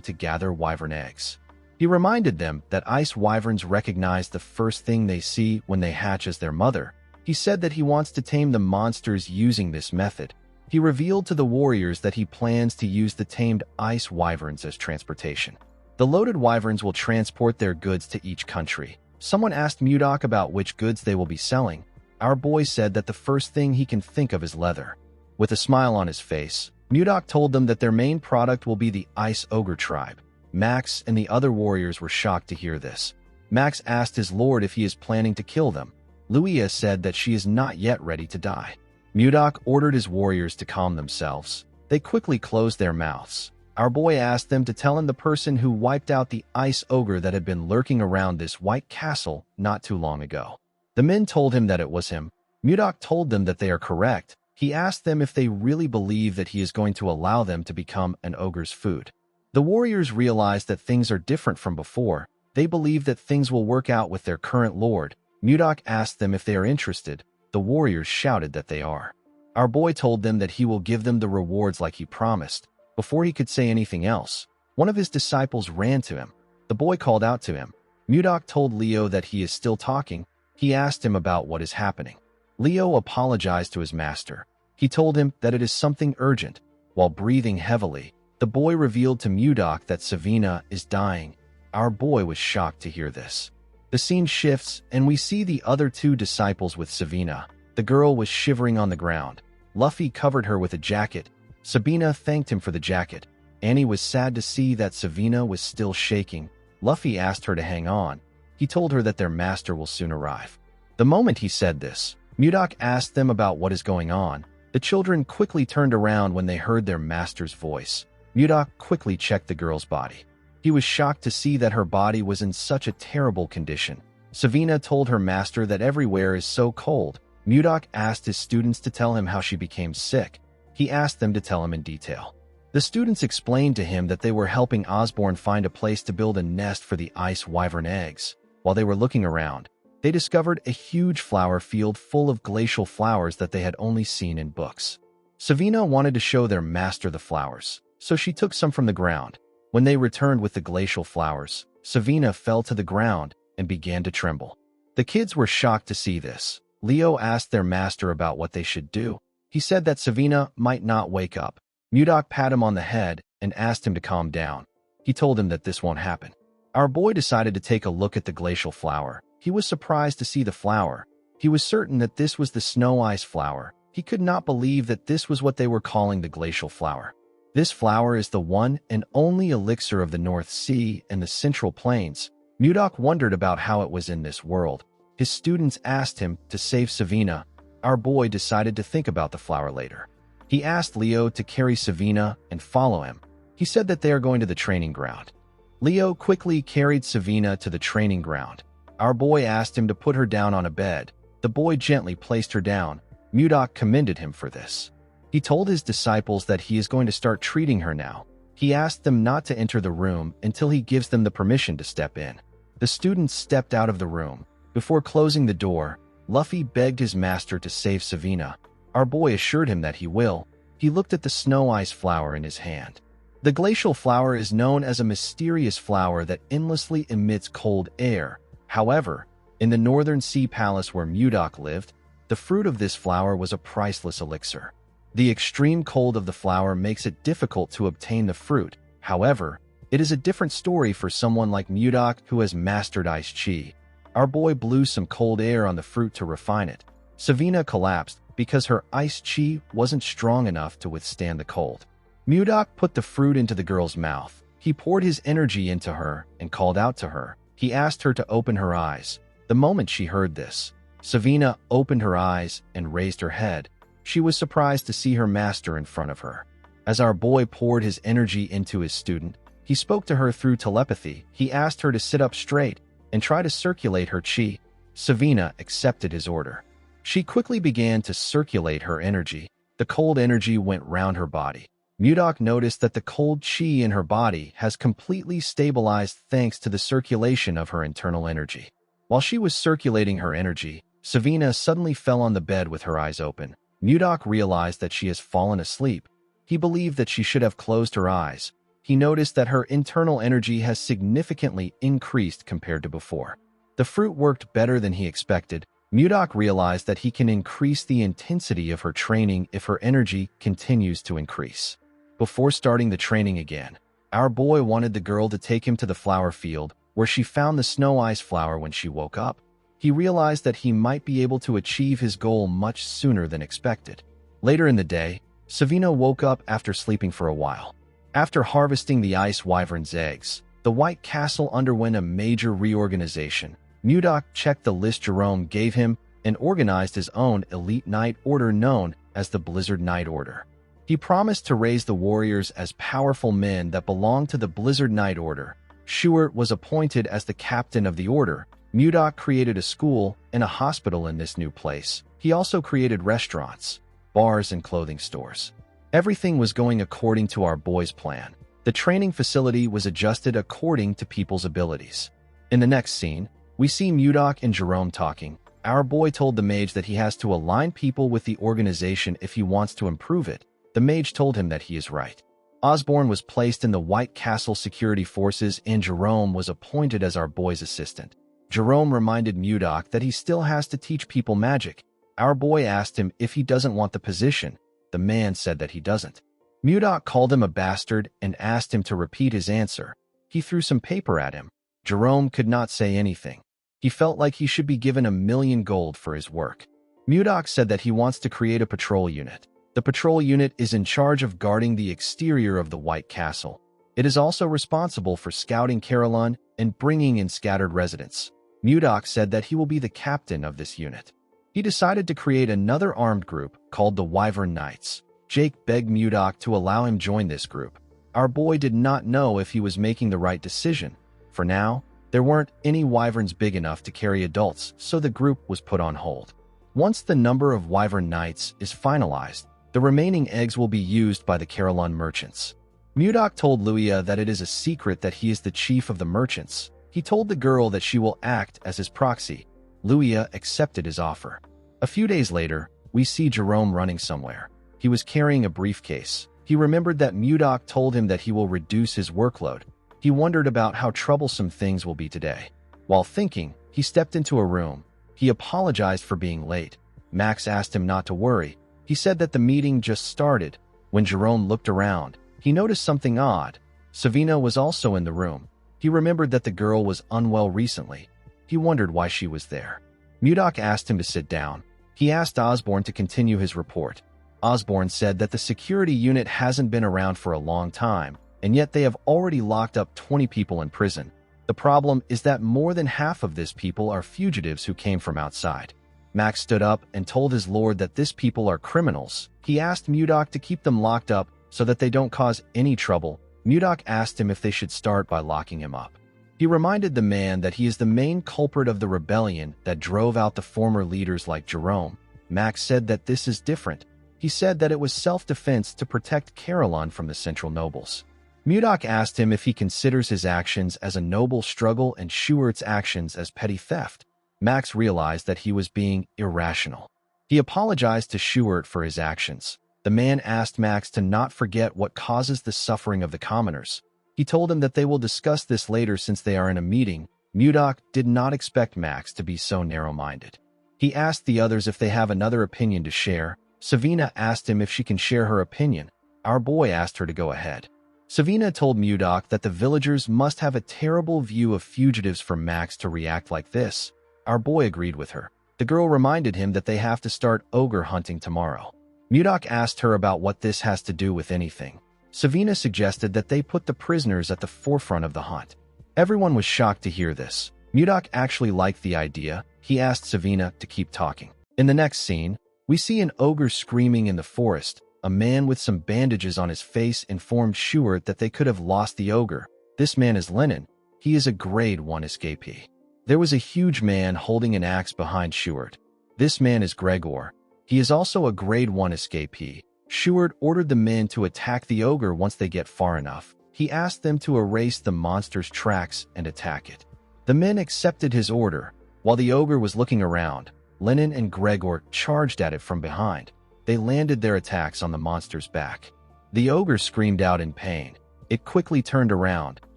to gather wyvern eggs. He reminded them that ice wyverns recognize the first thing they see when they hatch as their mother. He said that he wants to tame the monsters using this method. He revealed to the warriors that he plans to use the tamed ice wyverns as transportation. The loaded wyverns will transport their goods to each country. Someone asked Mudok about which goods they will be selling. Our boy said that the first thing he can think of is leather. With a smile on his face, Mudok told them that their main product will be the Ice Ogre tribe. Max and the other warriors were shocked to hear this. Max asked his lord if he is planning to kill them. Luia said that she is not yet ready to die. Mudok ordered his warriors to calm themselves. They quickly closed their mouths. Our boy asked them to tell him the person who wiped out the ice ogre that had been lurking around this white castle not too long ago. The men told him that it was him. Mudok told them that they are correct. He asked them if they really believe that he is going to allow them to become an ogre's food. The warriors realized that things are different from before. They believe that things will work out with their current lord. Mudok asked them if they are interested. The warriors shouted that they are. Our boy told them that he will give them the rewards like he promised. Before he could say anything else, one of his disciples ran to him. The boy called out to him. Mudok told Leo that he is still talking. He asked him about what is happening. Leo apologized to his master. He told him that it is something urgent. While breathing heavily, the boy revealed to Mudok that Savina is dying. Our boy was shocked to hear this. The scene shifts, and we see the other two disciples with Savina. The girl was shivering on the ground. Luffy covered her with a jacket. Sabina thanked him for the jacket. Annie was sad to see that Savina was still shaking. Luffy asked her to hang on. He told her that their master will soon arrive. The moment he said this, Mudok asked them about what is going on. The children quickly turned around when they heard their master's voice. Mudok quickly checked the girl's body. He was shocked to see that her body was in such a terrible condition. Savina told her master that everywhere is so cold. Mudok asked his students to tell him how she became sick. He asked them to tell him in detail. The students explained to him that they were helping Osborne find a place to build a nest for the ice wyvern eggs. While they were looking around, they discovered a huge flower field full of glacial flowers that they had only seen in books. Savina wanted to show their master the flowers, so she took some from the ground. When they returned with the glacial flowers, Savina fell to the ground and began to tremble. The kids were shocked to see this. Leo asked their master about what they should do. He said that Savina might not wake up. Mudok patted him on the head and asked him to calm down. He told him that this won't happen. Our boy decided to take a look at the glacial flower. He was surprised to see the flower. He was certain that this was the snow ice flower. He could not believe that this was what they were calling the glacial flower. This flower is the one and only elixir of the North Sea and the Central Plains. Mudok wondered about how it was in this world. His students asked him to save Savina. Our boy decided to think about the flower later. He asked Leo to carry Savina and follow him. He said that they are going to the training ground. Leo quickly carried Savina to the training ground. Our boy asked him to put her down on a bed. The boy gently placed her down. Mudok commended him for this. He told his disciples that he is going to start treating her now. He asked them not to enter the room until he gives them the permission to step in. The students stepped out of the room. Before closing the door, Luffy begged his master to save Savina. Our boy assured him that he will. He looked at the snow ice flower in his hand. The glacial flower is known as a mysterious flower that endlessly emits cold air. However, in the northern sea palace where Mudok lived, the fruit of this flower was a priceless elixir. The extreme cold of the flower makes it difficult to obtain the fruit. However, it is a different story for someone like Mudok who has mastered ice chi. Our boy blew some cold air on the fruit to refine it. Savina collapsed because her ice chi wasn't strong enough to withstand the cold. Mudok put the fruit into the girl's mouth. He poured his energy into her and called out to her. He asked her to open her eyes. The moment she heard this, Savina opened her eyes and raised her head. She was surprised to see her master in front of her. As our boy poured his energy into his student, he spoke to her through telepathy. He asked her to sit up straight and try to circulate her chi. Savina accepted his order. She quickly began to circulate her energy. The cold energy went round her body. Mudok noticed that the cold chi in her body has completely stabilized thanks to the circulation of her internal energy. While she was circulating her energy, Savina suddenly fell on the bed with her eyes open. Mudok realized that she has fallen asleep. He believed that she should have closed her eyes. He noticed that her internal energy has significantly increased compared to before. The fruit worked better than he expected. Mudok realized that he can increase the intensity of her training if her energy continues to increase. Before starting the training again, our boy wanted the girl to take him to the flower field, where she found the snow ice flower when she woke up. He realized that he might be able to achieve his goal much sooner than expected. Later in the day, Savina woke up after sleeping for a while. After harvesting the ice wyvern's eggs, the White Castle underwent a major reorganization. Mudok checked the list Jerome gave him and organized his own elite knight order known as the Blizzard Knight Order. He promised to raise the warriors as powerful men that belonged to the Blizzard Knight Order. Schuart was appointed as the captain of the order. Mudok created a school and a hospital in this new place. He also created restaurants, bars, and clothing stores. Everything was going according to our boy's plan. The training facility was adjusted according to people's abilities. In the next scene, we see Mudok and Jerome talking. Our boy told the mage that he has to align people with the organization if he wants to improve it. The mage told him that he is right. Osborne was placed in the White Castle security forces and Jerome was appointed as our boy's assistant. Jerome reminded Mudok that he still has to teach people magic. Our boy asked him if he doesn't want the position. The man said that he doesn't. Mudok called him a bastard and asked him to repeat his answer. He threw some paper at him. Jerome could not say anything. He felt like he should be given 1,000,000 gold for his work. Mudok said that he wants to create a patrol unit. The patrol unit is in charge of guarding the exterior of the White Castle. It is also responsible for scouting Carolyn and bringing in scattered residents. Mudok said that he will be the captain of this unit. He decided to create another armed group called the Wyvern Knights. Jake begged Mudok to allow him join this group. Our boy did not know if he was making the right decision. For now, there weren't any wyverns big enough to carry adults, so the group was put on hold. Once the number of Wyvern Knights is finalized, the remaining eggs will be used by the Carolyn merchants. Mudok told Luia that it is a secret that he is the chief of the merchants. He told the girl that she will act as his proxy. Luia accepted his offer. A few days later, we see Jerome running somewhere. He was carrying a briefcase. He remembered that Mudok told him that he will reduce his workload. He wondered about how troublesome things will be today. While thinking, he stepped into a room. He apologized for being late. Max asked him not to worry. He said that the meeting just started. When Jerome looked around, he noticed something odd. Savina was also in the room. He remembered that the girl was unwell recently. He wondered why she was there. Mudok asked him to sit down. He asked Osborne to continue his report. Osborne said that the security unit hasn't been around for a long time, and yet they have already locked up 20 people in prison. The problem is that more than half of these people are fugitives who came from outside. Max stood up and told his lord that these people are criminals. He asked Mudok to keep them locked up so that they don't cause any trouble. Mudok asked him if they should start by locking him up. He reminded the man that he is the main culprit of the rebellion that drove out the former leaders like Jerome. Max said that this is different. He said that it was self-defense to protect Caroline from the central nobles. Mudok asked him if he considers his actions as a noble struggle and Schuert's actions as petty theft. Max realized that he was being irrational. He apologized to Schuert for his actions. The man asked Max to not forget what causes the suffering of the commoners. He told him that they will discuss this later since they are in a meeting. Mudok did not expect Max to be so narrow-minded. He asked the others if they have another opinion to share. Savina asked him if she can share her opinion. Our boy asked her to go ahead. Savina told Mudok that the villagers must have a terrible view of fugitives for Max to react like this. Our boy agreed with her. The girl reminded him that they have to start ogre hunting tomorrow. Mudok asked her about what this has to do with anything. Savina suggested that they put the prisoners at the forefront of the hunt. Everyone was shocked to hear this. Mudok actually liked the idea. He asked Savina to keep talking. In the next scene, we see an ogre screaming in the forest. A man with some bandages on his face informed Schuert that they could have lost the ogre. This man is Lenin. He is a grade 1 escapee. There was a huge man holding an axe behind Schuert. This man is Gregor. He is also a grade 1 escapee. Schuert ordered the men to attack the ogre once they get far enough. He asked them to erase the monster's tracks and attack it. The men accepted his order. While the ogre was looking around, Lenin and Gregor charged at it from behind. They landed their attacks on the monster's back. The ogre screamed out in pain. It quickly turned around.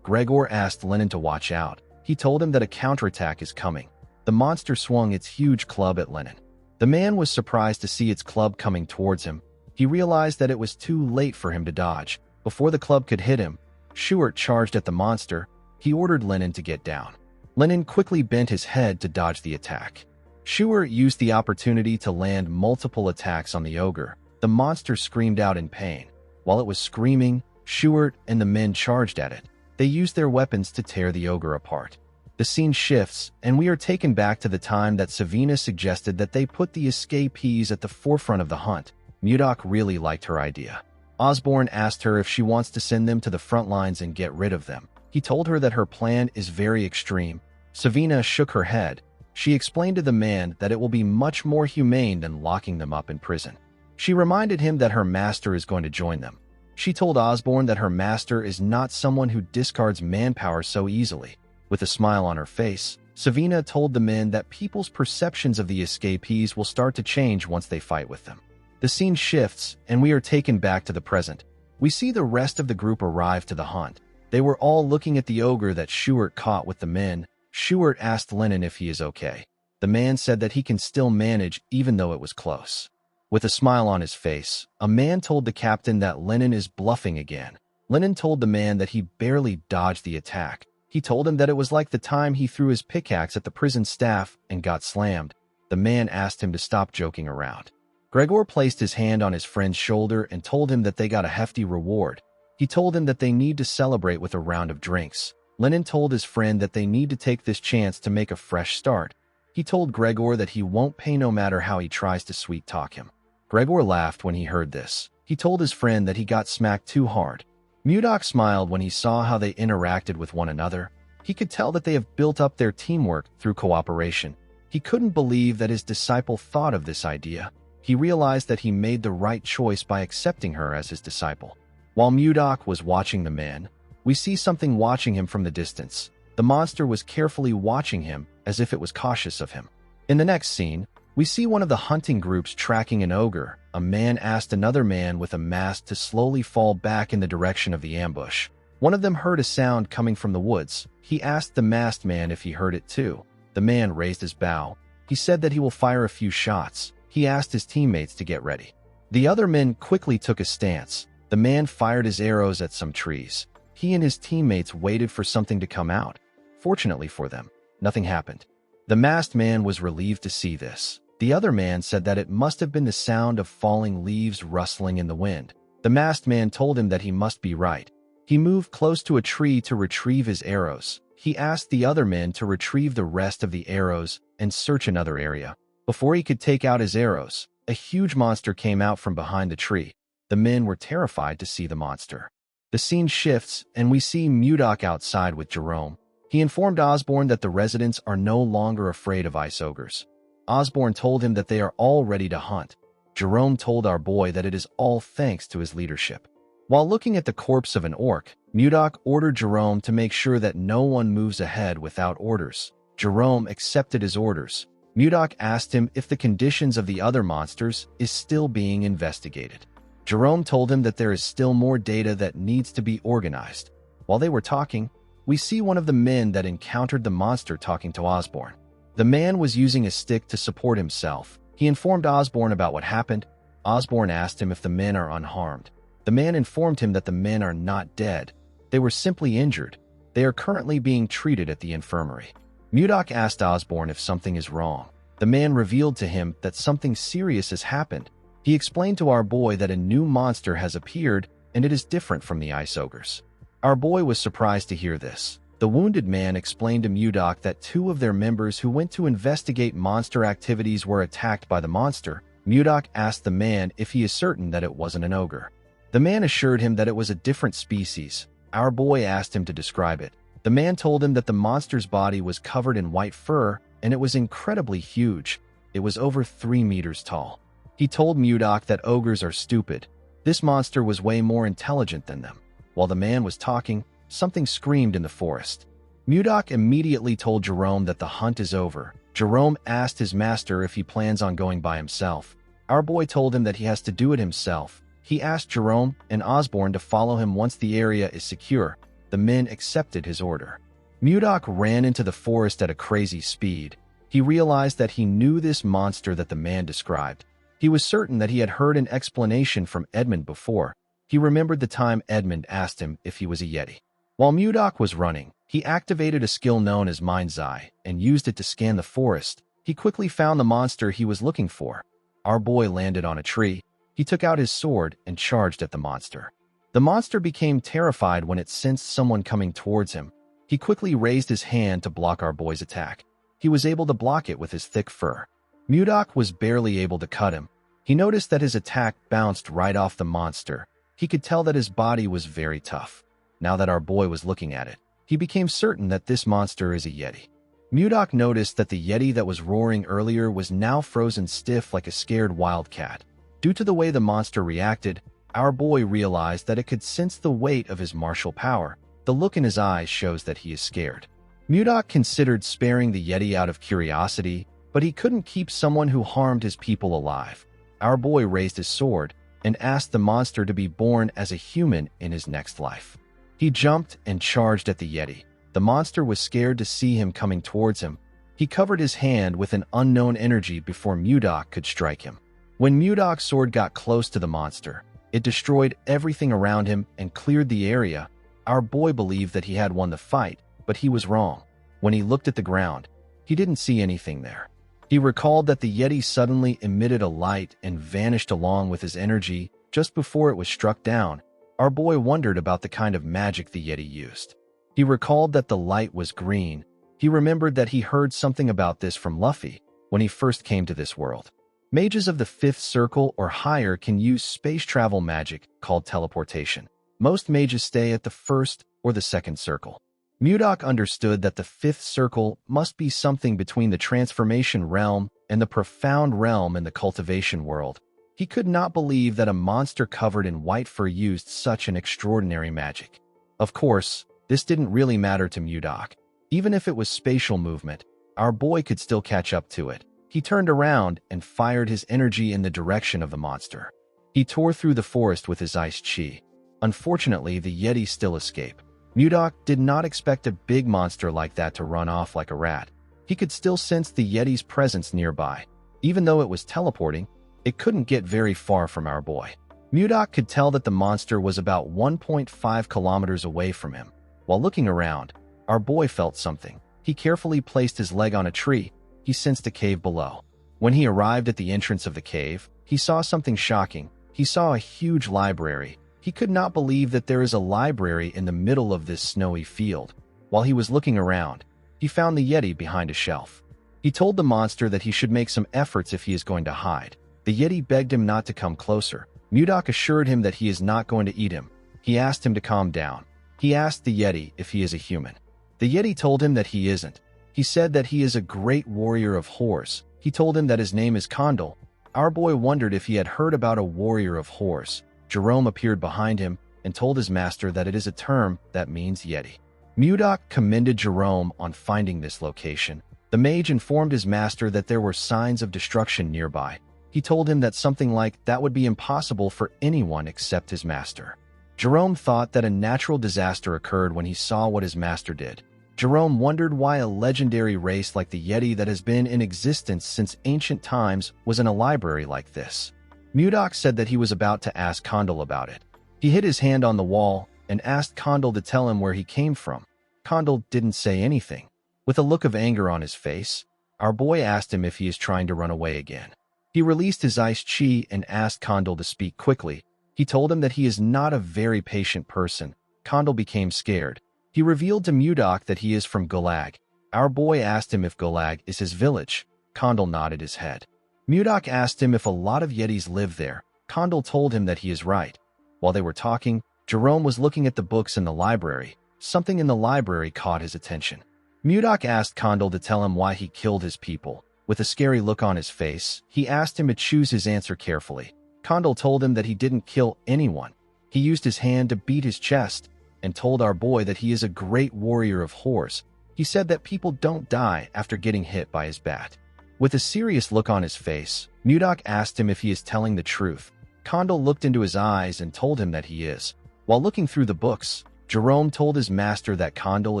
Gregor asked Lenin to watch out. He told him that a counterattack is coming. The monster swung its huge club at Lenin. The man was surprised to see its club coming towards him. He realized that it was too late for him to dodge. Before the club could hit him, Schuert charged at the monster. He ordered Lenin to get down. Lenin quickly bent his head to dodge the attack. Schuert used the opportunity to land multiple attacks on the ogre. The monster screamed out in pain. While it was screaming, Schuert and the men charged at it. They used their weapons to tear the ogre apart. The scene shifts, and we are taken back to the time that Savina suggested that they put the escapees at the forefront of the hunt. Mudok really liked her idea. Osborne asked her if she wants to send them to the front lines and get rid of them. He told her that her plan is very extreme. Savina shook her head. She explained to the man that it will be much more humane than locking them up in prison. She reminded him that her master is going to join them. She told Osborne that her master is not someone who discards manpower so easily. With a smile on her face, Savina told the men that people's perceptions of the escapees will start to change once they fight with them. The scene shifts, and we are taken back to the present. We see the rest of the group arrive to the hunt. They were all looking at the ogre that Schuert caught with the men. Schuert asked Lenin if he is okay. The man said that he can still manage even though it was close. With a smile on his face, a man told the captain that Lenin is bluffing again. Lenin told the man that he barely dodged the attack. He told him that it was like the time he threw his pickaxe at the prison staff and got slammed. The man asked him to stop joking around. Gregor placed his hand on his friend's shoulder and told him that they got a hefty reward. He told him that they need to celebrate with a round of drinks. Lenin told his friend that they need to take this chance to make a fresh start. He told Gregor that he won't pay no matter how he tries to sweet-talk him. Gregor laughed when he heard this. He told his friend that he got smacked too hard. Mudok smiled when he saw how they interacted with one another. He could tell that they have built up their teamwork through cooperation. He couldn't believe that his disciple thought of this idea. He realized that he made the right choice by accepting her as his disciple. While Mudok was watching the man, we see something watching him from the distance. The monster was carefully watching him as if it was cautious of him. In the next scene, we see one of the hunting groups tracking an ogre. A man asked another man with a mask to slowly fall back in the direction of the ambush. One of them heard a sound coming from the woods. He asked the masked man if he heard it too. The man raised his bow. He said that he will fire a few shots. He asked his teammates to get ready. The other men quickly took a stance. The man fired his arrows at some trees. He and his teammates waited for something to come out. Fortunately for them, nothing happened. The masked man was relieved to see this. The other man said that it must have been the sound of falling leaves rustling in the wind. The masked man told him that he must be right. He moved close to a tree to retrieve his arrows. He asked the other men to retrieve the rest of the arrows and search another area. Before he could take out his arrows, a huge monster came out from behind the tree. The men were terrified to see the monster. The scene shifts, and we see Mudok outside with Jerome. He informed Osborne that the residents are no longer afraid of ice ogres. Osborne told him that they are all ready to hunt. Jerome told our boy that it is all thanks to his leadership. While looking at the corpse of an orc, Mudok ordered Jerome to make sure that no one moves ahead without orders. Jerome accepted his orders. Mudok asked him if the conditions of the other monsters is still being investigated. Jerome told him that there is still more data that needs to be organized. While they were talking, we see one of the men that encountered the monster talking to Osborne. The man was using a stick to support himself. He informed Osborne about what happened. Osborne asked him if the men are unharmed. The man informed him that the men are not dead. They were simply injured. They are currently being treated at the infirmary. Mudok asked Osborne if something is wrong. The man revealed to him that something serious has happened. He explained to our boy that a new monster has appeared, and it is different from the ice ogres. Our boy was surprised to hear this. The wounded man explained to Mudok that two of their members who went to investigate monster activities were attacked by the monster. Mudok asked the man if he is certain that it wasn't an ogre. The man assured him that it was a different species. Our boy asked him to describe it. The man told him that the monster's body was covered in white fur, and it was incredibly huge. It was over 3 meters tall. He told Mudok that ogres are stupid. This monster was way more intelligent than them. While the man was talking, something screamed in the forest. Mudok immediately told Jerome that the hunt is over. Jerome asked his master if he plans on going by himself. Our boy told him that he has to do it himself. He asked Jerome and Osborne to follow him once the area is secure. The men accepted his order. Mudok ran into the forest at a crazy speed. He realized that he knew this monster that the man described. He was certain that he had heard an explanation from Edmund before. He remembered the time Edmund asked him if he was a Yeti. While Mudok was running, he activated a skill known as Mind's Eye and used it to scan the forest. He quickly found the monster he was looking for. Our boy landed on a tree. He took out his sword and charged at the monster. The monster became terrified when it sensed someone coming towards him. He quickly raised his hand to block our boy's attack. He was able to block it with his thick fur. Mudok was barely able to cut him. He noticed that his attack bounced right off the monster. He could tell that his body was very tough. Now that our boy was looking at it, he became certain that this monster is a Yeti. Mudok noticed that the Yeti that was roaring earlier was now frozen stiff like a scared wildcat. Due to the way the monster reacted, our boy realized that it could sense the weight of his martial power. The look in his eyes shows that he is scared. Mudok considered sparing the Yeti out of curiosity, but he couldn't keep someone who harmed his people alive. Our boy raised his sword and asked the monster to be born as a human in his next life. He jumped and charged at the Yeti. The monster was scared to see him coming towards him. He covered his hand with an unknown energy before Mudok could strike him. When Mudok's sword got close to the monster, it destroyed everything around him and cleared the area. Our boy believed that he had won the fight, but he was wrong. When he looked at the ground, he didn't see anything there. He recalled that the Yeti suddenly emitted a light and vanished along with his energy just before it was struck down. Our boy wondered about the kind of magic the Yeti used. He recalled that the light was green. He remembered that he heard something about this from Luffy when he first came to this world. Mages of the 5th circle or higher can use space travel magic called teleportation. Most mages stay at the 1st or the 2nd circle. Mudok understood that the 5th circle must be something between the transformation realm and the profound realm in the cultivation world. He could not believe that a monster covered in white fur used such an extraordinary magic. Of course, this didn't really matter to Mudok. Even if it was spatial movement, our boy could still catch up to it. He turned around and fired his energy in the direction of the monster. He tore through the forest with his ice chi. Unfortunately, the Yeti still escaped. Mudok did not expect a big monster like that to run off like a rat. He could still sense the Yeti's presence nearby. Even though it was teleporting, it couldn't get very far from our boy. Mudok could tell that the monster was about 1.5 kilometers away from him. While looking around, our boy felt something. He carefully placed his leg on a tree. He sensed a cave below. When he arrived at the entrance of the cave, he saw something shocking. He saw a huge library. He could not believe that there is a library in the middle of this snowy field. While he was looking around, he found the Yeti behind a shelf. He told the monster that he should make some efforts if he is going to hide. The Yeti begged him not to come closer. Mudok assured him that he is not going to eat him. He asked him to calm down. He asked the Yeti if he is a human. The Yeti told him that he isn't. He said that he is a great warrior of horse. He told him that his name is Condal. Our boy wondered if he had heard about a warrior of horse. Jerome appeared behind him and told his master that it is a term that means Yeti. Mudok commended Jerome on finding this location. The mage informed his master that there were signs of destruction nearby. He told him that something like that would be impossible for anyone except his master. Jerome thought that a natural disaster occurred when he saw what his master did. Jerome wondered why a legendary race like the Yeti that has been in existence since ancient times was in a library like this. Mudok said that he was about to ask Condal about it. He hit his hand on the wall and asked Condal to tell him where he came from. Condal didn't say anything. With a look of anger on his face, our boy asked him if he is trying to run away again. He released his ice chi and asked Condal to speak quickly. He told him that he is not a very patient person. Condal became scared. He revealed to Mudok that he is from Gulag. Our boy asked him if Gulag is his village. Condal nodded his head. Mudok asked him if a lot of Yetis live there. Condal told him that he is right. While they were talking, Jerome was looking at the books in the library. Something in the library caught his attention. Mudok asked Condal to tell him why he killed his people. With a scary look on his face, he asked him to choose his answer carefully. Condal told him that he didn't kill anyone. He used his hand to beat his chest and told our boy that he is a great warrior of horse. He said that people don't die after getting hit by his bat. With a serious look on his face, Mudok asked him if he is telling the truth. Condal looked into his eyes and told him that he is. While looking through the books, Jerome told his master that Condal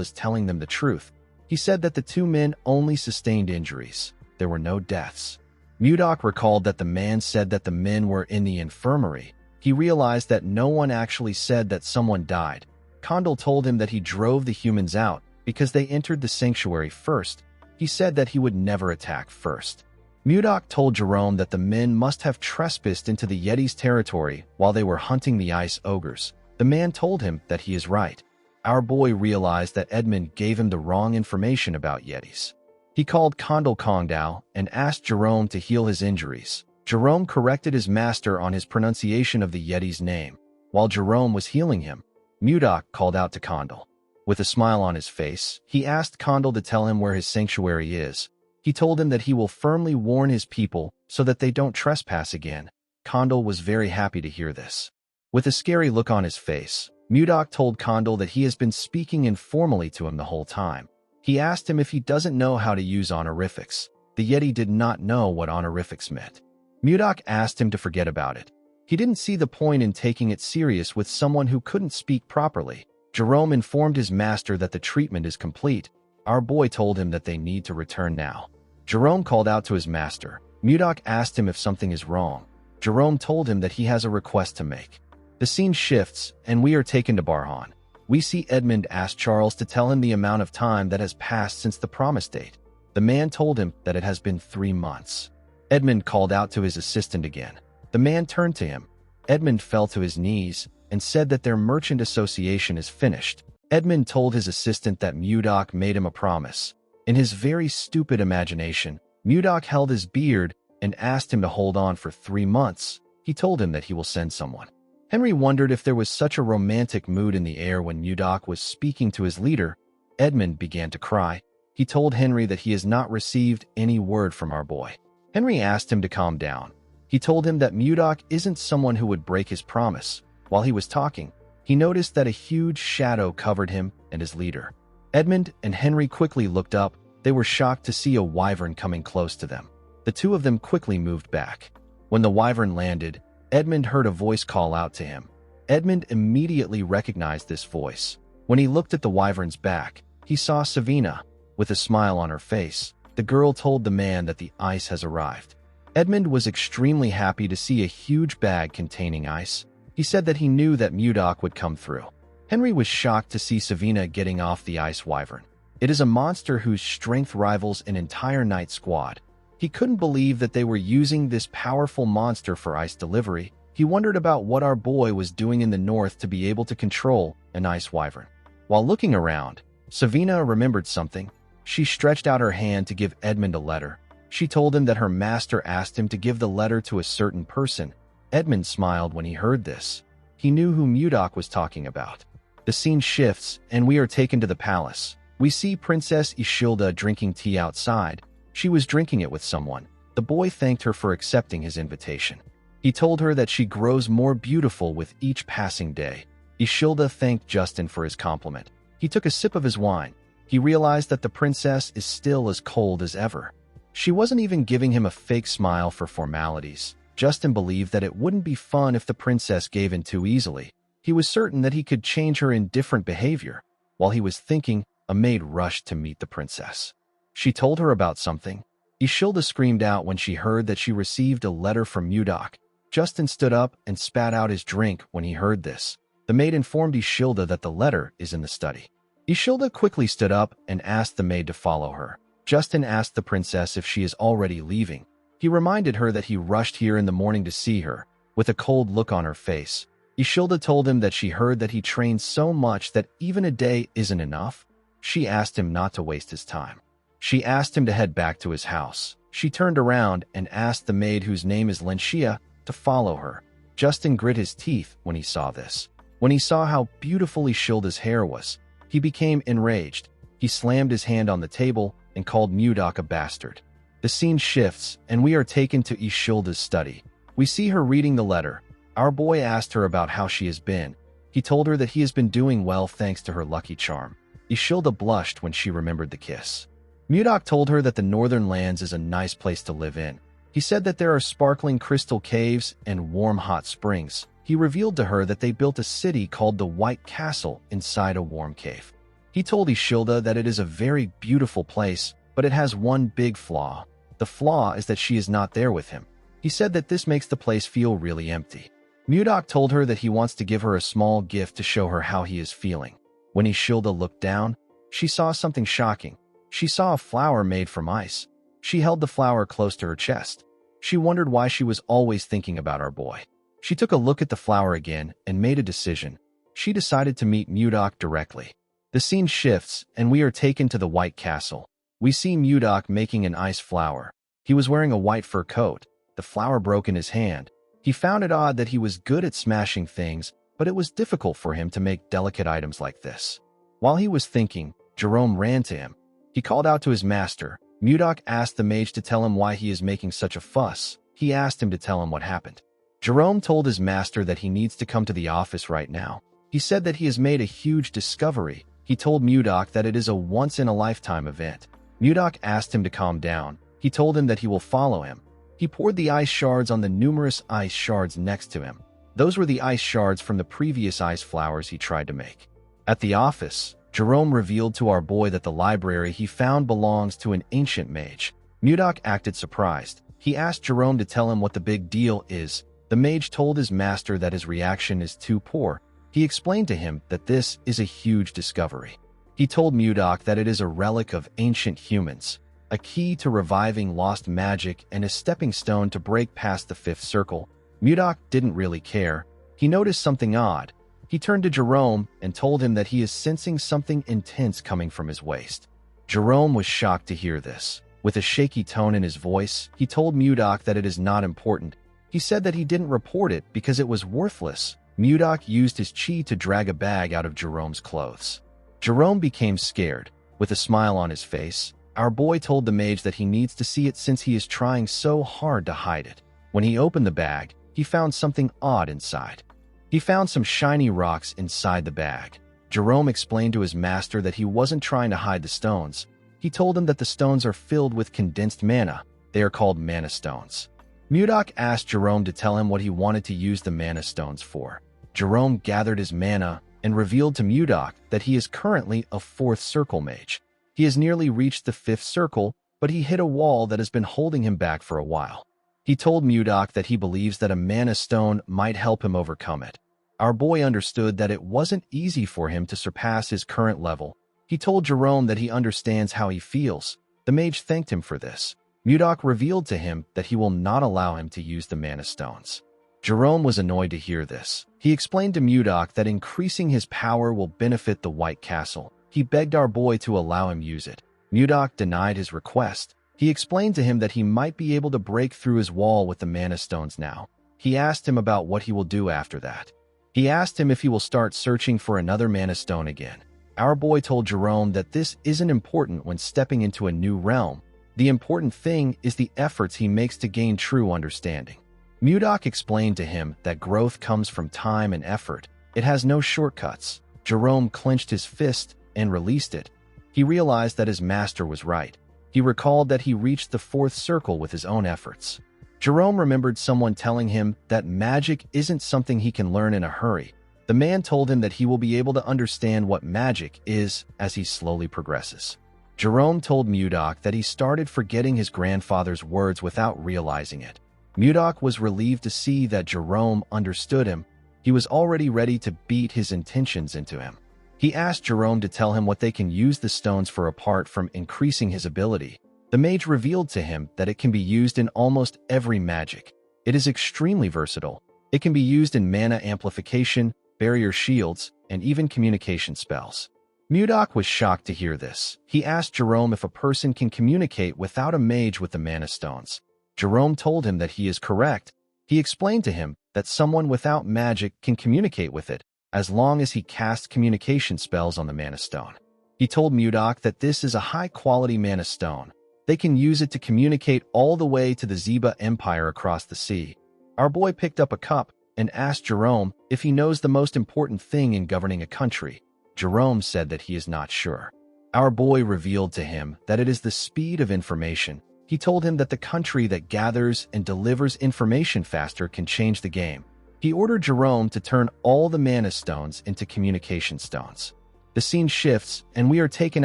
is telling them the truth. He said that the two men only sustained injuries. There were no deaths. Mudok recalled that the man said that the men were in the infirmary. He realized that no one actually said that someone died. Condal told him that he drove the humans out because they entered the sanctuary first. He said that he would never attack first. Mudok told Jerome that the men must have trespassed into the Yeti's territory while they were hunting the ice ogres. The man told him that he is right. Our boy realized that Edmund gave him the wrong information about Yetis. He called Condal Kongdao and asked Jerome to heal his injuries. Jerome corrected his master on his pronunciation of the Yeti's name. While Jerome was healing him, Mudok called out to Condal. With a smile on his face, he asked Condal to tell him where his sanctuary is. He told him that he will firmly warn his people so that they don't trespass again. Condal was very happy to hear this. With a scary look on his face, Mudok told Condal that he has been speaking informally to him the whole time. He asked him if he doesn't know how to use honorifics. The Yeti did not know what honorifics meant. Mudok asked him to forget about it. He didn't see the point in taking it serious with someone who couldn't speak properly. Jerome informed his master that the treatment is complete. Our boy told him that they need to return now. Jerome called out to his master. Mudok asked him if something is wrong. Jerome told him that he has a request to make. The scene shifts, and we are taken to Barhan. We see Edmund ask Charles to tell him the amount of time that has passed since the promise date. The man told him that it has been 3 months. Edmund called out to his assistant again. The man turned to him. Edmund fell to his knees and said that their merchant association is finished. Edmund told his assistant that Mudok made him a promise. In his very stupid imagination, Mudok held his beard and asked him to hold on for 3 months. He told him that he will send someone. Henry wondered if there was such a romantic mood in the air when Mudok was speaking to his leader. Edmund began to cry. He told Henry that he has not received any word from our boy. Henry asked him to calm down. He told him that Mudok isn't someone who would break his promise. While he was talking, he noticed that a huge shadow covered him and his leader. Edmund and Henry quickly looked up. They were shocked to see a wyvern coming close to them. The two of them quickly moved back. When the wyvern landed, Edmund heard a voice call out to him. Edmund immediately recognized this voice. When he looked at the wyvern's back, he saw Savina. With a smile on her face, the girl told the man that the ice has arrived. Edmund was extremely happy to see a huge bag containing ice. He said that he knew that Mudok would come through. Henry was shocked to see Savina getting off the ice wyvern. It is a monster whose strength rivals an entire night squad. He couldn't believe that they were using this powerful monster for ice delivery. He wondered about what our boy was doing in the north to be able to control an ice wyvern. While looking around, Savina remembered something. She stretched out her hand to give Edmund a letter. She told him that her master asked him to give the letter to a certain person. Edmund smiled when he heard this. He knew who Mudok was talking about. The scene shifts, and we are taken to the palace. We see Princess Ishilda drinking tea outside. She was drinking it with someone. The boy thanked her for accepting his invitation. He told her that she grows more beautiful with each passing day. Ishilda thanked Justin for his compliment. He took a sip of his wine. He realized that the princess is still as cold as ever. She wasn't even giving him a fake smile for formalities. Justin believed that it wouldn't be fun if the princess gave in too easily. He was certain that he could change her indifferent behavior. While he was thinking, a maid rushed to meet the princess. She told her about something. Ishilda screamed out when she heard that she received a letter from Mudok. Justin stood up and spat out his drink when he heard this. The maid informed Ishilda that the letter is in the study. Ishilda quickly stood up and asked the maid to follow her. Justin asked the princess if she is already leaving. He reminded her that he rushed here in the morning to see her. With a cold look on her face, Ishilda told him that she heard that he trained so much that even a day isn't enough. She asked him not to waste his time. She asked him to head back to his house. She turned around and asked the maid, whose name is Lenshia, to follow her. Justin grit his teeth when he saw this. When he saw how beautiful Ishilda's hair was, he became enraged. He slammed his hand on the table and called Mudok a bastard. The scene shifts, and we are taken to Ishilda's study. We see her reading the letter. Our boy asked her about how she has been. He told her that he has been doing well thanks to her lucky charm. Ishilda blushed when she remembered the kiss. Mudok told her that the northern lands is a nice place to live in. He said that there are sparkling crystal caves and warm hot springs. He revealed to her that they built a city called the White Castle inside a warm cave. He told Ishilda that it is a very beautiful place, but it has one big flaw. The flaw is that she is not there with him. He said that this makes the place feel really empty. Mudok told her that he wants to give her a small gift to show her how he is feeling. When Ishilda looked down, she saw something shocking. She saw a flower made from ice. She held the flower close to her chest. She wondered why she was always thinking about our boy. She took a look at the flower again and made a decision. She decided to meet Mudok directly. The scene shifts, and we are taken to the White Castle. We see Mudok making an ice flower. He was wearing a white fur coat. The flower broke in his hand. He found it odd that he was good at smashing things, but it was difficult for him to make delicate items like this. While he was thinking, Jerome ran to him. He called out to his master. Mudok asked the mage to tell him why he is making such a fuss. He asked him to tell him what happened. Jerome told his master that he needs to come to the office right now. He said that he has made a huge discovery. He told Mudok that it is a once-in-a-lifetime event. Mudok asked him to calm down. He told him that he will follow him. He poured the ice shards on the numerous ice shards next to him. Those were the ice shards from the previous ice flowers he tried to make. At the office, Jerome revealed to our boy that the library he found belongs to an ancient mage. Mudok acted surprised. He asked Jerome to tell him what the big deal is. The mage told his master that his reaction is too poor. He explained to him that this is a huge discovery. He told Mudok that it is a relic of ancient humans, a key to reviving lost magic and a stepping stone to break past the fifth circle. Mudok didn't really care. He noticed something odd. He turned to Jerome and told him that he is sensing something intense coming from his waist. Jerome was shocked to hear this. With a shaky tone in his voice, he told Mudok that it is not important. He said that he didn't report it because it was worthless. Mudok used his chi to drag a bag out of Jerome's clothes. Jerome became scared. With a smile on his face, our boy told the mage that he needs to see it since he is trying so hard to hide it. When he opened the bag, he found something odd inside. He found some shiny rocks inside the bag. Jerome explained to his master that he wasn't trying to hide the stones. He told him that the stones are filled with condensed mana. They are called mana stones. Mudok asked Jerome to tell him what he wanted to use the mana stones for. Jerome gathered his mana and revealed to Mudok that he is currently a fourth circle mage. He has nearly reached the fifth circle, but he hit a wall that has been holding him back for a while. He told Mudok that he believes that a mana stone might help him overcome it. Our boy understood that it wasn't easy for him to surpass his current level. He told Jerome that he understands how he feels. The mage thanked him for this. Mudok revealed to him that he will not allow him to use the mana stones. Jerome was annoyed to hear this. He explained to Mudok that increasing his power will benefit the White Castle. He begged our boy to allow him use it. Mudok denied his request. He explained to him that he might be able to break through his wall with the mana stones now. He asked him about what he will do after that. He asked him if he will start searching for another mana stone again. Our boy told Jerome that this isn't important when stepping into a new realm. The important thing is the efforts he makes to gain true understanding. Mudok explained to him that growth comes from time and effort. It has no shortcuts. Jerome clenched his fist and released it. He realized that his master was right. He recalled that he reached the fourth circle with his own efforts. Jerome remembered someone telling him that magic isn't something he can learn in a hurry. The man told him that he will be able to understand what magic is as he slowly progresses. Jerome told Mudok that he started forgetting his grandfather's words without realizing it. Mudok was relieved to see that Jerome understood him. He was already ready to beat his intentions into him. He asked Jerome to tell him what they can use the stones for apart from increasing his ability. The mage revealed to him that it can be used in almost every magic. It is extremely versatile. It can be used in mana amplification, barrier shields, and even communication spells. Mudok was shocked to hear this. He asked Jerome if a person can communicate without a mage with the mana stones. Jerome told him that he is correct. He explained to him that someone without magic can communicate with it, as long as he casts communication spells on the mana stone. He told Mudok that this is a high-quality mana stone. They can use it to communicate all the way to the Zeba Empire across the sea. Our boy picked up a cup and asked Jerome if he knows the most important thing in governing a country. Jerome said that he is not sure. Our boy revealed to him that it is the speed of information. He told him that the country that gathers and delivers information faster can change the game. He ordered Jerome to turn all the mana stones into communication stones. The scene shifts, and we are taken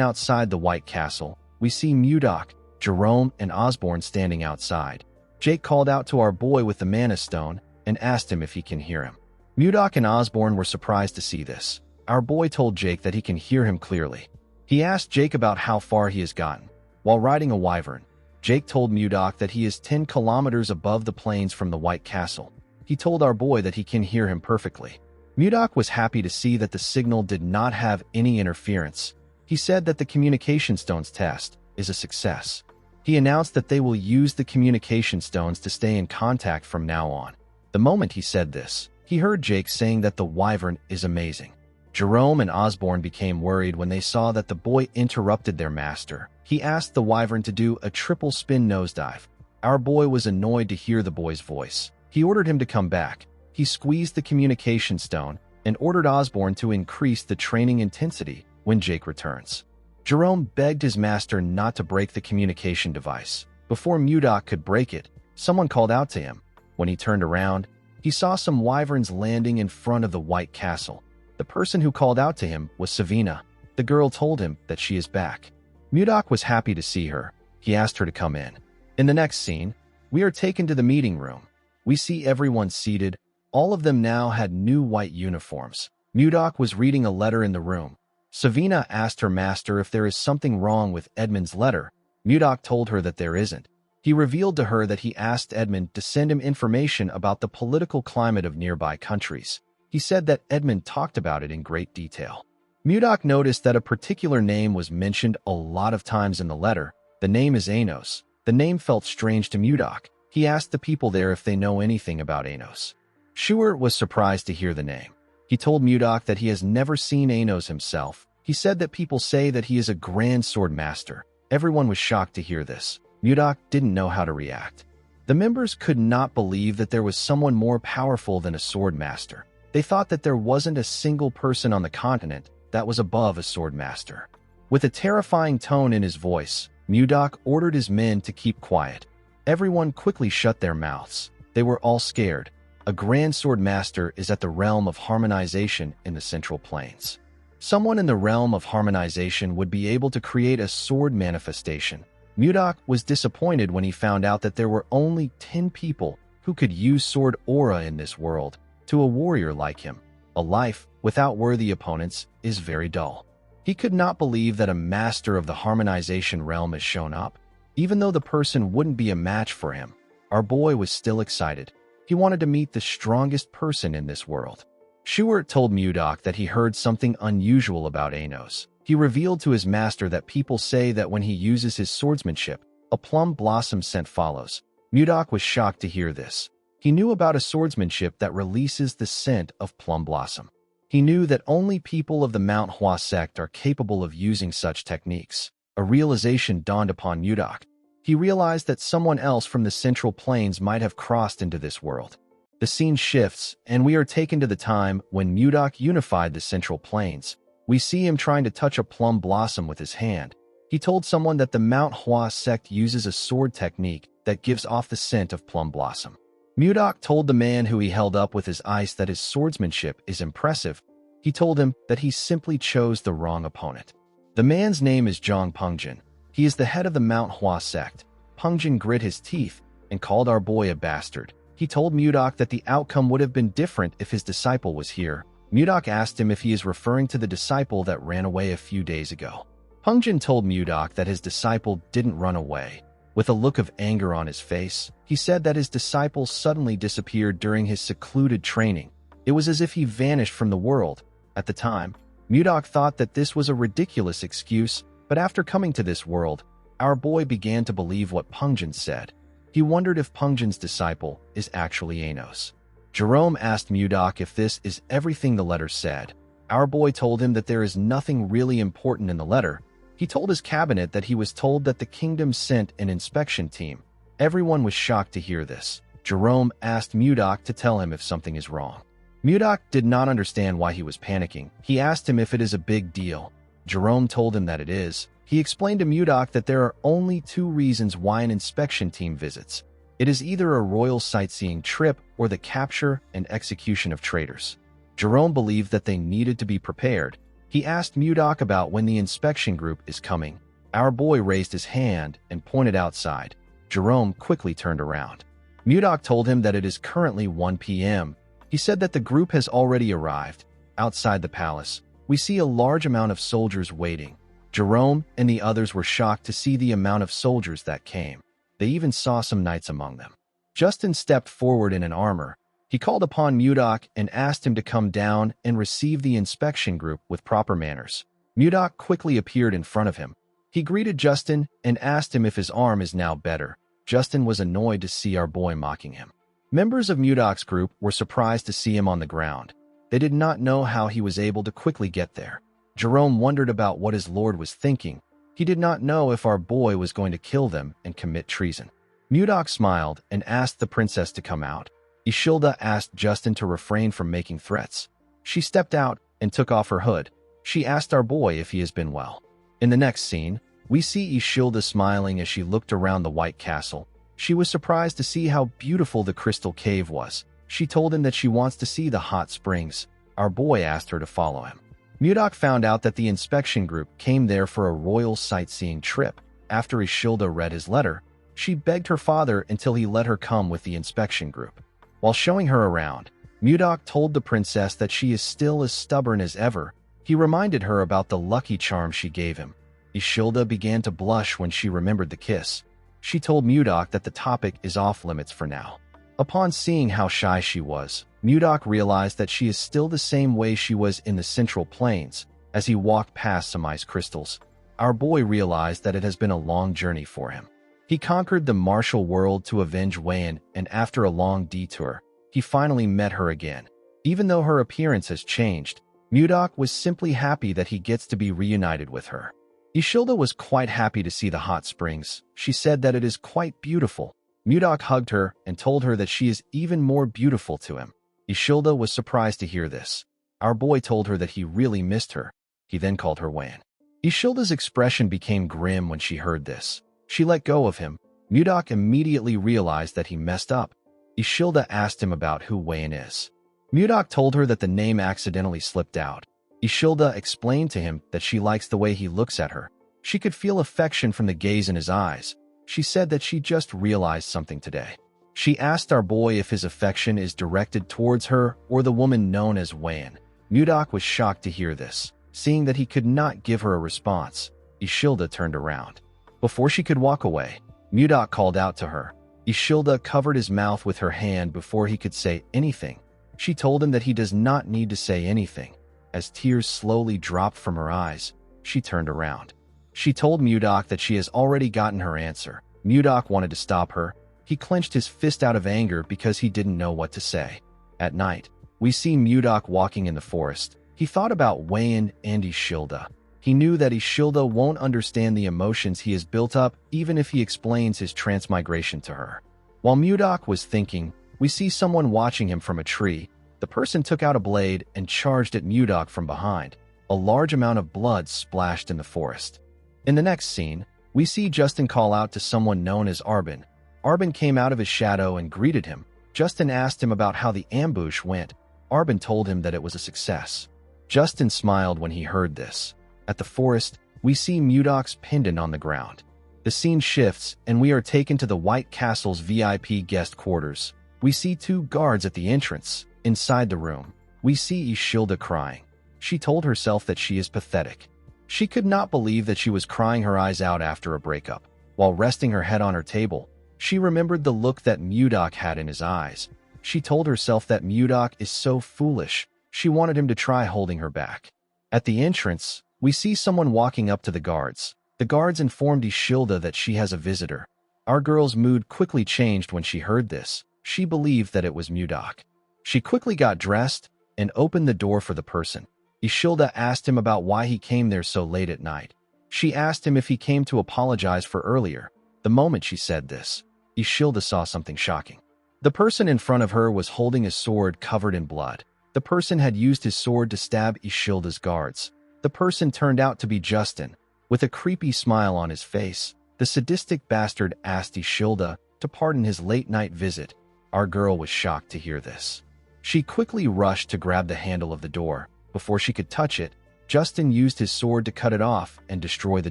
outside the White Castle. We see Mudok, Jerome, and Osborne standing outside. Jake called out to our boy with the mana stone and asked him if he can hear him. Mudok and Osborne were surprised to see this. Our boy told Jake that he can hear him clearly. He asked Jake about how far he has gotten. While riding a wyvern, Jake told Mudok that he is 10 kilometers above the plains from the White Castle. He told our boy that he can hear him perfectly. Mudok was happy to see that the signal did not have any interference. He said that the communication stones test is a success. He announced that they will use the communication stones to stay in contact from now on. The moment he said this, he heard Jake saying that the wyvern is amazing. Jerome and Osborne became worried when they saw that the boy interrupted their master. He asked the wyvern to do a triple spin nosedive. Our boy was annoyed to hear the boy's voice. He ordered him to come back. He squeezed the communication stone and ordered Osborne to increase the training intensity when Jake returns. Jerome begged his master not to break the communication device. Before Mudok could break it, someone called out to him. When he turned around, he saw some wyverns landing in front of the White Castle. The person who called out to him was Savina. The girl told him that she is back. Mudok was happy to see her. He asked her to come in. In the next scene, we are taken to the meeting room. We see everyone seated. All of them now had new white uniforms. Mudok was reading a letter in the room. Savina asked her master if there is something wrong with Edmund's letter. Mudok told her that there isn't. He revealed to her that he asked Edmund to send him information about the political climate of nearby countries. He said that Edmund talked about it in great detail. Mudok noticed that a particular name was mentioned a lot of times in the letter. The name is Anos. The name felt strange to Mudok. He asked the people there if they know anything about Anos. Schuer was surprised to hear the name. He told Mudok that he has never seen Anos himself. He said that people say that he is a grand sword master. Everyone was shocked to hear this. Mudok didn't know how to react. The members could not believe that there was someone more powerful than a sword master. They thought that there wasn't a single person on the continent that was above a sword master. With a terrifying tone in his voice, Mudok ordered his men to keep quiet. Everyone quickly shut their mouths. They were all scared. A grand sword master is at the realm of harmonization in the Central Plains. Someone in the realm of harmonization would be able to create a sword manifestation. Mudok was disappointed when he found out that there were only 10 people who could use sword aura in this world. To a warrior like him, a life without worthy opponents is very dull. He could not believe that a master of the harmonization realm has shown up. Even though the person wouldn't be a match for him, our boy was still excited. He wanted to meet the strongest person in this world. Schuer told Mudok that he heard something unusual about Anos. He revealed to his master that people say that when he uses his swordsmanship, a plum blossom scent follows. Mudok was shocked to hear this. He knew about a swordsmanship that releases the scent of plum blossom. He knew that only people of the Manhwa sect are capable of using such techniques. A realization dawned upon Mudok. He realized that someone else from the Central Plains might have crossed into this world. The scene shifts, and we are taken to the time when Mudok unified the Central Plains. We see him trying to touch a plum blossom with his hand. He told someone that the Manhwa sect uses a sword technique that gives off the scent of plum blossom. Mudok told the man who he held up with his ice that his swordsmanship is impressive. He told him that he simply chose the wrong opponent. The man's name is Zhang Pengjin. He is the head of the Manhwa sect. Pengjin grit his teeth and called our boy a bastard. He told Mudok that the outcome would have been different if his disciple was here. Mudok asked him if he is referring to the disciple that ran away a few days ago. Pengjin told Mudok that his disciple didn't run away. With a look of anger on his face, he said that his disciple suddenly disappeared during his secluded training. It was as if he vanished from the world. At the time, Mudok thought that this was a ridiculous excuse, but after coming to this world, our boy began to believe what Pengjin said. He wondered if Pengjin's disciple is actually Anos. Jerome asked Mudok if this is everything the letter said. Our boy told him that there is nothing really important in the letter. He told his cabinet that he was told that the kingdom sent an inspection team. Everyone was shocked to hear this. Jerome asked Mudok to tell him if something is wrong. Mudok did not understand why he was panicking. He asked him if it is a big deal. Jerome told him that it is. He explained to Mudok that there are only two reasons why an inspection team visits. It is either a royal sightseeing trip or the capture and execution of traitors. Jerome believed that they needed to be prepared. He asked Mudok about when the inspection group is coming. Our boy raised his hand and pointed outside. Jerome quickly turned around. Mudok told him that it is currently 1 p.m. He said that the group has already arrived. Outside the palace, we see a large amount of soldiers waiting. Jerome and the others were shocked to see the amount of soldiers that came. They even saw some knights among them. Justin stepped forward in an armor. He called upon Mudok and asked him to come down and receive the inspection group with proper manners. Mudok quickly appeared in front of him. He greeted Justin and asked him if his arm is now better. Justin was annoyed to see our boy mocking him. Members of Mudok's group were surprised to see him on the ground. They did not know how he was able to quickly get there. Jerome wondered about what his lord was thinking. He did not know if our boy was going to kill them and commit treason. Mudok smiled and asked the princess to come out. Ishilda asked Justin to refrain from making threats. She stepped out and took off her hood. She asked our boy if he has been well. In the next scene, we see Ishilda smiling as she looked around the White Castle. She was surprised to see how beautiful the crystal cave was. She told him that she wants to see the hot springs. Our boy asked her to follow him. Mudok found out that the inspection group came there for a royal sightseeing trip. After Ishilda read his letter, she begged her father until he let her come with the inspection group. While showing her around, Mudok told the princess that she is still as stubborn as ever. He reminded her about the lucky charm she gave him. Ishilda began to blush when she remembered the kiss. She told Mudok that the topic is off limits for now. Upon seeing how shy she was, Mudok realized that she is still the same way she was in the Central Plains. As he walked past some ice crystals, our boy realized that it has been a long journey for him. He conquered the martial world to avenge Wayan, and after a long detour, he finally met her again. Even though her appearance has changed, Mudok was simply happy that he gets to be reunited with her. Ishilda was quite happy to see the hot springs. She said that it is quite beautiful. Mudok hugged her and told her that she is even more beautiful to him. Ishilda was surprised to hear this. Our boy told her that he really missed her. He then called her Wayan. Ishilda's expression became grim when she heard this. She let go of him. Mudok immediately realized that he messed up. Ishilda asked him about who Wayan is. Mudok told her that the name accidentally slipped out. Ishilda explained to him that she likes the way he looks at her. She could feel affection from the gaze in his eyes. She said that she just realized something today. She asked our boy if his affection is directed towards her or the woman known as Wayan. Mudok was shocked to hear this. Seeing that he could not give her a response, Ishilda turned around. Before she could walk away, Mudok called out to her. Ishilda covered his mouth with her hand before he could say anything. She told him that he does not need to say anything. As tears slowly dropped from her eyes, She turned around. She told Mudok that she has already gotten her answer. Mudok wanted to stop her. He clenched his fist out of anger because he didn't know what to say. At night, we see Mudok walking in the forest. He thought about Wayan and Ishilda. He knew that Ishilda won't understand the emotions he has built up even if he explains his transmigration to her. While Mudok was thinking, we see someone watching him from a tree. The person took out a blade and charged at Mudok from behind. A large amount of blood splashed in the forest. In the next scene, we see Justin call out to someone known as Arbin. Arbin came out of his shadow and greeted him. Justin asked him about how the ambush went. Arbin told him that it was a success. Justin smiled when he heard this. At the forest, we see Mudok's pendant on the ground. The scene shifts, and we are taken to the White Castle's VIP guest quarters. We see two guards at the entrance. Inside the room, we see Ishilda crying. She told herself that she is pathetic. She could not believe that she was crying her eyes out after a breakup. While resting her head on her table, she remembered the look that Mudok had in his eyes. She told herself that Mudok is so foolish. She wanted him to try holding her back. At the entrance, we see someone walking up to the guards. The guards informed Ishilda that she has a visitor. Our girl's mood quickly changed when she heard this. She believed that it was Mudok. She quickly got dressed and opened the door for the person. Ishilda asked him about why he came there so late at night. She asked him if he came to apologize for earlier. The moment she said this, Ishilda saw something shocking. The person in front of her was holding a sword covered in blood. The person had used his sword to stab Ishilda's guards. The person turned out to be Justin. With a creepy smile on his face, the sadistic bastard asked Ishilda to pardon his late-night visit. Our girl was shocked to hear this. She quickly rushed to grab the handle of the door. Before she could touch it, Justin used his sword to cut it off and destroy the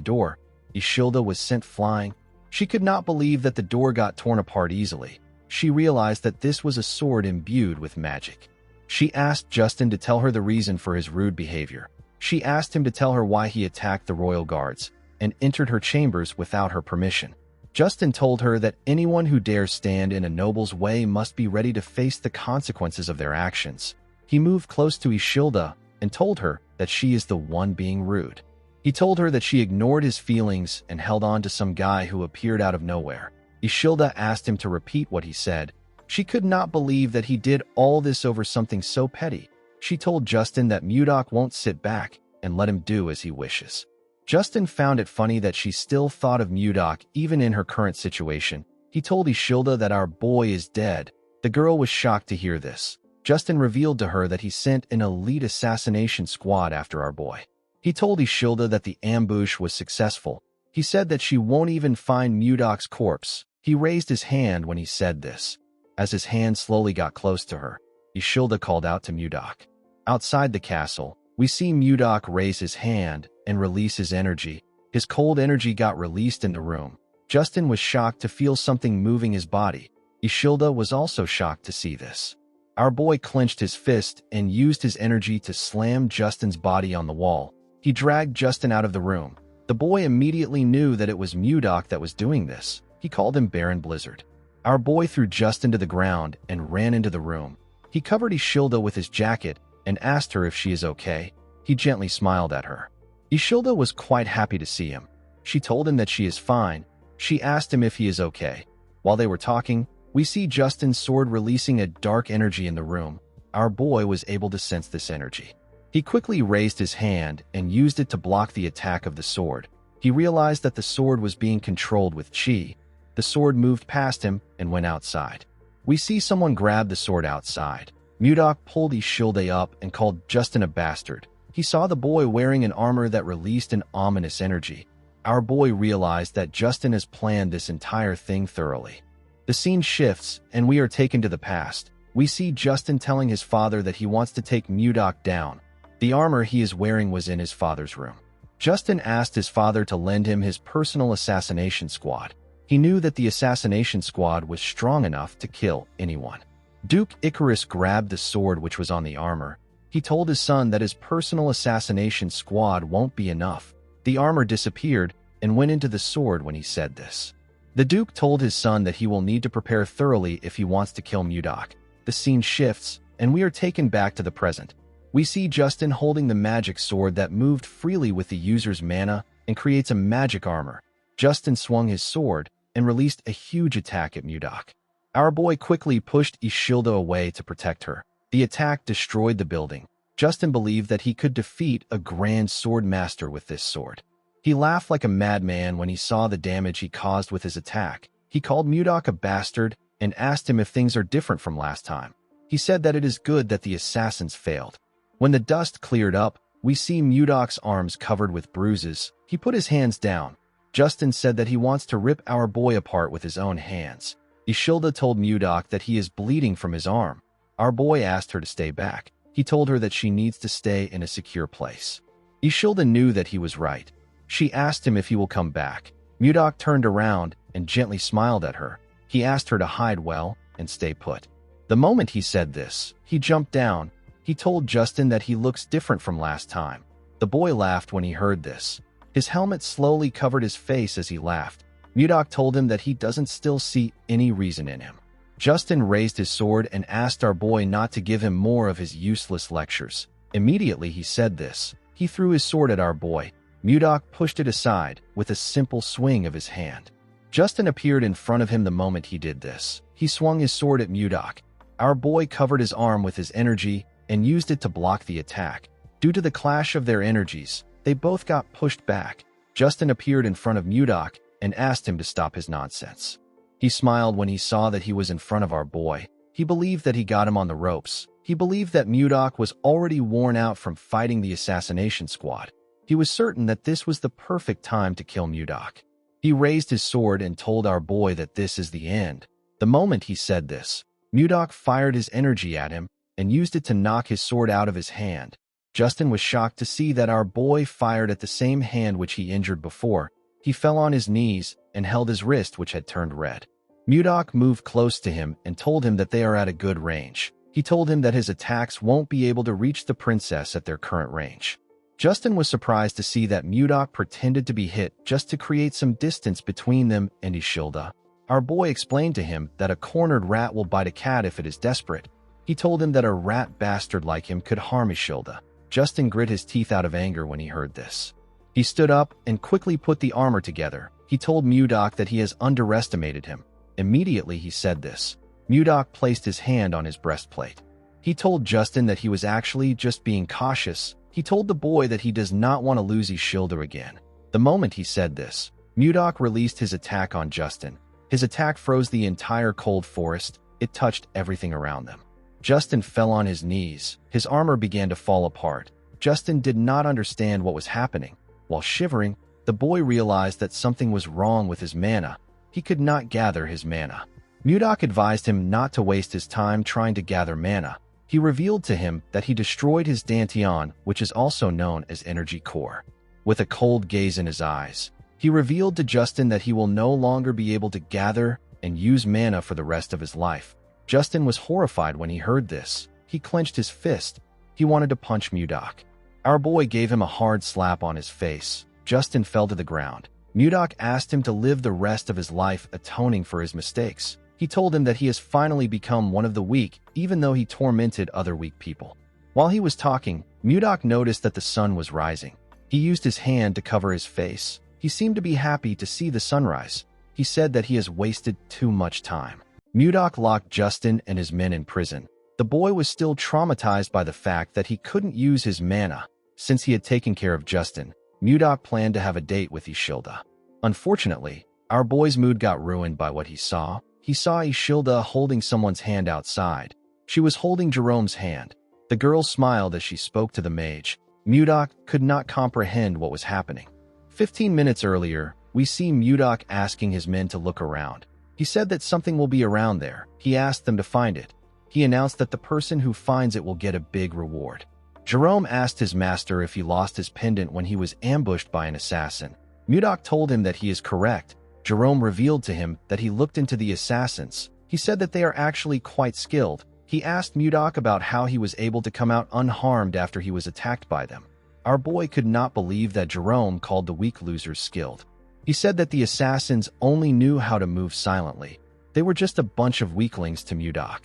door. Ishilda was sent flying. She could not believe that the door got torn apart easily. She realized that this was a sword imbued with magic. She asked Justin to tell her the reason for his rude behavior. She asked him to tell her why he attacked the royal guards and entered her chambers without her permission. Justin told her that anyone who dares stand in a noble's way must be ready to face the consequences of their actions. He moved close to Ishilda and told her that she is the one being rude. He told her that she ignored his feelings and held on to some guy who appeared out of nowhere. Ishilda asked him to repeat what he said. She could not believe that he did all this over something so petty. She told Justin that Mudok won't sit back and let him do as he wishes. Justin found it funny that she still thought of Mudok even in her current situation. He told Ishilda that our boy is dead. The girl was shocked to hear this. Justin revealed to her that he sent an elite assassination squad after our boy. He told Ishilda that the ambush was successful. He said that she won't even find Mudok's corpse. He raised his hand when he said this. As his hand slowly got close to her, Ishilda called out to Mudok. Outside the castle, we see Mudok raise his hand and release his energy. His cold energy got released in the room. Justin was shocked to feel something moving his body. Ishilda was also shocked to see this. Our boy clenched his fist and used his energy to slam Justin's body on the wall. He dragged Justin out of the room. The boy immediately knew that it was Mudok that was doing this. He called him Baron Blizzard. Our boy threw Justin to the ground and ran into the room. He covered Ishilda with his jacket and asked her if she is okay. He gently smiled at her. Ishilda was quite happy to see him. She told him that she is fine. She asked him if he is okay. While they were talking, we see Justin's sword releasing a dark energy in the room. Our boy was able to sense this energy. He quickly raised his hand and used it to block the attack of the sword. He realized that the sword was being controlled with chi. The sword moved past him and went outside. We see someone grab the sword outside. Mudok pulled Ishilda up and called Justin a bastard. He saw the boy wearing an armor that released an ominous energy. Our boy realized that Justin has planned this entire thing thoroughly. The scene shifts, and we are taken to the past. We see Justin telling his father that he wants to take Mudok down. The armor he is wearing was in his father's room. Justin asked his father to lend him his personal assassination squad. He knew that the assassination squad was strong enough to kill anyone. Duke Icarus grabbed the sword which was on the armor. He told his son that his personal assassination squad won't be enough. The armor disappeared and went into the sword when he said this. The Duke told his son that he will need to prepare thoroughly if he wants to kill Mudok. The scene shifts, and we are taken back to the present. We see Justin holding the magic sword that moved freely with the user's mana and creates a magic armor. Justin swung his sword and released a huge attack at Mudok. Our boy quickly pushed Ishilda away to protect her. The attack destroyed the building. Justin believed that he could defeat a grand sword master with this sword. He laughed like a madman when he saw the damage he caused with his attack. He called Mudok a bastard and asked him if things are different from last time. He said that it is good that the assassins failed. When the dust cleared up, we see Mudok's arms covered with bruises. He put his hands down. Justin said that he wants to rip our boy apart with his own hands. Ishilda told Mudok that he is bleeding from his arm. Our boy asked her to stay back. He told her that she needs to stay in a secure place. Ishilda knew that he was right. She asked him if he will come back. Mudok turned around and gently smiled at her. He asked her to hide well and stay put. The moment he said this, he jumped down. He told Justin that he looks different from last time. The boy laughed when he heard this. His helmet slowly covered his face as he laughed. Mudok told him that he doesn't still see any reason in him. Justin raised his sword and asked our boy not to give him more of his useless lectures. Immediately he said this. He threw his sword at our boy. Mudok pushed it aside with a simple swing of his hand. Justin appeared in front of him the moment he did this. He swung his sword at Mudok. Our boy covered his arm with his energy and used it to block the attack. Due to the clash of their energies, they both got pushed back. Justin appeared in front of Mudok and asked him to stop his nonsense. He smiled when he saw that he was in front of our boy. He believed that he got him on the ropes. He believed that Mudok was already worn out from fighting the assassination squad. He was certain that this was the perfect time to kill Mudok. He raised his sword and told our boy that this is the end. The moment he said this, Mudok fired his energy at him and used it to knock his sword out of his hand. Justin was shocked to see that our boy fired at the same hand which he injured before. He fell on his knees and held his wrist, which had turned red. Mudok moved close to him and told him that they are at a good range. He told him that his attacks won't be able to reach the princess at their current range. Justin was surprised to see that Mudok pretended to be hit just to create some distance between them and Ishilda. Our boy explained to him that a cornered rat will bite a cat if it is desperate. He told him that a rat bastard like him could harm Ishilda. Justin grit his teeth out of anger when he heard this. He stood up and quickly put the armor together. He told Mudok that he has underestimated him. Immediately he said this. Mudok placed his hand on his breastplate. He told Justin that he was actually just being cautious. He told the boy that he does not want to lose Ishilda again. The moment he said this, Mudok released his attack on Justin. His attack froze the entire cold forest. It touched everything around them. Justin fell on his knees. His armor began to fall apart. Justin did not understand what was happening. While shivering, the boy realized that something was wrong with his mana. He could not gather his mana. Mudok advised him not to waste his time trying to gather mana. He revealed to him that he destroyed his Dantian, which is also known as Energy Core. With a cold gaze in his eyes, he revealed to Justin that he will no longer be able to gather and use mana for the rest of his life. Justin was horrified when he heard this. He clenched his fist. He wanted to punch Mudok. Our boy gave him a hard slap on his face. Justin fell to the ground. Mudok asked him to live the rest of his life atoning for his mistakes. He told him that he has finally become one of the weak, even though he tormented other weak people. While he was talking, Mudok noticed that the sun was rising. He used his hand to cover his face. He seemed to be happy to see the sunrise. He said that he has wasted too much time. Mudok locked Justin and his men in prison. The boy was still traumatized by the fact that he couldn't use his mana. Since he had taken care of Justin, Mudok planned to have a date with Ishilda. Unfortunately, our boy's mood got ruined by what he saw. He saw Ishilda holding someone's hand outside. She was holding Jerome's hand. The girl smiled as she spoke to the mage. Mudok could not comprehend what was happening. 15 minutes earlier, we see Mudok asking his men to look around. He said that something will be around there. He asked them to find it. He announced that the person who finds it will get a big reward. Jerome asked his master if he lost his pendant when he was ambushed by an assassin. Mudok told him that he is correct. Jerome revealed to him that he looked into the assassins. He said that they are actually quite skilled. He asked Mudok about how he was able to come out unharmed after he was attacked by them. Our boy could not believe that Jerome called the weak losers skilled. He said that the assassins only knew how to move silently. They were just a bunch of weaklings to Mudok.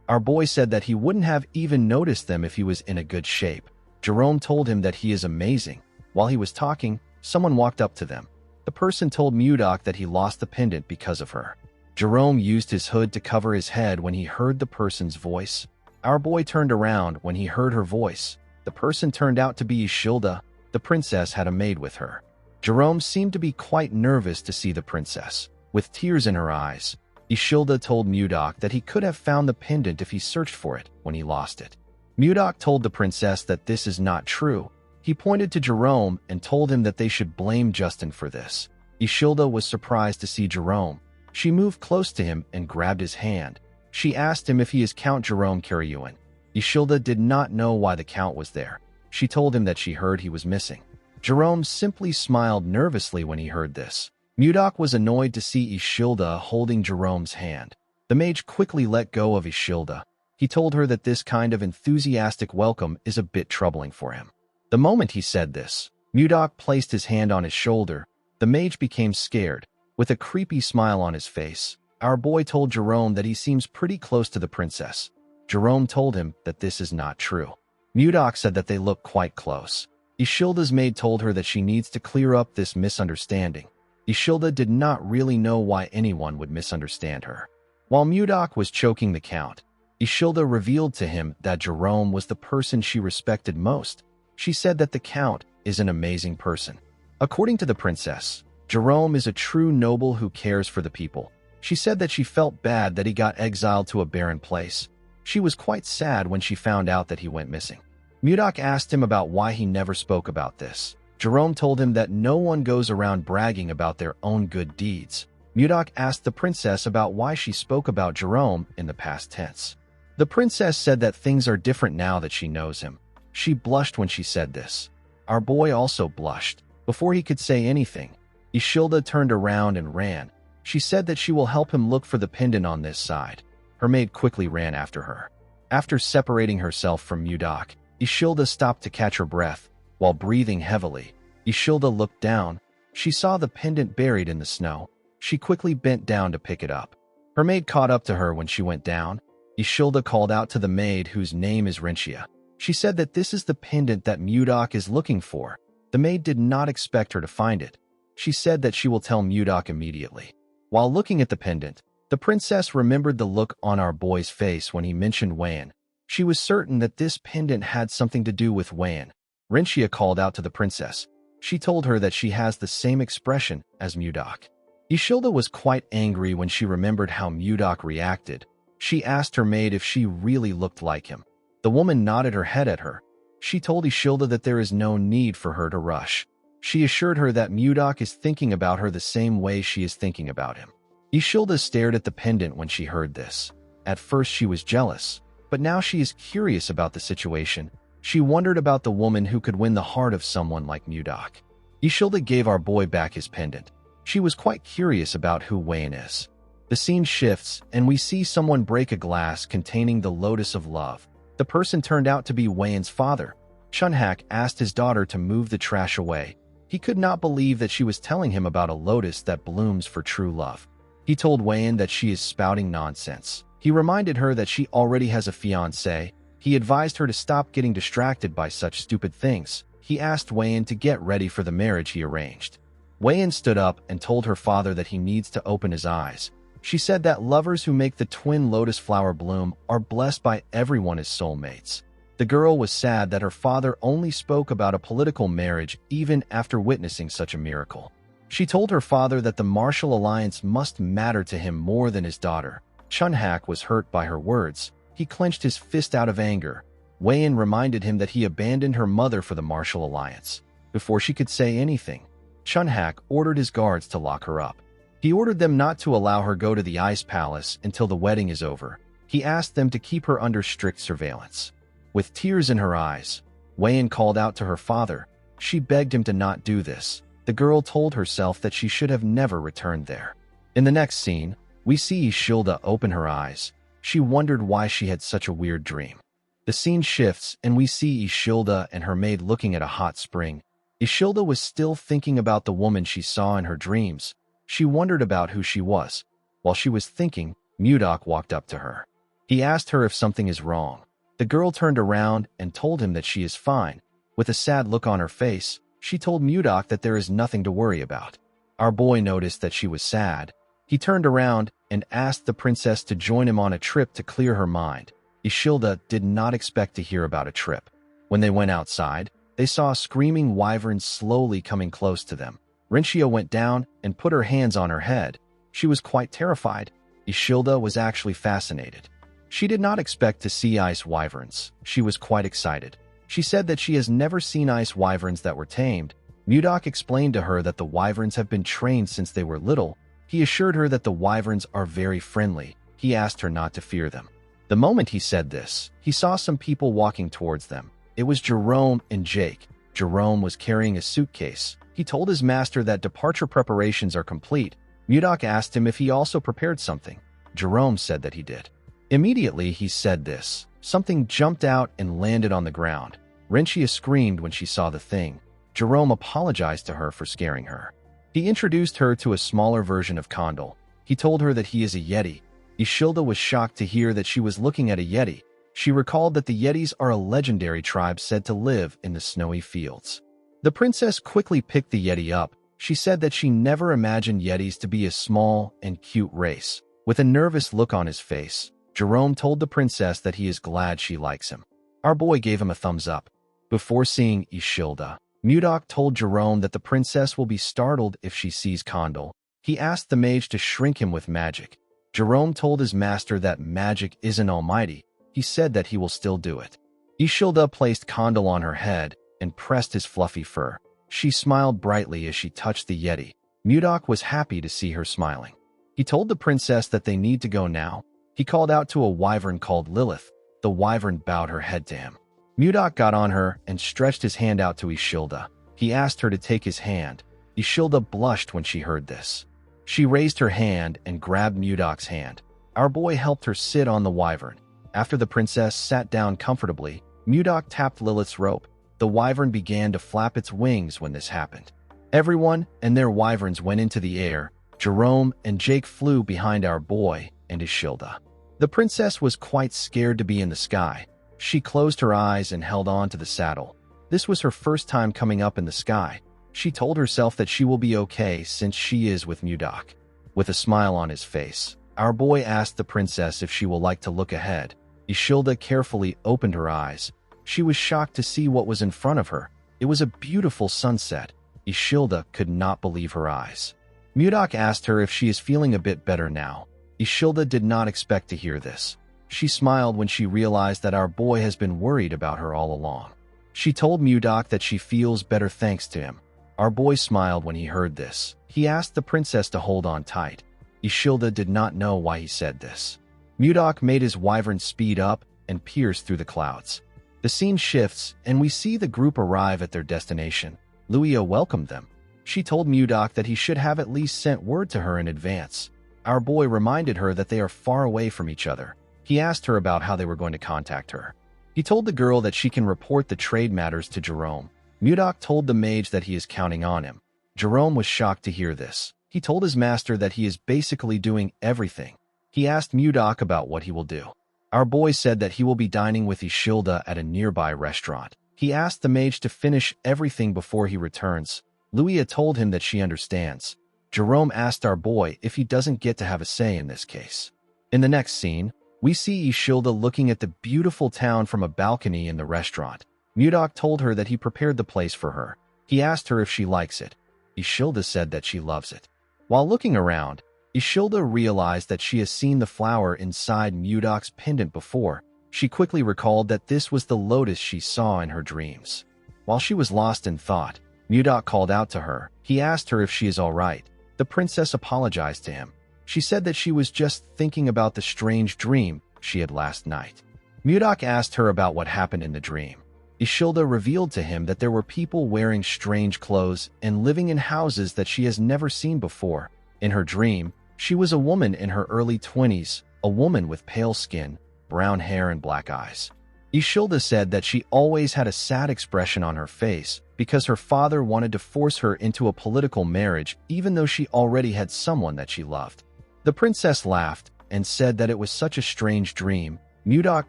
Our boy said that he wouldn't have even noticed them if he was in a good shape. Jerome told him that he is amazing. While he was talking, someone walked up to them. The person told Mudok that he lost the pendant because of her. Jerome used his hood to cover his head when he heard the person's voice. Our boy turned around when he heard her voice. The person turned out to be Ishilda. The princess had a maid with her. Jerome seemed to be quite nervous to see the princess. With tears in her eyes, Ishilda told Mudok that he could have found the pendant if he searched for it when he lost it. Mudok told the princess that this is not true. He pointed to Jerome and told him that they should blame Justin for this. Ishilda was surprised to see Jerome. She moved close to him and grabbed his hand. She asked him if he is Count Jerome Karyuin. Ishilda did not know why the count was there. She told him that she heard he was missing. Jerome simply smiled nervously when he heard this. Mudok was annoyed to see Ishilda holding Jerome's hand. The mage quickly let go of Ishilda. He told her that this kind of enthusiastic welcome is a bit troubling for him. The moment he said this, Mudok placed his hand on his shoulder. The mage became scared. With a creepy smile on his face, our boy told Jerome that he seems pretty close to the princess. Jerome told him that this is not true. Mudok said that they look quite close. Ishilda's maid told her that she needs to clear up this misunderstanding. Ishilda did not really know why anyone would misunderstand her. While Mudok was choking the count, Ishilda revealed to him that Jerome was the person she respected most. She said that the count is an amazing person. According to the princess, Jerome is a true noble who cares for the people. She said that she felt bad that he got exiled to a barren place. She was quite sad when she found out that he went missing. Mudok asked him about why he never spoke about this. Jerome told him that no one goes around bragging about their own good deeds. Mudok asked the princess about why she spoke about Jerome in the past tense. The princess said that things are different now that she knows him. She blushed when she said this. Our boy also blushed. Before he could say anything, Ishilda turned around and ran. She said that she will help him look for the pendant on this side. Her maid quickly ran after her. After separating herself from Mudok, Ishilda stopped to catch her breath. While breathing heavily, Ishilda looked down. She saw the pendant buried in the snow. She quickly bent down to pick it up. Her maid caught up to her when she went down. Ishilda called out to the maid, whose name is Renchia. She said that this is the pendant that Mudok is looking for. The maid did not expect her to find it. She said that she will tell Mudok immediately. While looking at the pendant, the princess remembered the look on our boy's face when he mentioned Wan. She was certain that this pendant had something to do with Wan. Renchia called out to the princess. She told her that she has the same expression as Mudok. Ishilda was quite angry when she remembered how Mudok reacted. She asked her maid if she really looked like him. The woman nodded her head at her. She told Ishilda that there is no need for her to rush. She assured her that Mudok is thinking about her the same way she is thinking about him. Ishilda stared at the pendant when she heard this. At first she was jealous, but now she is curious about the situation. She wondered about the woman who could win the heart of someone like Mudok. Ishilda gave our boy back his pendant. She was quite curious about who Wayne is. The scene shifts, and we see someone break a glass containing the lotus of love. The person turned out to be Wayne's father. Chunhak asked his daughter to move the trash away. He could not believe that she was telling him about a lotus that blooms for true love. He told Wayne that she is spouting nonsense. He reminded her that she already has a fiancé. He advised her to stop getting distracted by such stupid things. He asked Wayne to get ready for the marriage he arranged. Wayne stood up and told her father that he needs to open his eyes. She said that lovers who make the twin lotus flower bloom are blessed by everyone as soulmates. The girl was sad that her father only spoke about a political marriage even after witnessing such a miracle. She told her father that the martial alliance must matter to him more than his daughter. Chunhak was hurt by her words. He clenched his fist out of anger. Wayne reminded him that he abandoned her mother for the martial alliance. Before she could say anything, Chunhak ordered his guards to lock her up. He ordered them not to allow her go to the ice palace until the wedding is over. He asked them to keep her under strict surveillance. With tears in her eyes, Wayne called out to her father. She begged him to not do this. The girl told herself that she should have never returned there. In the next scene, we see Ishilda open her eyes. She wondered why she had such a weird dream. The scene shifts and we see Ishilda and her maid looking at a hot spring. Ishilda was still thinking about the woman she saw in her dreams. She wondered about who she was. While she was thinking, Mudok walked up to her. He asked her if something is wrong. The girl turned around and told him that she is fine. With a sad look on her face, she told Mudok that there is nothing to worry about. Our boy noticed that she was sad. He turned around and asked the princess to join him on a trip to clear her mind. Ishilda did not expect to hear about a trip. When they went outside, they saw a screaming wyvern slowly coming close to them. Rinchia went down and put her hands on her head. She was quite terrified. Ishilda was actually fascinated. She did not expect to see ice wyverns. She was quite excited. She said that she has never seen ice wyverns that were tamed. Mudok explained to her that the wyverns have been trained since they were little. He assured her that the wyverns are very friendly. He asked her not to fear them. The moment he said this, he saw some people walking towards them. It was Jerome and Jake. Jerome was carrying a suitcase. He told his master that departure preparations are complete. Mudok asked him if he also prepared something. Jerome said that he did. Immediately he said this. Something jumped out and landed on the ground. Rinchia screamed when she saw the thing. Jerome apologized to her for scaring her. He introduced her to a smaller version of Kondal. He told her that he is a Yeti. Ishilda was shocked to hear that she was looking at a Yeti. She recalled that the Yetis are a legendary tribe said to live in the snowy fields. The princess quickly picked the Yeti up. She said that she never imagined Yetis to be a small and cute race. With a nervous look on his face, Jerome told the princess that he is glad she likes him. Our boy gave him a thumbs up. Before seeing Ishilda, Mudok told Jerome that the princess will be startled if she sees Kondal. He asked the mage to shrink him with magic. Jerome told his master that magic isn't almighty. He said that he will still do it. Ishilda placed Kondal on her head and pressed his fluffy fur. She smiled brightly as she touched the Yeti. Mudok was happy to see her smiling. He told the princess that they need to go now. He called out to a wyvern called Lilith. The wyvern bowed her head to him. Mudok got on her and stretched his hand out to Ishilda. He asked her to take his hand. Ishilda blushed when she heard this. She raised her hand and grabbed Mudok's hand. Our boy helped her sit on the wyvern. After the princess sat down comfortably, Mudok tapped Lilith's rope. The wyvern began to flap its wings when this happened. Everyone and their wyverns went into the air. Jerome and Jake flew behind our boy and Ishilda. The princess was quite scared to be in the sky. She closed her eyes and held on to the saddle. This was her first time coming up in the sky. She told herself that she will be okay since she is with Mudok. With a smile on his face, our boy asked the princess if she will like to look ahead. Ishilda carefully opened her eyes. She was shocked to see what was in front of her. It was a beautiful sunset. Ishilda could not believe her eyes. Mudok asked her if she is feeling a bit better now. Ishilda did not expect to hear this. She smiled when she realized that our boy has been worried about her all along. She told Mudok that she feels better thanks to him. Our boy smiled when he heard this. He asked the princess to hold on tight. Ishilda did not know why he said this. Mudok made his wyvern speed up and pierce through the clouds. The scene shifts, and we see the group arrive at their destination. Luia welcomed them. She told Mudok that he should have at least sent word to her in advance. Our boy reminded her that they are far away from each other. He asked her about how they were going to contact her. He told the girl that she can report the trade matters to Jerome. Mudok told the mage that he is counting on him. Jerome was shocked to hear this. He told his master that he is basically doing everything. He asked Mudok about what he will do. Our boy said that he will be dining with Ishilda at a nearby restaurant. He asked the mage to finish everything before he returns. Luia told him that she understands. Jerome asked our boy if he doesn't get to have a say in this case. In the next scene, we see Ishilda looking at the beautiful town from a balcony in the restaurant. Mudok told her that he prepared the place for her. He asked her if she likes it. Ishilda said that she loves it. While looking around, Ishilda realized that she has seen the flower inside Mudok's pendant before. She quickly recalled that this was the lotus she saw in her dreams. While she was lost in thought, Mudok called out to her. He asked her if she is all right. The princess apologized to him. She said that she was just thinking about the strange dream she had last night. Mudok asked her about what happened in the dream. Ishilda revealed to him that there were people wearing strange clothes and living in houses that she has never seen before. In her dream, she was a woman in her early 20s, a woman with pale skin, brown hair and black eyes. Ishilda said that she always had a sad expression on her face because her father wanted to force her into a political marriage even though she already had someone that she loved. The princess laughed. and said that it was such a strange dream. Mudok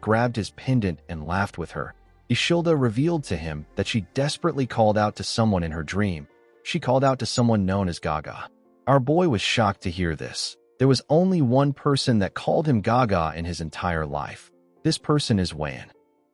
grabbed his pendant and laughed with her. Ishilda revealed to him that she desperately called out to someone in her dream. She called out to someone known as Gaga. Our boy was shocked to hear this. There was only one person that called him Gaga in his entire life. This person is Wan.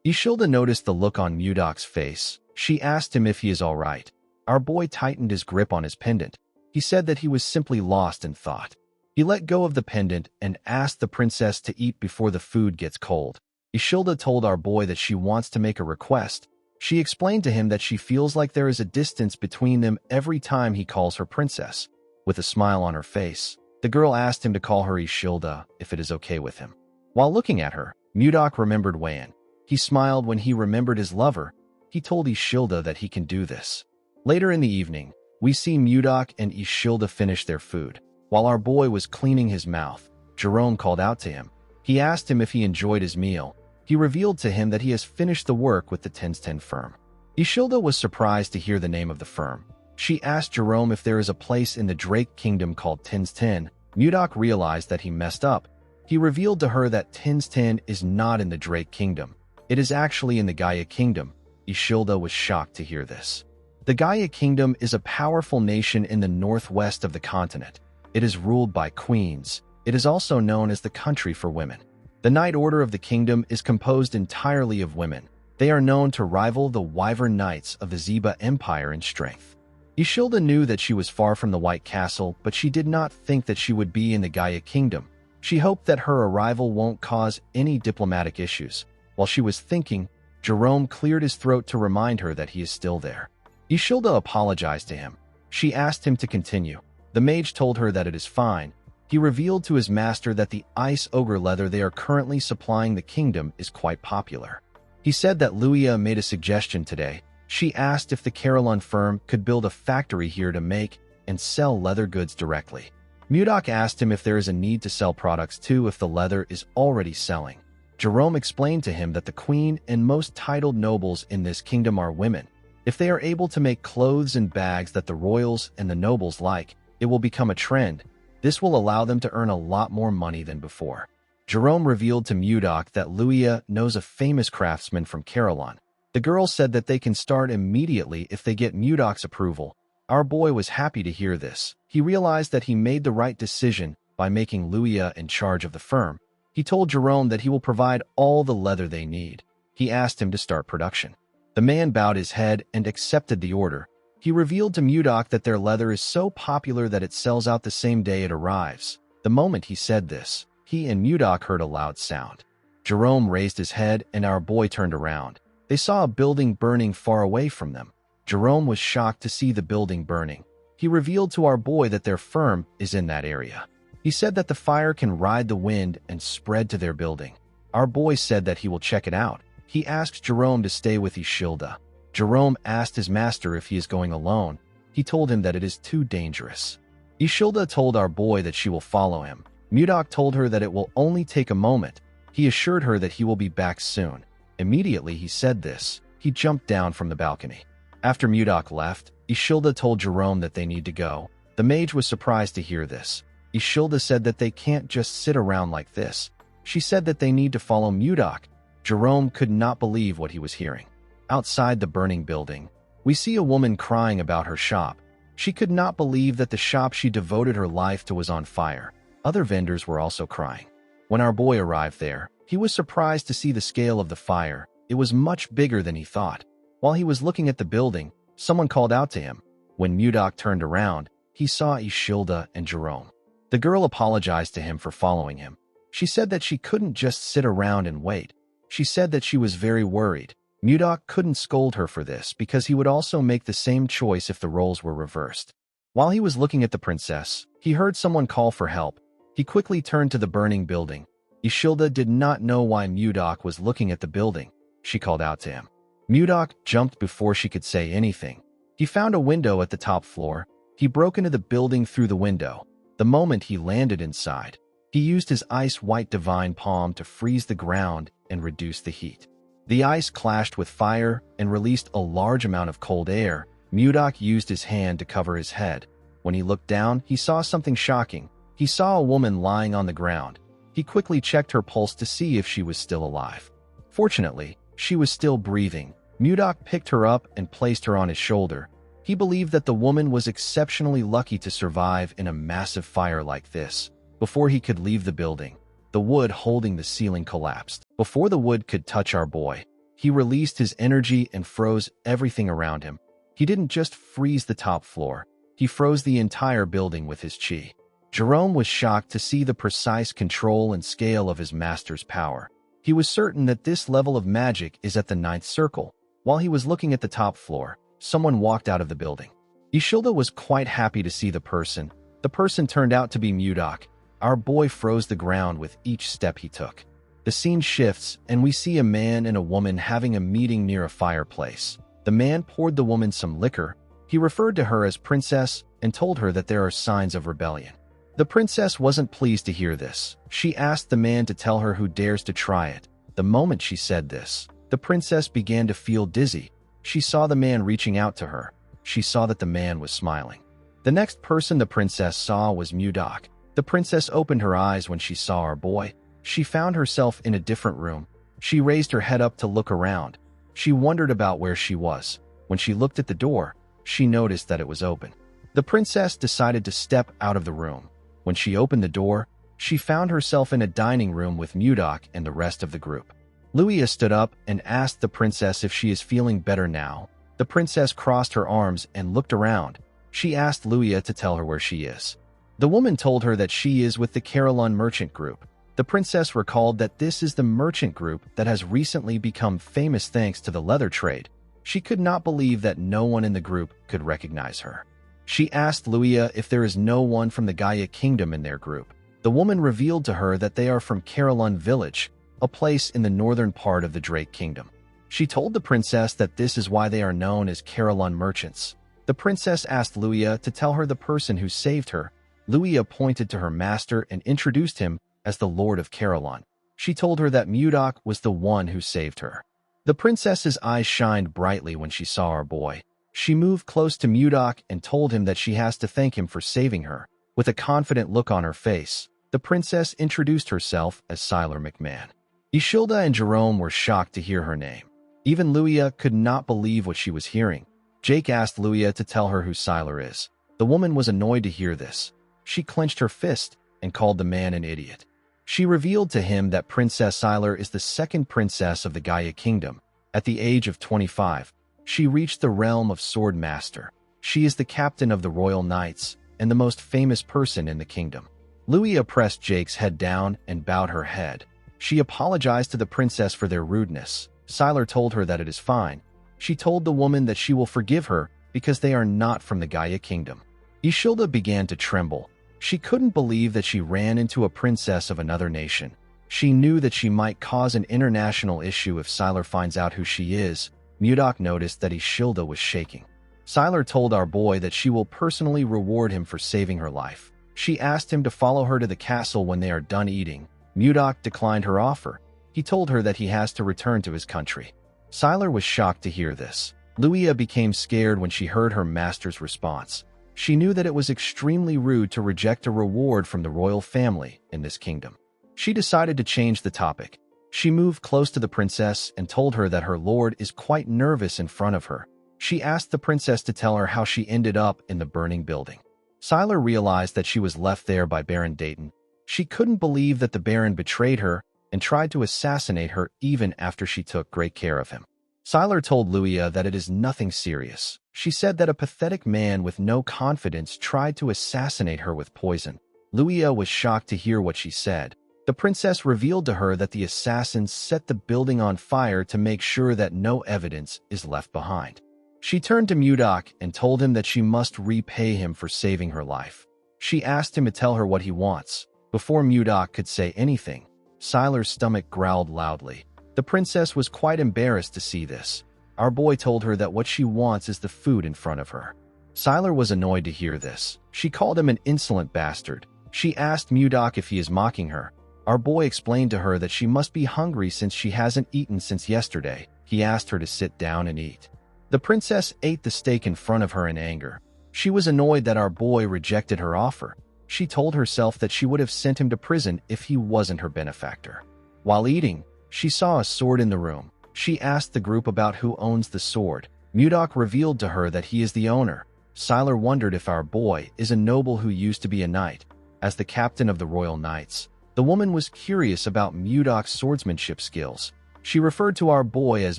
Ishilda noticed the look on Mudok's face. She asked him if he is all right. Our boy tightened his grip on his pendant. He said that he was simply lost in thought. He let go of the pendant and asked the princess to eat before the food gets cold. Ishilda told our boy that she wants to make a request. She explained to him that she feels like there is a distance between them every time he calls her princess. With a smile on her face, the girl asked him to call her Ishilda if it is okay with him. While looking at her, Mudok remembered Wan. He smiled when he remembered his lover. He told Ishilda that he can do this. Later in the evening, we see Mudok and Ishilda finish their food. While our boy was cleaning his mouth, Jerome called out to him. He asked him if he enjoyed his meal. He revealed to him that he has finished the work with the 1010 firm. Ishilda was surprised to hear the name of the firm. She asked Jerome if there is a place in the Drake Kingdom called 1010. Mudok realized that he messed up. He revealed to her that 1010 is not in the Drake Kingdom. It is actually in the Gaia Kingdom. Ishilda was shocked to hear this. The Gaia Kingdom is a powerful nation in the northwest of the continent. It is ruled by queens. It is also known as the country for women. The Knight Order of the kingdom is composed entirely of women. They are known to rival the Wyvern Knights of the Zeba Empire in strength. Ishilda knew that she was far from the White Castle, but she did not think that she would be in the Gaia Kingdom. She hoped that her arrival won't cause any diplomatic issues. While she was thinking, Jerome cleared his throat to remind her that he is still there. Ishilda apologized to him. She asked him to continue. The mage told her that it is fine. He revealed to his master that the ice ogre leather they are currently supplying the kingdom is quite popular. He said that Luia made a suggestion today. She asked if the Carolyn firm could build a factory here to make and sell leather goods directly. Mudok asked him if there is a need to sell products too if the leather is already selling. Jerome explained to him that the queen and most titled nobles in this kingdom are women. If they are able to make clothes and bags that the royals and the nobles like, it will become a trend. This will allow them to earn a lot more money than before. Jerome revealed to Mudok that Luia knows a famous craftsman from Carolyn. The girl said that they can start immediately if they get Mudok's approval. Our boy was happy to hear this. He realized that he made the right decision by making Luia in charge of the firm. He told Jerome that he will provide all the leather they need. He asked him to start production. The man bowed his head and accepted the order. He revealed to Mudok that their leather is so popular that it sells out the same day it arrives. The moment he said this, he and Mudok heard a loud sound. Jerome raised his head and our boy turned around. They saw a building burning far away from them. Jerome was shocked to see the building burning. He revealed to our boy that their firm is in that area. He said that the fire can ride the wind and spread to their building. Our boy said that he will check it out. He asked Jerome to stay with Ishilda. Jerome asked his master if he is going alone. He told him that it is too dangerous. Ishilda told our boy that she will follow him. Mudok told her that it will only take a moment. He assured her that he will be back soon. Immediately he said this, he jumped down from the balcony. After Mudok left, Ishilda told Jerome that they need to go. The mage was surprised to hear this. Ishilda said that they can't just sit around like this. She said that they need to follow Mudok. Jerome could not believe what he was hearing. Outside the burning building, we see a woman crying about her shop. She could not believe that the shop she devoted her life to was on fire. Other vendors were also crying. When our boy arrived there, he was surprised to see the scale of the fire. It was much bigger than he thought. While he was looking at the building, someone called out to him. When Mudok turned around, he saw Ishilda and Jerome. The girl apologized to him for following him. She said that she couldn't just sit around and wait. She said that she was very worried. Mudok couldn't scold her for this because he would also make the same choice if the roles were reversed. While he was looking at the princess, he heard someone call for help. He quickly turned to the burning building. Ishilda did not know why Mudok was looking at the building. She called out to him. Mudok jumped before she could say anything. He found a window at the top floor. He broke into the building through the window. The moment he landed inside, he used his ice-white divine palm to freeze the ground and reduce the heat. The ice clashed with fire and released a large amount of cold air. Mudok used his hand to cover his head. When he looked down, he saw something shocking. He saw a woman lying on the ground. He quickly checked her pulse to see if she was still alive. Fortunately, she was still breathing. Mudok picked her up and placed her on his shoulder. He believed that the woman was exceptionally lucky to survive in a massive fire like this. Before he could leave the building, the wood holding the ceiling collapsed. Before the wood could touch our boy, he released his energy and froze everything around him. He didn't just freeze the top floor, he froze the entire building with his chi. Jerome was shocked to see the precise control and scale of his master's power. He was certain that this level of magic is at the 9th circle. While he was looking at the top floor, someone walked out of the building. Ishilda was quite happy to see the person. The person turned out to be Mudok. Our boy froze the ground with each step he took. The scene shifts, and we see a man and a woman having a meeting near a fireplace. The man poured the woman some liquor. He referred to her as princess and told her that there are signs of rebellion. The princess wasn't pleased to hear this. She asked the man to tell her who dares to try it. The moment she said this, the princess began to feel dizzy. She saw the man reaching out to her. She saw that the man was smiling. The next person the princess saw was Mudok. The princess opened her eyes when she saw our boy. She found herself in a different room. She raised her head up to look around. She wondered about where she was. When she looked at the door, she noticed that it was open. The princess decided to step out of the room. When she opened the door, she found herself in a dining room with Mudok and the rest of the group. Luia stood up and asked the princess if she is feeling better now. The princess crossed her arms and looked around. She asked Luia to tell her where she is. The woman told her that she is with the Carillon merchant group. The princess recalled that this is the merchant group that has recently become famous thanks to the leather trade. She could not believe that no one in the group could recognize her. She asked Luia if there is no one from the Gaia Kingdom in their group. The woman revealed to her that they are from Carillon Village, a place in the northern part of the Drake Kingdom. She told the princess that this is why they are known as Carillon merchants. The princess asked Luia to tell her the person who saved her. Luia pointed to her master and introduced him as the Lord of Carillon. She told her that Mudok was the one who saved her. The princess's eyes shined brightly when she saw our boy. She moved close to Mudok and told him that she has to thank him for saving her. With a confident look on her face, the princess introduced herself as Siler McMahon. Ishilda and Jerome were shocked to hear her name. Even Luia could not believe what she was hearing. Jake asked Luia to tell her who Siler is. The woman was annoyed to hear this. She clenched her fist and called the man an idiot. She revealed to him that Princess Siler is the second princess of the Gaia Kingdom. At the age of 25, she reached the realm of Sword Master. She is the captain of the Royal Knights and the most famous person in the kingdom. Luia pressed Jake's head down and bowed her head. She apologized to the princess for their rudeness. Siler told her that it is fine. She told the woman that she will forgive her because they are not from the Gaia Kingdom. Ishilda began to tremble. She couldn't believe that she ran into a princess of another nation. She knew that she might cause an international issue if Siler finds out who she is. Mudok noticed that Ishilda was shaking. Siler told our boy that she will personally reward him for saving her life. She asked him to follow her to the castle when they are done eating. Mudok declined her offer. He told her that he has to return to his country. Siler was shocked to hear this. Luia became scared when she heard her master's response. She knew that it was extremely rude to reject a reward from the royal family in this kingdom. She decided to change the topic. She moved close to the princess and told her that her lord is quite nervous in front of her. She asked the princess to tell her how she ended up in the burning building. Siler realized that she was left there by Baron Dayton. She couldn't believe that the Baron betrayed her and tried to assassinate her even after she took great care of him. Siler told Luia that it is nothing serious. She said that a pathetic man with no confidence tried to assassinate her with poison. Luia was shocked to hear what she said. The princess revealed to her that the assassins set the building on fire to make sure that no evidence is left behind. She turned to Mudok and told him that she must repay him for saving her life. She asked him to tell her what he wants. Before Mudok could say anything, Siler's stomach growled loudly. The princess was quite embarrassed to see this. Our boy told her that what she wants is the food in front of her. Siler was annoyed to hear this. She called him an insolent bastard. She asked Mudok if he is mocking her. Our boy explained to her that she must be hungry since she hasn't eaten since yesterday. He asked her to sit down and eat. The princess ate the steak in front of her in anger. She was annoyed that our boy rejected her offer. She told herself that she would have sent him to prison if he wasn't her benefactor. While eating, she saw a sword in the room. She asked the group about who owns the sword. Mudok revealed to her that he is the owner. Siler wondered if our boy is a noble who used to be a knight. As the captain of the Royal Knights, the woman was curious about Mudok's swordsmanship skills. She referred to our boy as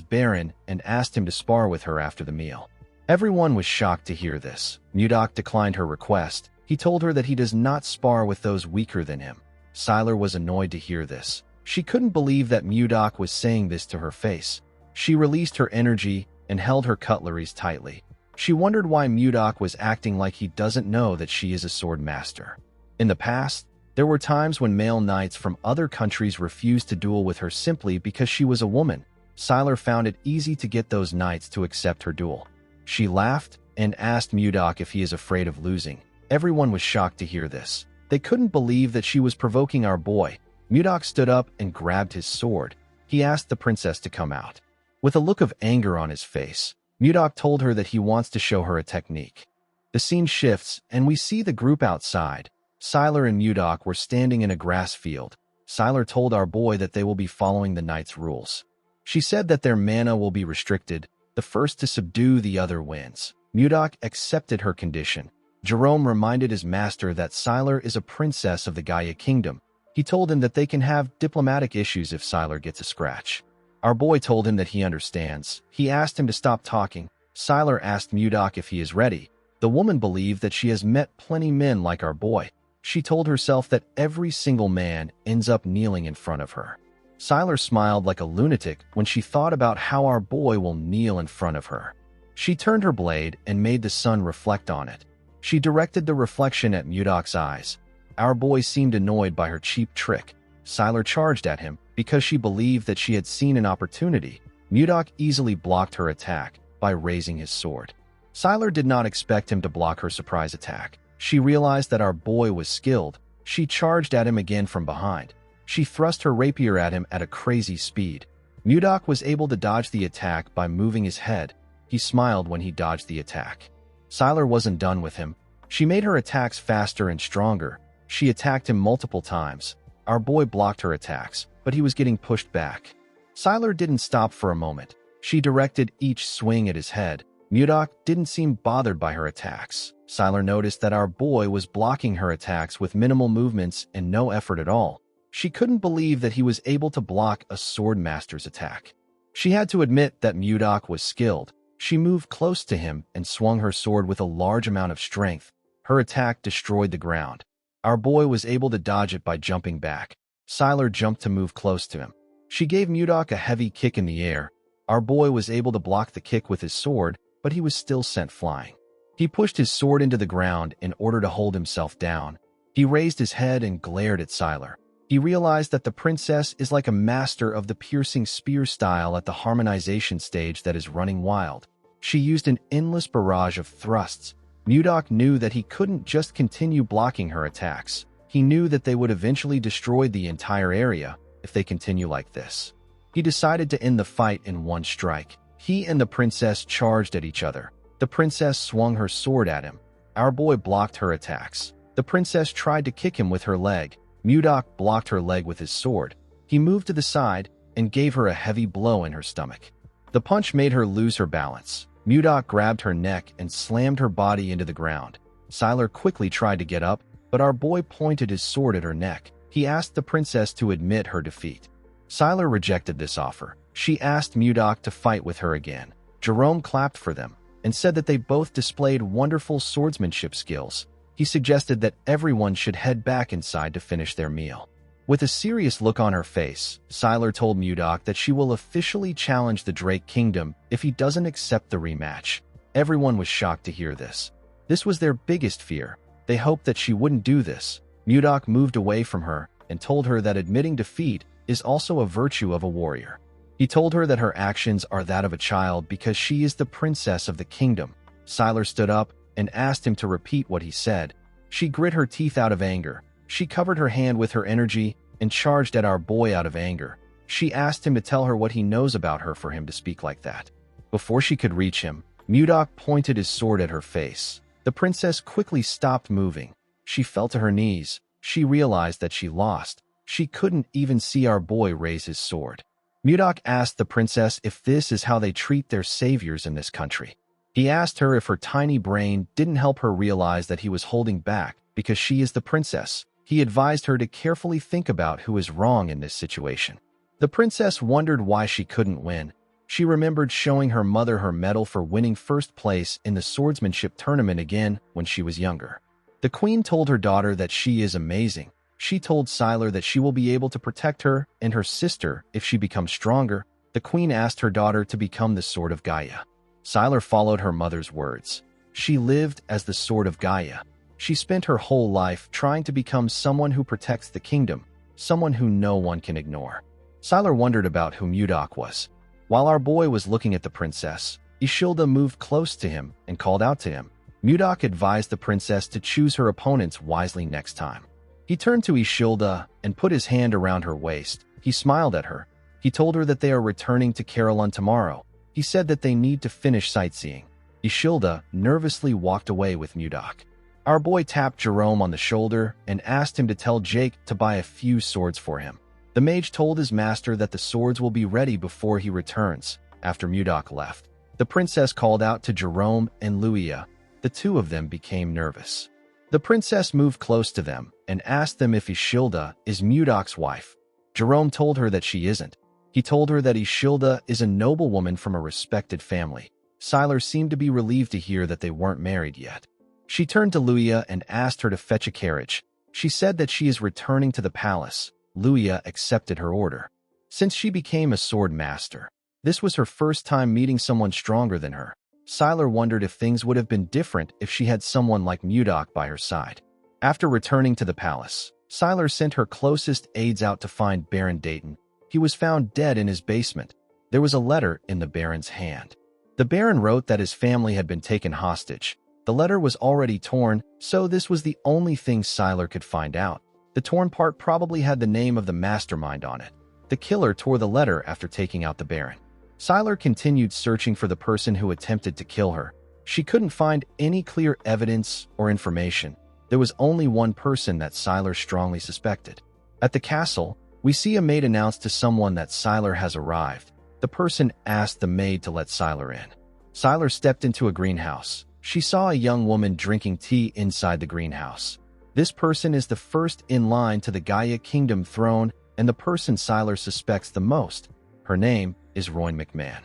Baron and asked him to spar with her after the meal. Everyone was shocked to hear this. Mudok declined her request. He told her that he does not spar with those weaker than him. Siler was annoyed to hear this. She couldn't believe that Mudok was saying this to her face. She released her energy and held her cutleries tightly. She wondered why Mudok was acting like he doesn't know that she is a sword master. In the past, there were times when male knights from other countries refused to duel with her simply because she was a woman. Siler found it easy to get those knights to accept her duel. She laughed and asked Mudok if he is afraid of losing. Everyone was shocked to hear this. They couldn't believe that she was provoking our boy. Mudok stood up and grabbed his sword. He asked the princess to come out. With a look of anger on his face, Mudok told her that he wants to show her a technique. The scene shifts, and we see the group outside. Siler and Mudok were standing in a grass field. Siler told our boy that they will be following the knight's rules. She said that their mana will be restricted. The first to subdue the other wins. Mudok accepted her condition. Jerome reminded his master that Siler is a princess of the Gaia Kingdom. He told him that they can have diplomatic issues if Siler gets a scratch. Our boy told him that he understands. He asked him to stop talking. Siler asked Mudok if he is ready. The woman believed that she has met plenty men like our boy. She told herself that every single man ends up kneeling in front of her. Siler smiled like a lunatic when she thought about how our boy will kneel in front of her. She turned her blade and made the sun reflect on it. She directed the reflection at Mudok's eyes. Our boy seemed annoyed by her cheap trick. Siler charged at him because she believed that she had seen an opportunity. Mudok easily blocked her attack by raising his sword. Siler did not expect him to block her surprise attack. She realized that our boy was skilled. She charged at him again from behind. She thrust her rapier at him at a crazy speed. Mudok was able to dodge the attack by moving his head. He smiled when he dodged the attack. Siler wasn't done with him. She made her attacks faster and stronger. She attacked him multiple times. Our boy blocked her attacks, but he was getting pushed back. Siler didn't stop for a moment. She directed each swing at his head. Mudok didn't seem bothered by her attacks. Siler noticed that our boy was blocking her attacks with minimal movements and no effort at all. She couldn't believe that he was able to block a sword master's attack. She had to admit that Mudok was skilled. She moved close to him and swung her sword with a large amount of strength. Her attack destroyed the ground. Our boy was able to dodge it by jumping back. Siler jumped to move close to him. She gave Mudok a heavy kick in the air. Our boy was able to block the kick with his sword, but he was still sent flying. He pushed his sword into the ground in order to hold himself down. He raised his head and glared at Siler. He realized that the princess is like a master of the piercing spear style at the harmonization stage that is running wild. She used an endless barrage of thrusts. Mudok knew that he couldn't just continue blocking her attacks. He knew that they would eventually destroy the entire area if they continue like this. He decided to end the fight in one strike. He and the princess charged at each other. The princess swung her sword at him. Our boy blocked her attacks. The princess tried to kick him with her leg. Mudok blocked her leg with his sword. He moved to the side and gave her a heavy blow in her stomach. The punch made her lose her balance. Mudok grabbed her neck and slammed her body into the ground. Siler quickly tried to get up, but our boy pointed his sword at her neck. He asked the princess to admit her defeat. Siler rejected this offer. She asked Mudok to fight with her again. Jerome clapped for them and said that they both displayed wonderful swordsmanship skills. He suggested that everyone should head back inside to finish their meal. With a serious look on her face, Siler told Mudok that she will officially challenge the Drake Kingdom if he doesn't accept the rematch. Everyone was shocked to hear this. This was their biggest fear. They hoped that she wouldn't do this. Mudok moved away from her and told her that admitting defeat is also a virtue of a warrior. He told her that her actions are that of a child because she is the princess of the kingdom. Siler stood up and asked him to repeat what he said. She grit her teeth out of anger. She covered her hand with her energy and charged at our boy out of anger. She asked him to tell her what he knows about her for him to speak like that. Before she could reach him, Mudok pointed his sword at her face. The princess quickly stopped moving. She fell to her knees. She realized that she lost. She couldn't even see our boy raise his sword. Mudok asked the princess if this is how they treat their saviors in this country. He asked her if her tiny brain didn't help her realize that he was holding back because she is the princess. He advised her to carefully think about who is wrong in this situation. The princess wondered why she couldn't win. She remembered showing her mother her medal for winning first place in the swordsmanship tournament again when she was younger. The queen told her daughter that she is amazing. She told Sylar that she will be able to protect her and her sister if she becomes stronger. The queen asked her daughter to become the Sword of Gaia. Sylar followed her mother's words. She lived as the Sword of Gaia. She spent her whole life trying to become someone who protects the kingdom, someone who no one can ignore. Sylar wondered about who Mudok was. While our boy was looking at the princess, Ishilda moved close to him and called out to him. Mudok advised the princess to choose her opponents wisely next time. He turned to Ishilda and put his hand around her waist. He smiled at her. He told her that they are returning to Carolyn tomorrow. He said that they need to finish sightseeing. Ishilda nervously walked away with Mudok. Our boy tapped Jerome on the shoulder and asked him to tell Jake to buy a few swords for him. The mage told his master that the swords will be ready before he returns. After Mudok left, the princess called out to Jerome and Luia. The two of them became nervous. The princess moved close to them and asked them if Ishilda is Mudok's wife. Jerome told her that she isn't. He told her that Ishilda is a noblewoman from a respected family. Sylar seemed to be relieved to hear that they weren't married yet. She turned to Luia and asked her to fetch a carriage. She said that she is returning to the palace. Luia accepted her order. Since she became a sword master, this was her first time meeting someone stronger than her. Sylar wondered if things would have been different if she had someone like Mudok by her side. After returning to the palace, Sylar sent her closest aides out to find Baron Dayton. He was found dead in his basement. There was a letter in the Baron's hand. The Baron wrote that his family had been taken hostage. The letter was already torn, so this was the only thing Sylar could find out. The torn part probably had the name of the mastermind on it. The killer tore the letter after taking out the Baron. Sylar continued searching for the person who attempted to kill her. She couldn't find any clear evidence or information. There was only one person that Sylar strongly suspected. At the castle, we see a maid announce to someone that Sylar has arrived. The person asked the maid to let Sylar in. Sylar stepped into a greenhouse. She saw a young woman drinking tea inside the greenhouse. This person is the first in line to the Gaia Kingdom throne and the person Sylar suspects the most. Her name is Rowan McMahon.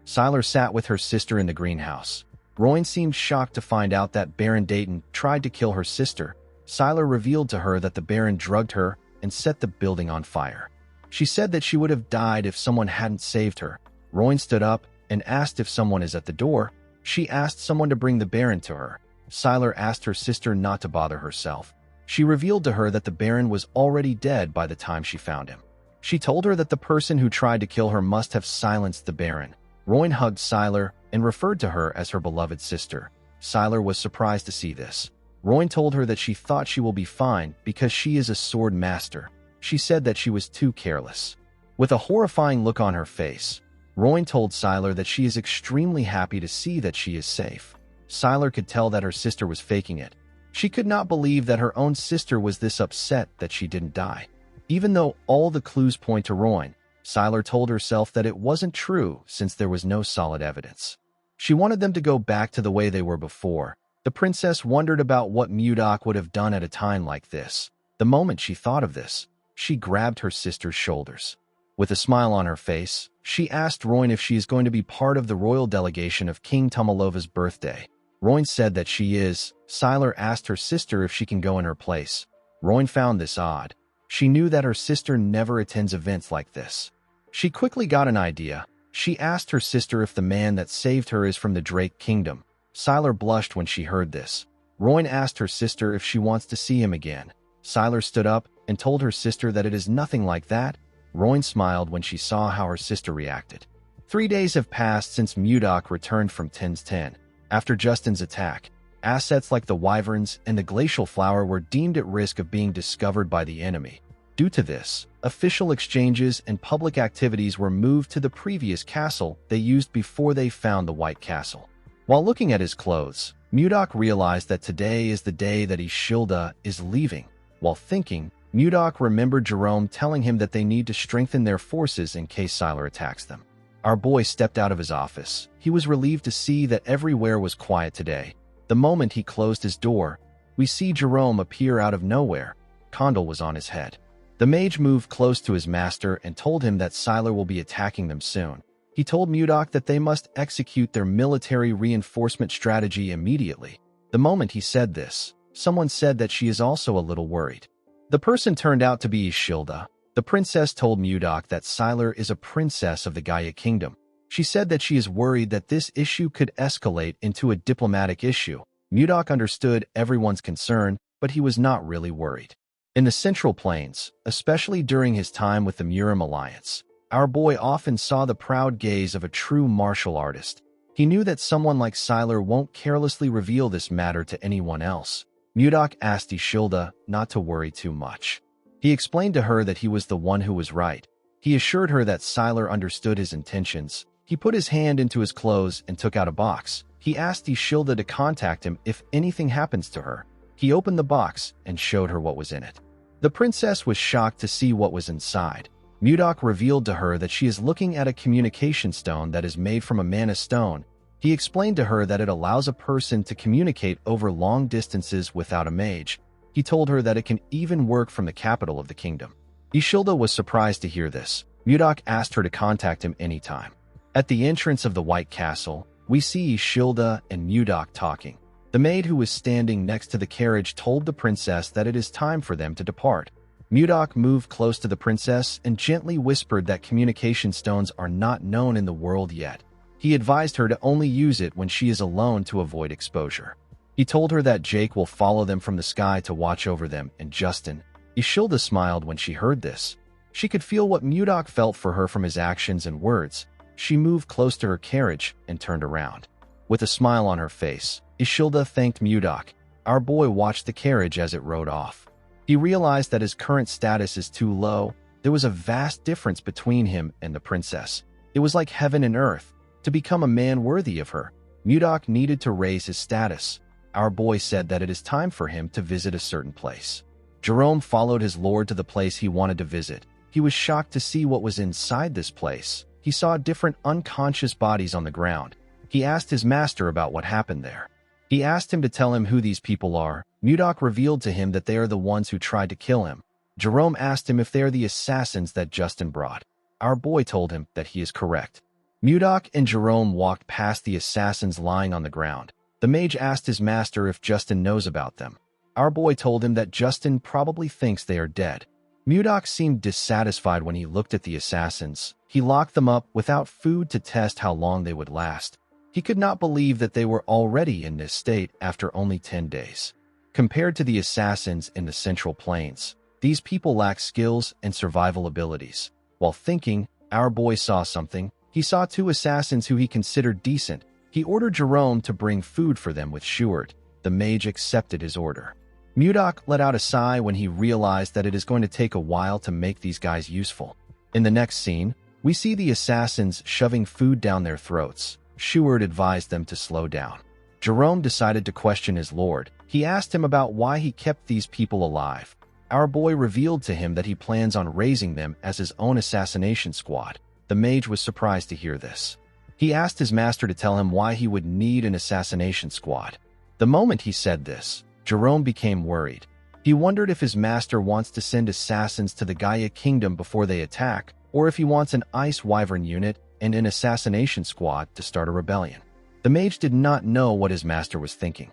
Sylar sat with her sister in the greenhouse. Rowan seemed shocked to find out that Baron Dayton tried to kill her sister. Sylar revealed to her that the Baron drugged her and set the building on fire. She said that she would have died if someone hadn't saved her. Rowan stood up and asked if someone is at the door. She asked someone to bring the Baron to her. Sylar asked her sister not to bother herself. She revealed to her that the Baron was already dead by the time she found him. She told her that the person who tried to kill her must have silenced the Baron. Rowan hugged Sylar and referred to her as her beloved sister. Sylar was surprised to see this. Rowan told her that she thought she will be fine because she is a sword master. She said that she was too careless. With a horrifying look on her face, Rowan told Sylar that she is extremely happy to see that she is safe. Sylar could tell that her sister was faking it. She could not believe that her own sister was this upset that she didn't die. Even though all the clues point to Rowan, Sylar told herself that it wasn't true since there was no solid evidence. She wanted them to go back to the way they were before. The princess wondered about what Mudok would have done at a time like this. The moment she thought of this, she grabbed her sister's shoulders. With a smile on her face, she asked Rowan if she is going to be part of the royal delegation of King Tumalova's birthday. Rowan said that she is. Sylar asked her sister if she can go in her place. Rowan found this odd. She knew that her sister never attends events like this. She quickly got an idea. She asked her sister if the man that saved her is from the Drake Kingdom. Sylar blushed when she heard this. Rowan asked her sister if she wants to see him again. Sylar stood up and told her sister that it is nothing like that. Rowan smiled when she saw how her sister reacted. 3 days have passed since Mudok returned from Tens 10. After Justin's attack, assets like the Wyverns and the Glacial Flower were deemed at risk of being discovered by the enemy. Due to this, official exchanges and public activities were moved to the previous castle they used before they found the White Castle. While looking at his clothes, Mudok realized that today is the day that Ishilda is leaving. While thinking, Mudok remembered Jerome telling him that they need to strengthen their forces in case Sylar attacks them. Our boy stepped out of his office. He was relieved to see that everywhere was quiet today. The moment he closed his door, we see Jerome appear out of nowhere. Condal was on his head. The mage moved close to his master and told him that Sylar will be attacking them soon. He told Mudok that they must execute their military reinforcement strategy immediately. The moment he said this, someone said that she is also a little worried. The person turned out to be Ishilda. The princess told Mudok that Sylar is a princess of the Gaia Kingdom. She said that she is worried that this issue could escalate into a diplomatic issue. Mudok understood everyone's concern, but he was not really worried. In the Central Plains, especially during his time with the Murim Alliance, our boy often saw the proud gaze of a true martial artist. He knew that someone like Sylar won't carelessly reveal this matter to anyone else. Mudok asked Ishilda not to worry too much. He explained to her that he was the one who was right. He assured her that Sylar understood his intentions. He put his hand into his clothes and took out a box. He asked Ishilda to contact him if anything happens to her. He opened the box and showed her what was in it. The princess was shocked to see what was inside. Mudok revealed to her that she is looking at a communication stone that is made from a mana stone. He explained to her that it allows a person to communicate over long distances without a mage. He told her that it can even work from the capital of the kingdom. Ishilda was surprised to hear this. Mudok asked her to contact him anytime. At the entrance of the White Castle, we see Ishilda and Mudok talking. The maid who was standing next to the carriage told the princess that it is time for them to depart. Mudok moved close to the princess and gently whispered that communication stones are not known in the world yet. He advised her to only use it when she is alone to avoid exposure. He told her that Jake will follow them from the sky to watch over them and Justin. Ishilda smiled when she heard this. She could feel what Mudok felt for her from his actions and words. She moved close to her carriage and turned around. With a smile on her face, Ishilda thanked Mudok. Our boy watched the carriage as it rode off. He realized that his current status is too low. There was a vast difference between him and the princess. It was like heaven and earth. To become a man worthy of her, Mudok needed to raise his status. Our boy said that it is time for him to visit a certain place. Jerome followed his lord to the place he wanted to visit. He was shocked to see what was inside this place. He saw different unconscious bodies on the ground. He asked his master about what happened there. He asked him to tell him who these people are. Mudok revealed to him that they are the ones who tried to kill him. Jerome asked him if they are the assassins that Justin brought. Our boy told him that he is correct. Mudok and Jerome walked past the assassins lying on the ground. The mage asked his master if Justin knows about them. Our boy told him that Justin probably thinks they are dead. Mudok seemed dissatisfied when he looked at the assassins. He locked them up without food to test how long they would last. He could not believe that they were already in this state after only 10 days. Compared to the assassins in the Central Plains, these people lack skills and survival abilities. While thinking, our boy saw something. He saw two assassins who he considered decent. He ordered Jerome to bring food for them with Shuart. The mage accepted his order. Mudok let out a sigh when he realized that it is going to take a while to make these guys useful. In the next scene, we see the assassins shoving food down their throats. Shuart advised them to slow down. Jerome decided to question his lord. He asked him about why he kept these people alive. Our boy revealed to him that he plans on raising them as his own assassination squad. The mage was surprised to hear this. He asked his master to tell him why he would need an assassination squad. The moment he said this, Jerome became worried. He wondered if his master wants to send assassins to the Gaia Kingdom before they attack, or if he wants an Ice Wyvern unit and an assassination squad to start a rebellion. The mage did not know what his master was thinking.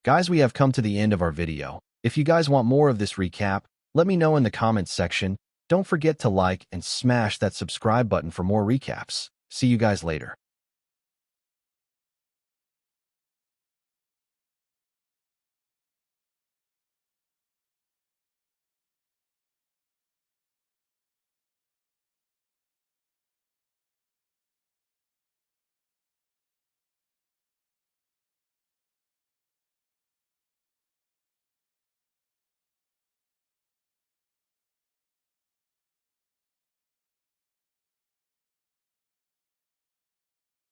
Guys, we have come to the end of our video. If you guys want more of this recap, let me know in the comments section. Don't forget to like and smash that subscribe button for more recaps. See you guys later.